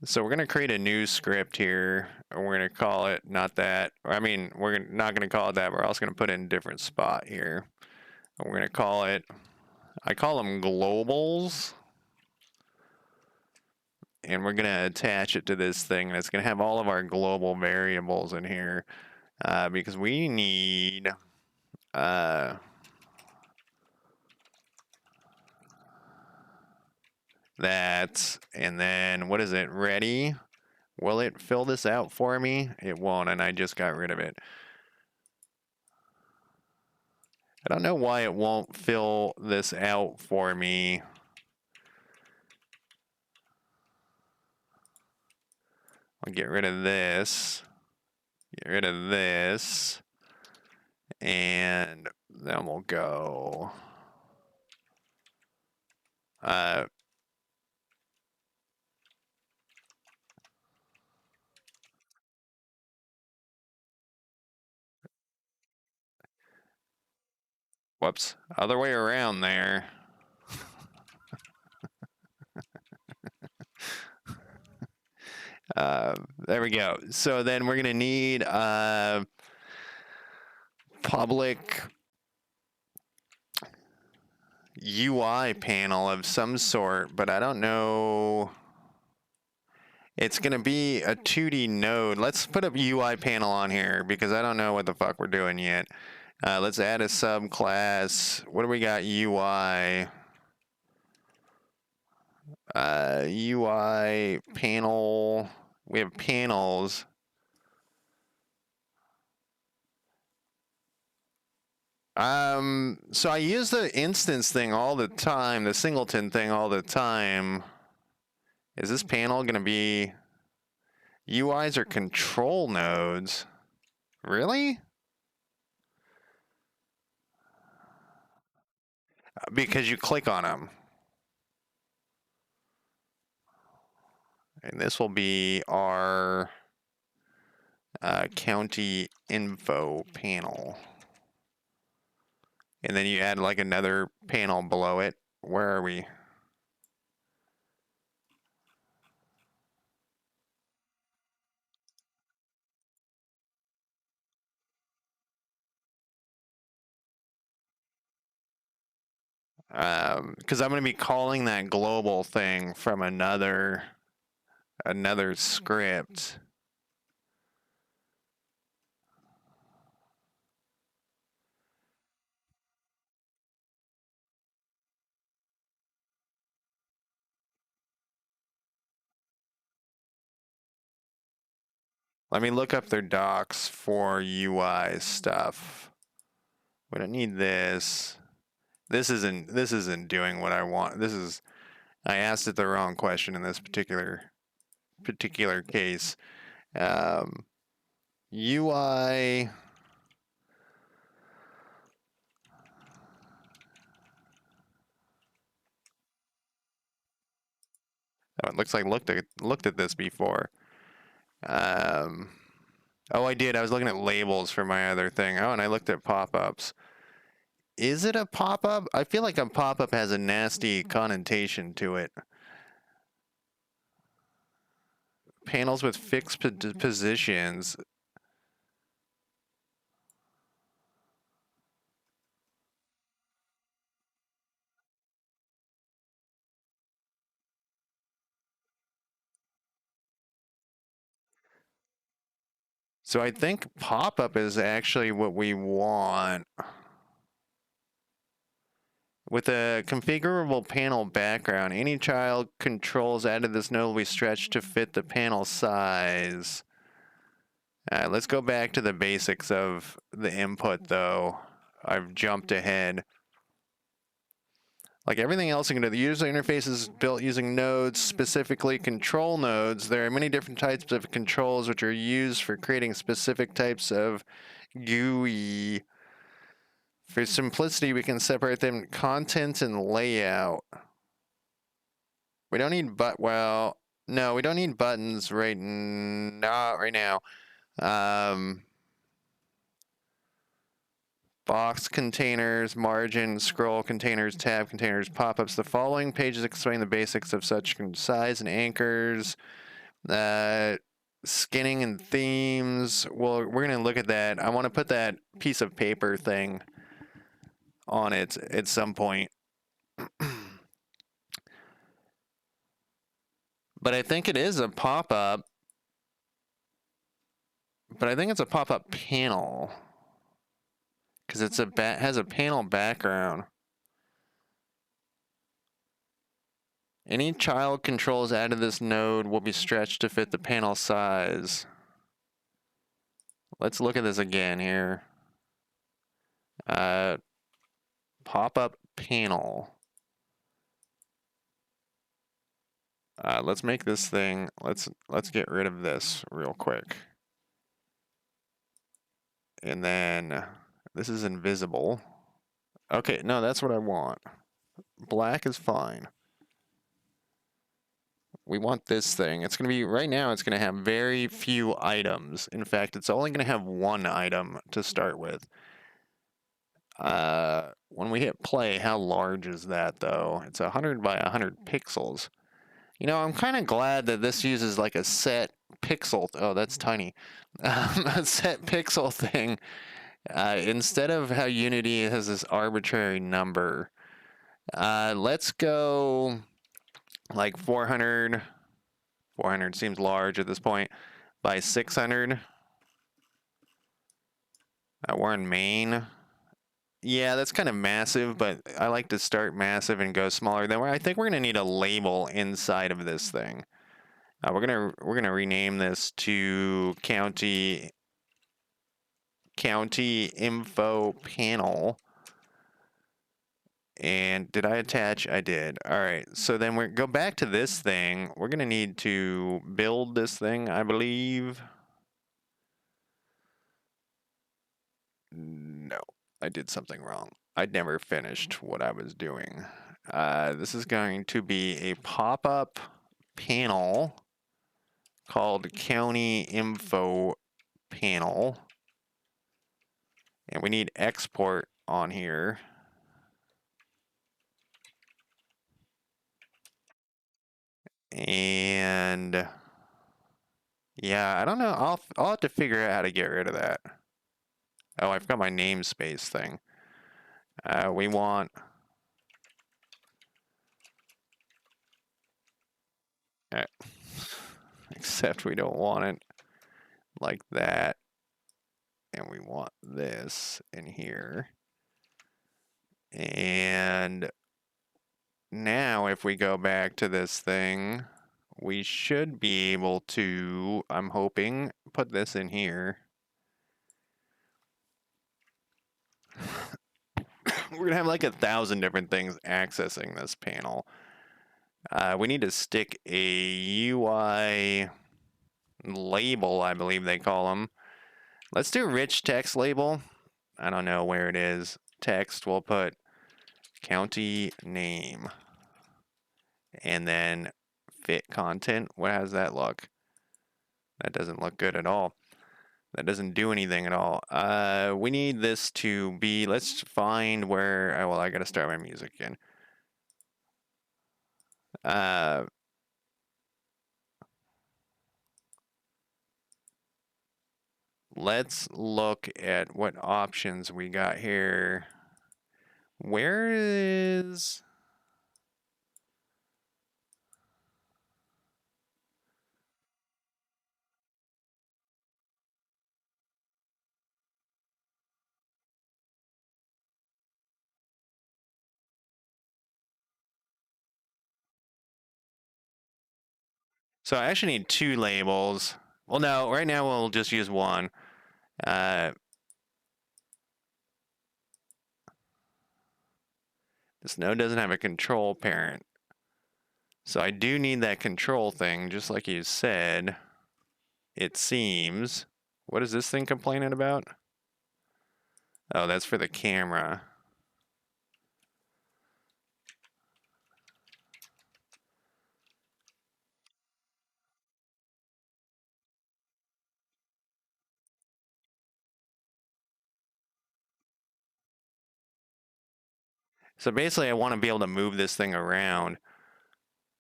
So we're gonna create a new script here, and we're gonna call it not that. I mean, we're not gonna call it that. We're also gonna put it in a different spot here. And we're gonna call it. I call them globals. And we're going to attach it to this thing, and it's going to have all of our global variables in here because we need that. And then what is it? Ready? Will it fill this out for me? It won't, and I just got rid of it. I don't know why it won't fill this out for me. I'll get rid of this. Get rid of this. And then we'll go. Whoops. Other way around there. There we go. So then we're going to need public UI panel of some sort, but I don't know. It's going to be a 2D node. Let's put a UI panel on here because I don't know what the fuck we're doing yet. Let's add a subclass. What do we got? UI. UI panel. We have panels. So I use the instance thing all the time, the singleton thing all the time. Is this panel going to be UIs or control nodes? Really? Because you click on them. And this will be our county info panel. And then you add like another panel below it. Where are we? Because I'm going to be calling that global thing from another script. Let me look up their docs for UI stuff. We don't need this. This isn't doing what I want. I asked it the wrong question in this particular case. UI. Oh, it looks like looked at this before. Oh, I did. I was looking at labels for my other thing. Oh, and I looked at pop-ups. Is it a pop-up? I feel like a pop-up has a nasty connotation to it. Panels with fixed positions. So I think pop-up is actually what we want. With a configurable panel background, any child controls added this node will be stretched to fit the panel size. Let's go back to the basics of the input, though. I've jumped ahead. Like everything else, you can do. The user interface is built using nodes, specifically control nodes. There are many different types of controls which are used for creating specific types of GUI. For simplicity, we can separate them content and layout. We don't need no, we don't need buttons not right now. Box containers, margin, scroll containers, tab containers, pop-ups. The following pages explain the basics of such size and anchors. Skinning and themes. Well, we're going to look at that. I want to put that piece of paper thing on it at some point. But I think it is a pop-up. But I think it's a pop-up panel. Because it's has a panel background. Any child controls added to this node will be stretched to fit the panel size. Let's look at this again here. Pop-up panel. Let's make this thing. Let's get rid of this real quick. And then this is invisible. Okay, no, that's what I want. Black is fine. We want this thing. It's going to be, right now, it's going to have very few items. In fact, it's only going to have one item to start with. 1, when we hit play, how large is that though? It's 100 by 100 pixels. You know, I'm kind of glad that this uses like a set pixel. Oh, that's tiny. A set pixel thing instead of how Unity has this arbitrary number. Let's go like 400. 400 seems large at this point. By 600. We're in main. Yeah, that's kind of massive, but I like to start massive and go smaller. Then I think we're gonna need a label inside of this thing. We're gonna rename this to county info panel. And did I attach? I did. All right. So then we go back to this thing. We're gonna need to build this thing, I believe. No, I did something wrong. I'd never finished what I was doing. This is going to be a pop-up panel called County Info Panel. And we need export on here. And yeah, I don't know. I'll have to figure out how to get rid of that. Oh, I've got my namespace thing. We want except we don't want it like that. And we want this in here. And now if we go back to this thing, we should be able to, I'm hoping, put this in here. We're going to have like 1,000 different things accessing this panel. We need to stick a UI label, I believe they call them. Let's do rich text label. I don't know where it is. Text, we'll put county name. And then fit content. How does that look? That doesn't look good at all. That doesn't do anything at all. We need this to be, let's find where, well, I gotta start my music again. Let's look at what options we got here. Where is... So I actually need 2 labels. Well, no, right now we'll just use 1. This node doesn't have a control parent. So I do need that control thing, just like you said. It seems. What is this thing complaining about? Oh, that's for the camera. So basically I want to be able to move this thing around.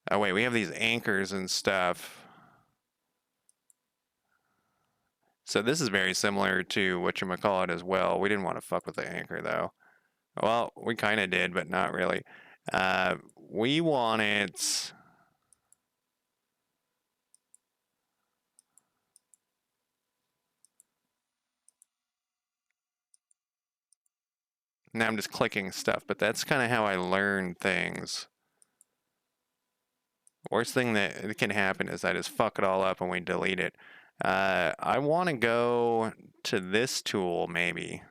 Oh wait, we have these anchors and stuff. So this is very similar to whatchamacallit as well. We didn't want to fuck with the anchor though. Well, we kind of did, but not really. We want it... Now I'm just clicking stuff, but that's kind of how I learn things. Worst thing that can happen is I just fuck it all up and we delete it. I want to go to this tool, maybe.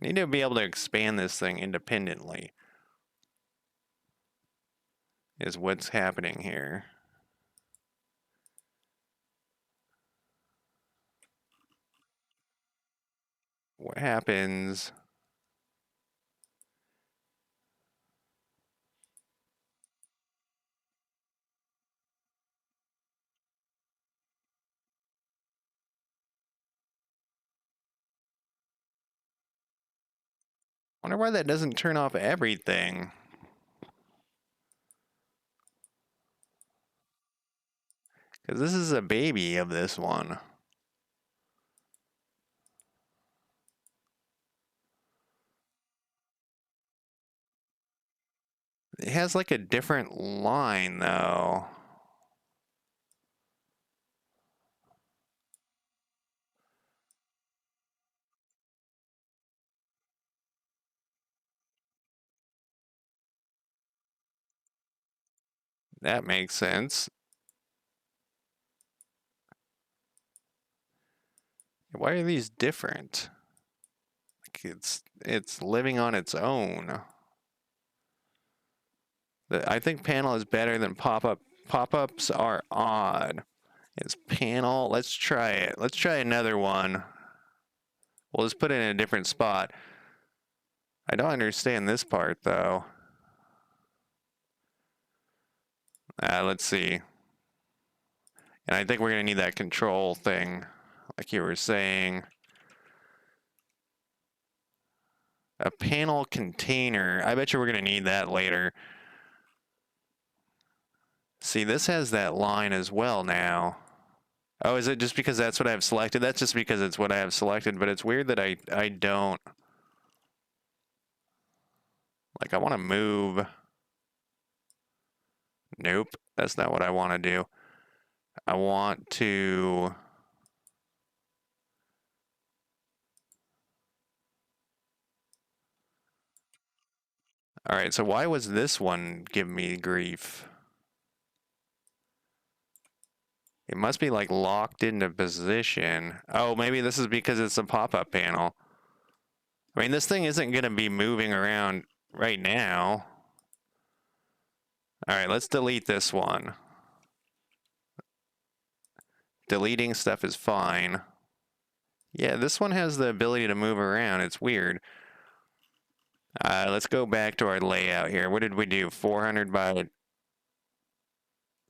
I need to be able to expand this thing independently, is what's happening here. What happens... Wonder why that doesn't turn off everything. Because this is a baby of this one. It has like a different line though. That makes sense. Why are these different? Like it's living on its own. I think panel is better than pop-up. Pop-ups are odd. Is panel? Let's try it. Let's try another one. We'll just put it in a different spot. I don't understand this part though. Let's see. And I think we're gonna need that control thing, like you were saying. A panel container. I bet you we're gonna need that later. See, this has that line as well now. Oh, is it just because that's what I have selected? That's just because it's what I have selected, but it's weird that I don't. Like, I want to move. Nope, that's not what I want to do. I want to... All right, so why was this one giving me grief? It must be like locked into position. Oh, maybe this is because it's a pop-up panel. I mean, this thing isn't going to be moving around right now. All right, let's delete this one. Deleting stuff is fine. Yeah, this one has the ability to move around. It's weird. Let's go back to our layout here. What did we do? 400 by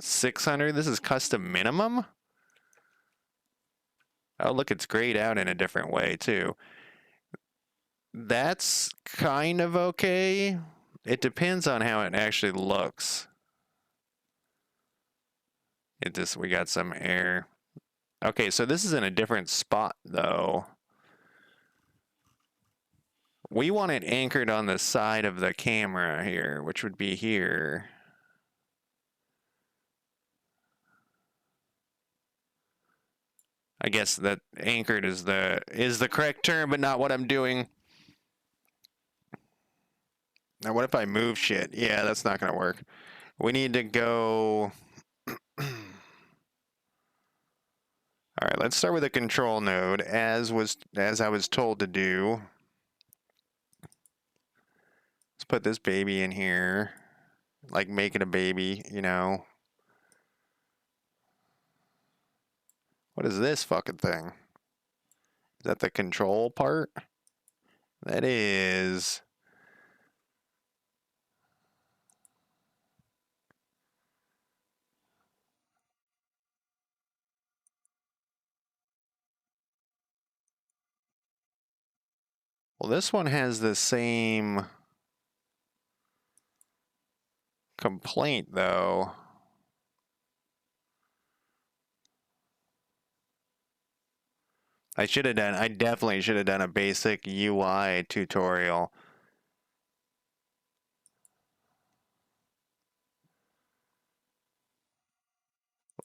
600? This is custom minimum? Oh, look, it's grayed out in a different way, too. That's kind of okay. It depends on how it actually looks. We got some air. Okay, so this is in a different spot, though. We want it anchored on the side of the camera here, which would be here. I guess that anchored is the correct term, but not what I'm doing. Now, what if I move shit? Yeah, that's not gonna work. We need to go. All right, let's start with a control node, as I was told to do. Let's put this baby in here, like make it a baby, you know. What is this fucking thing? Is that the control part? That is. Well, this one has the same complaint, though. I definitely should have done a basic UI tutorial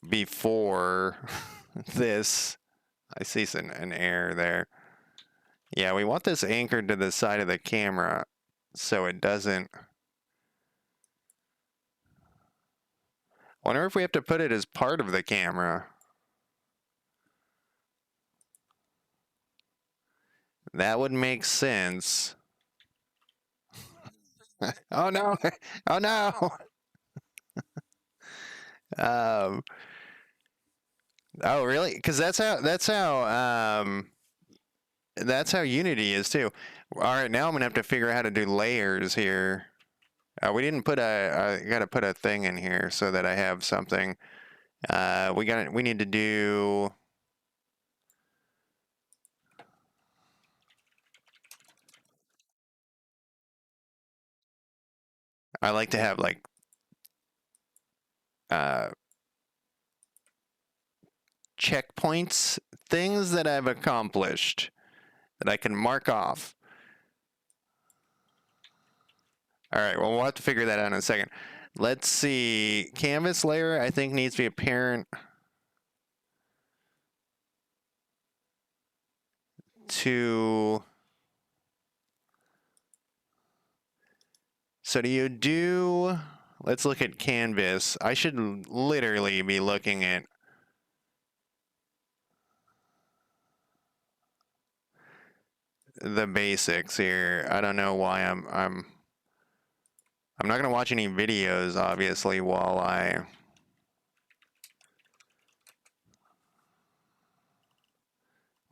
before this. I see an error there. Yeah, we want this anchored to the side of the camera so it doesn't. Wonder if we have to put it as part of the camera. That would make sense. Oh no! Oh no! Um, oh really? Because that's how Unity is too. All right, now I'm gonna have to figure out how to do layers here. We didn't put I gotta put a thing in here so that I have something. We need to do. I like to have like uh, checkpoints, things that I've accomplished that I can mark off. All right, well, we'll have to figure that out in a second. Let's see. Canvas layer, I think, needs to be apparent to. So do you do. Let's look at canvas. I should literally be looking at the basics here. I don't know why I'm not gonna watch any videos, obviously, while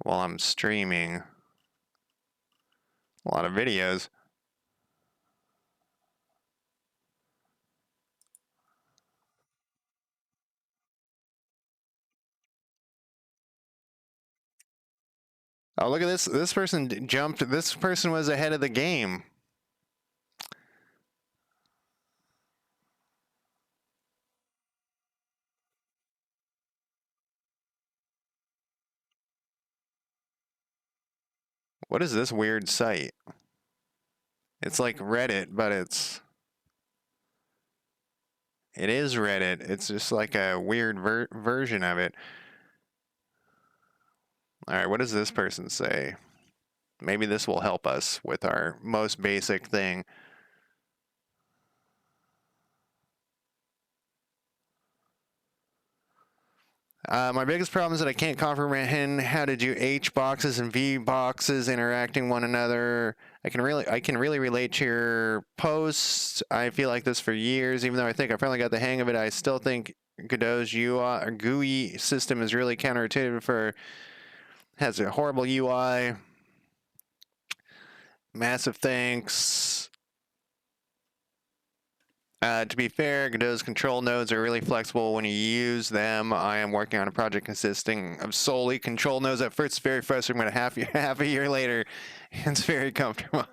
I'm streaming a lot of videos. Oh, look at this. This person jumped. This person was ahead of the game. What is this weird site? It's like Reddit, but it is Reddit. It's just like a weird version of it. All right, what does this person say? Maybe this will help us with our most basic thing. My biggest problem is that I can't comprehend how to do H boxes and V boxes interacting one another. I can really relate to your posts. I feel like this for years, even though I think I finally got the hang of it. I still think Godot's UI or GUI system is really counterintuitive for has a horrible UI. Massive thanks. To be fair, Godot's control nodes are really flexible when you use them. I am working on a project consisting of solely control nodes. At first, it's very frustrating, but half a year later, it's very comfortable.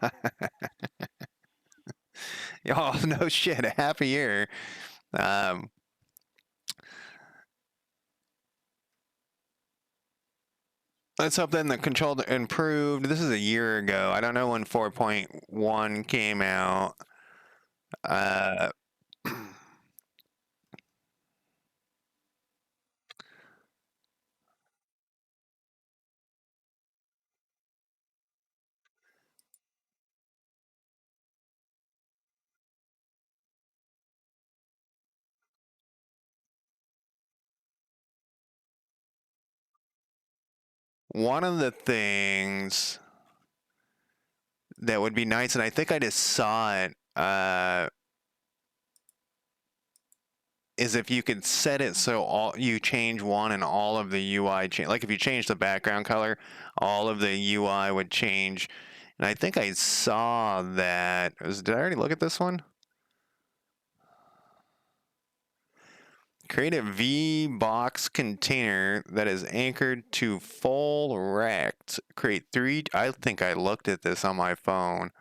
Oh, no shit, a half a year. Um, let's hope then the control improved. This is a year ago. I don't know when 4.1 came out. Uh, one of the things that would be nice, and I think I just saw it, is if you could set it so all you change one and all of the UI change. Like if you change the background color, all of the UI would change. And I think I saw that. Did I already look at this one? Create a VBox container that is anchored to full rect. Create three. I think I looked at this on my phone.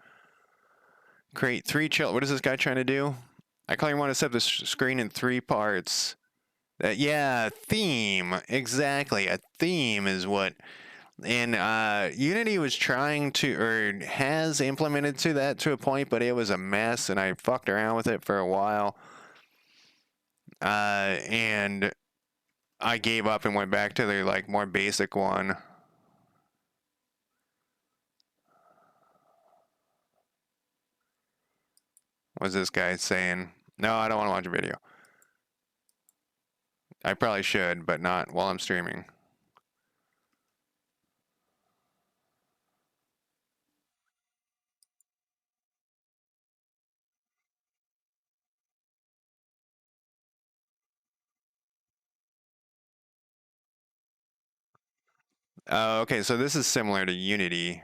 Create three chill. What is this guy trying to do? I clearly want to set the screen in three parts. Yeah, theme. Exactly. A theme is what. And Unity was trying to, or has implemented to that to a point, but it was a mess, and I fucked around with it for a while. And I gave up and went back to the like more basic one. What's this guy saying? No, I don't want to watch a video. I probably should, but not while I'm streaming. Okay, so this is similar to Unity,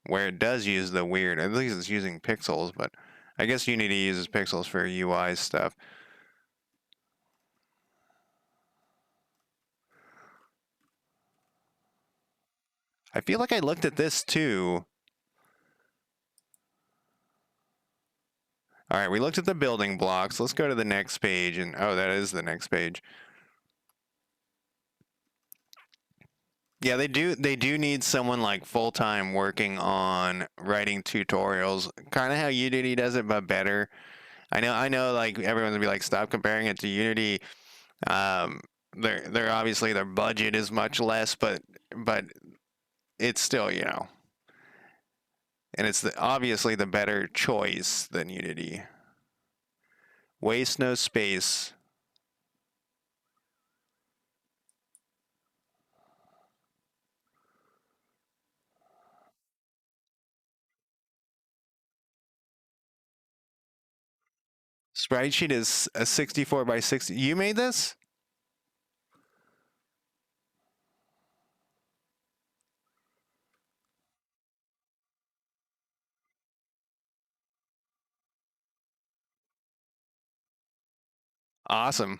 where it does use the weird, at least it's using pixels, but I guess Unity uses pixels for UI stuff. I feel like I looked at this too. All right, we looked at the building blocks. Let's go to the next page. And oh, that is the next page. Yeah, they do need someone like full-time working on writing tutorials. Kind of how Unity does it, but better. I know like everyone's gonna be like, stop comparing it to Unity. Um, they're obviously their budget is much less, but it's still, and it's obviously the better choice than Unity. Waste no space. Sprite sheet is a 64 by 60. You made this? Awesome.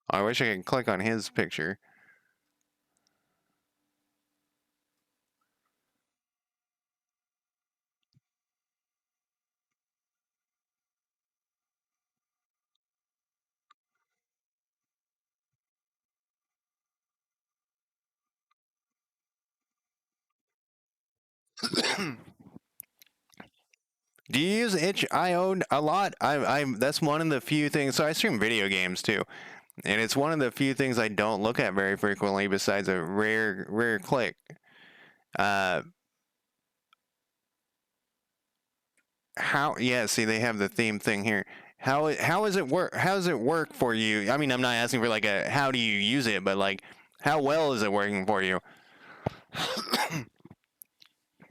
I wish I could click on his picture. Do you use itch.io a lot? That's one of the few things. So I stream video games too, and it's one of the few things I don't look at very frequently, besides a rare click. Uh, how? Yeah, see, they have the theme thing here. How is it work? How does it work for you? I mean, I'm not asking for like a how do you use it, but like how well is it working for you?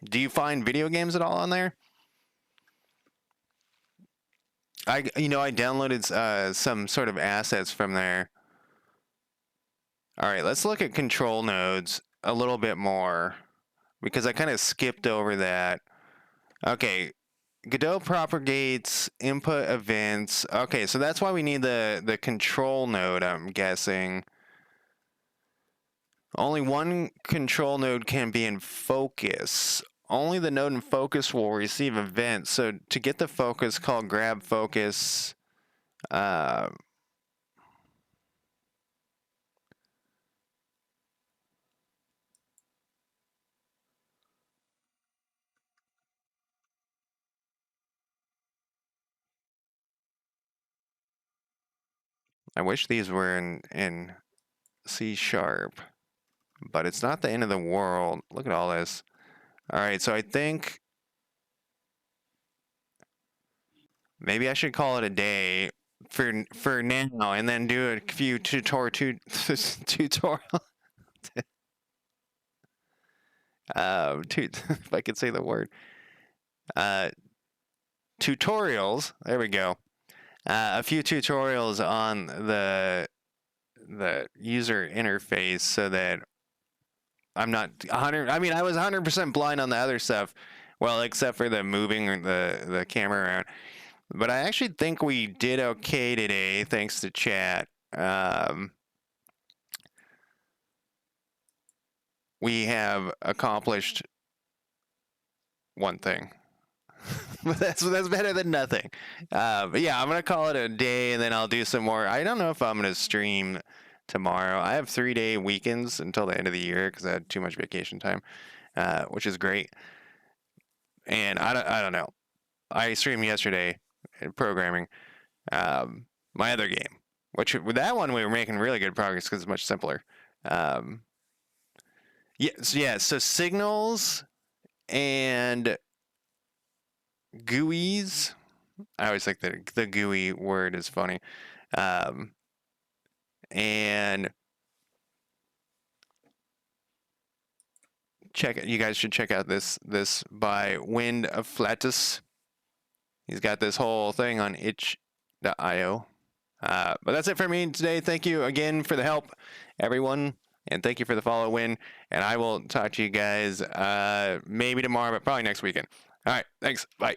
Do you find video games at all on there? I downloaded some sort of assets from there. All right, let's look at control nodes a little bit more because I kind of skipped over that. Okay, Godot propagates input events. Okay, so that's why we need the control node, I'm guessing. Only one control node can be in focus. Only the node in focus will receive events. So to get the focus, call grab focus. Uh, I wish these were in C sharp, but it's not the end of the world. Look at all this. All right, so I think maybe I should call it a day for now, and then do a few tutorial if I could say the word uh, tutorials. There we go. A few tutorials on the user interface so that I'm not 100. I mean, I was 100% blind on the other stuff. Well, except for the moving the camera around. But I actually think we did okay today, thanks to chat. We have accomplished one thing. But that's better than nothing. But yeah, I'm gonna call it a day, and then I'll do some more. I don't know if I'm gonna stream tomorrow. I have 3-day weekends until the end of the year because I had too much vacation time, which is great. And I don't know. I streamed yesterday in programming, my other game, which with that one we were making really good progress because it's much simpler. Um, yeah. So signals and GUIs. I always think that the GUI word is funny. Um, and you guys should check out this by Wind of Flatus. He's got this whole thing on itch.io. But that's it for me today. Thank you again for the help, everyone. And thank you for the follow, Win. And I will talk to you guys maybe tomorrow, but probably next weekend. All right. Thanks. Bye.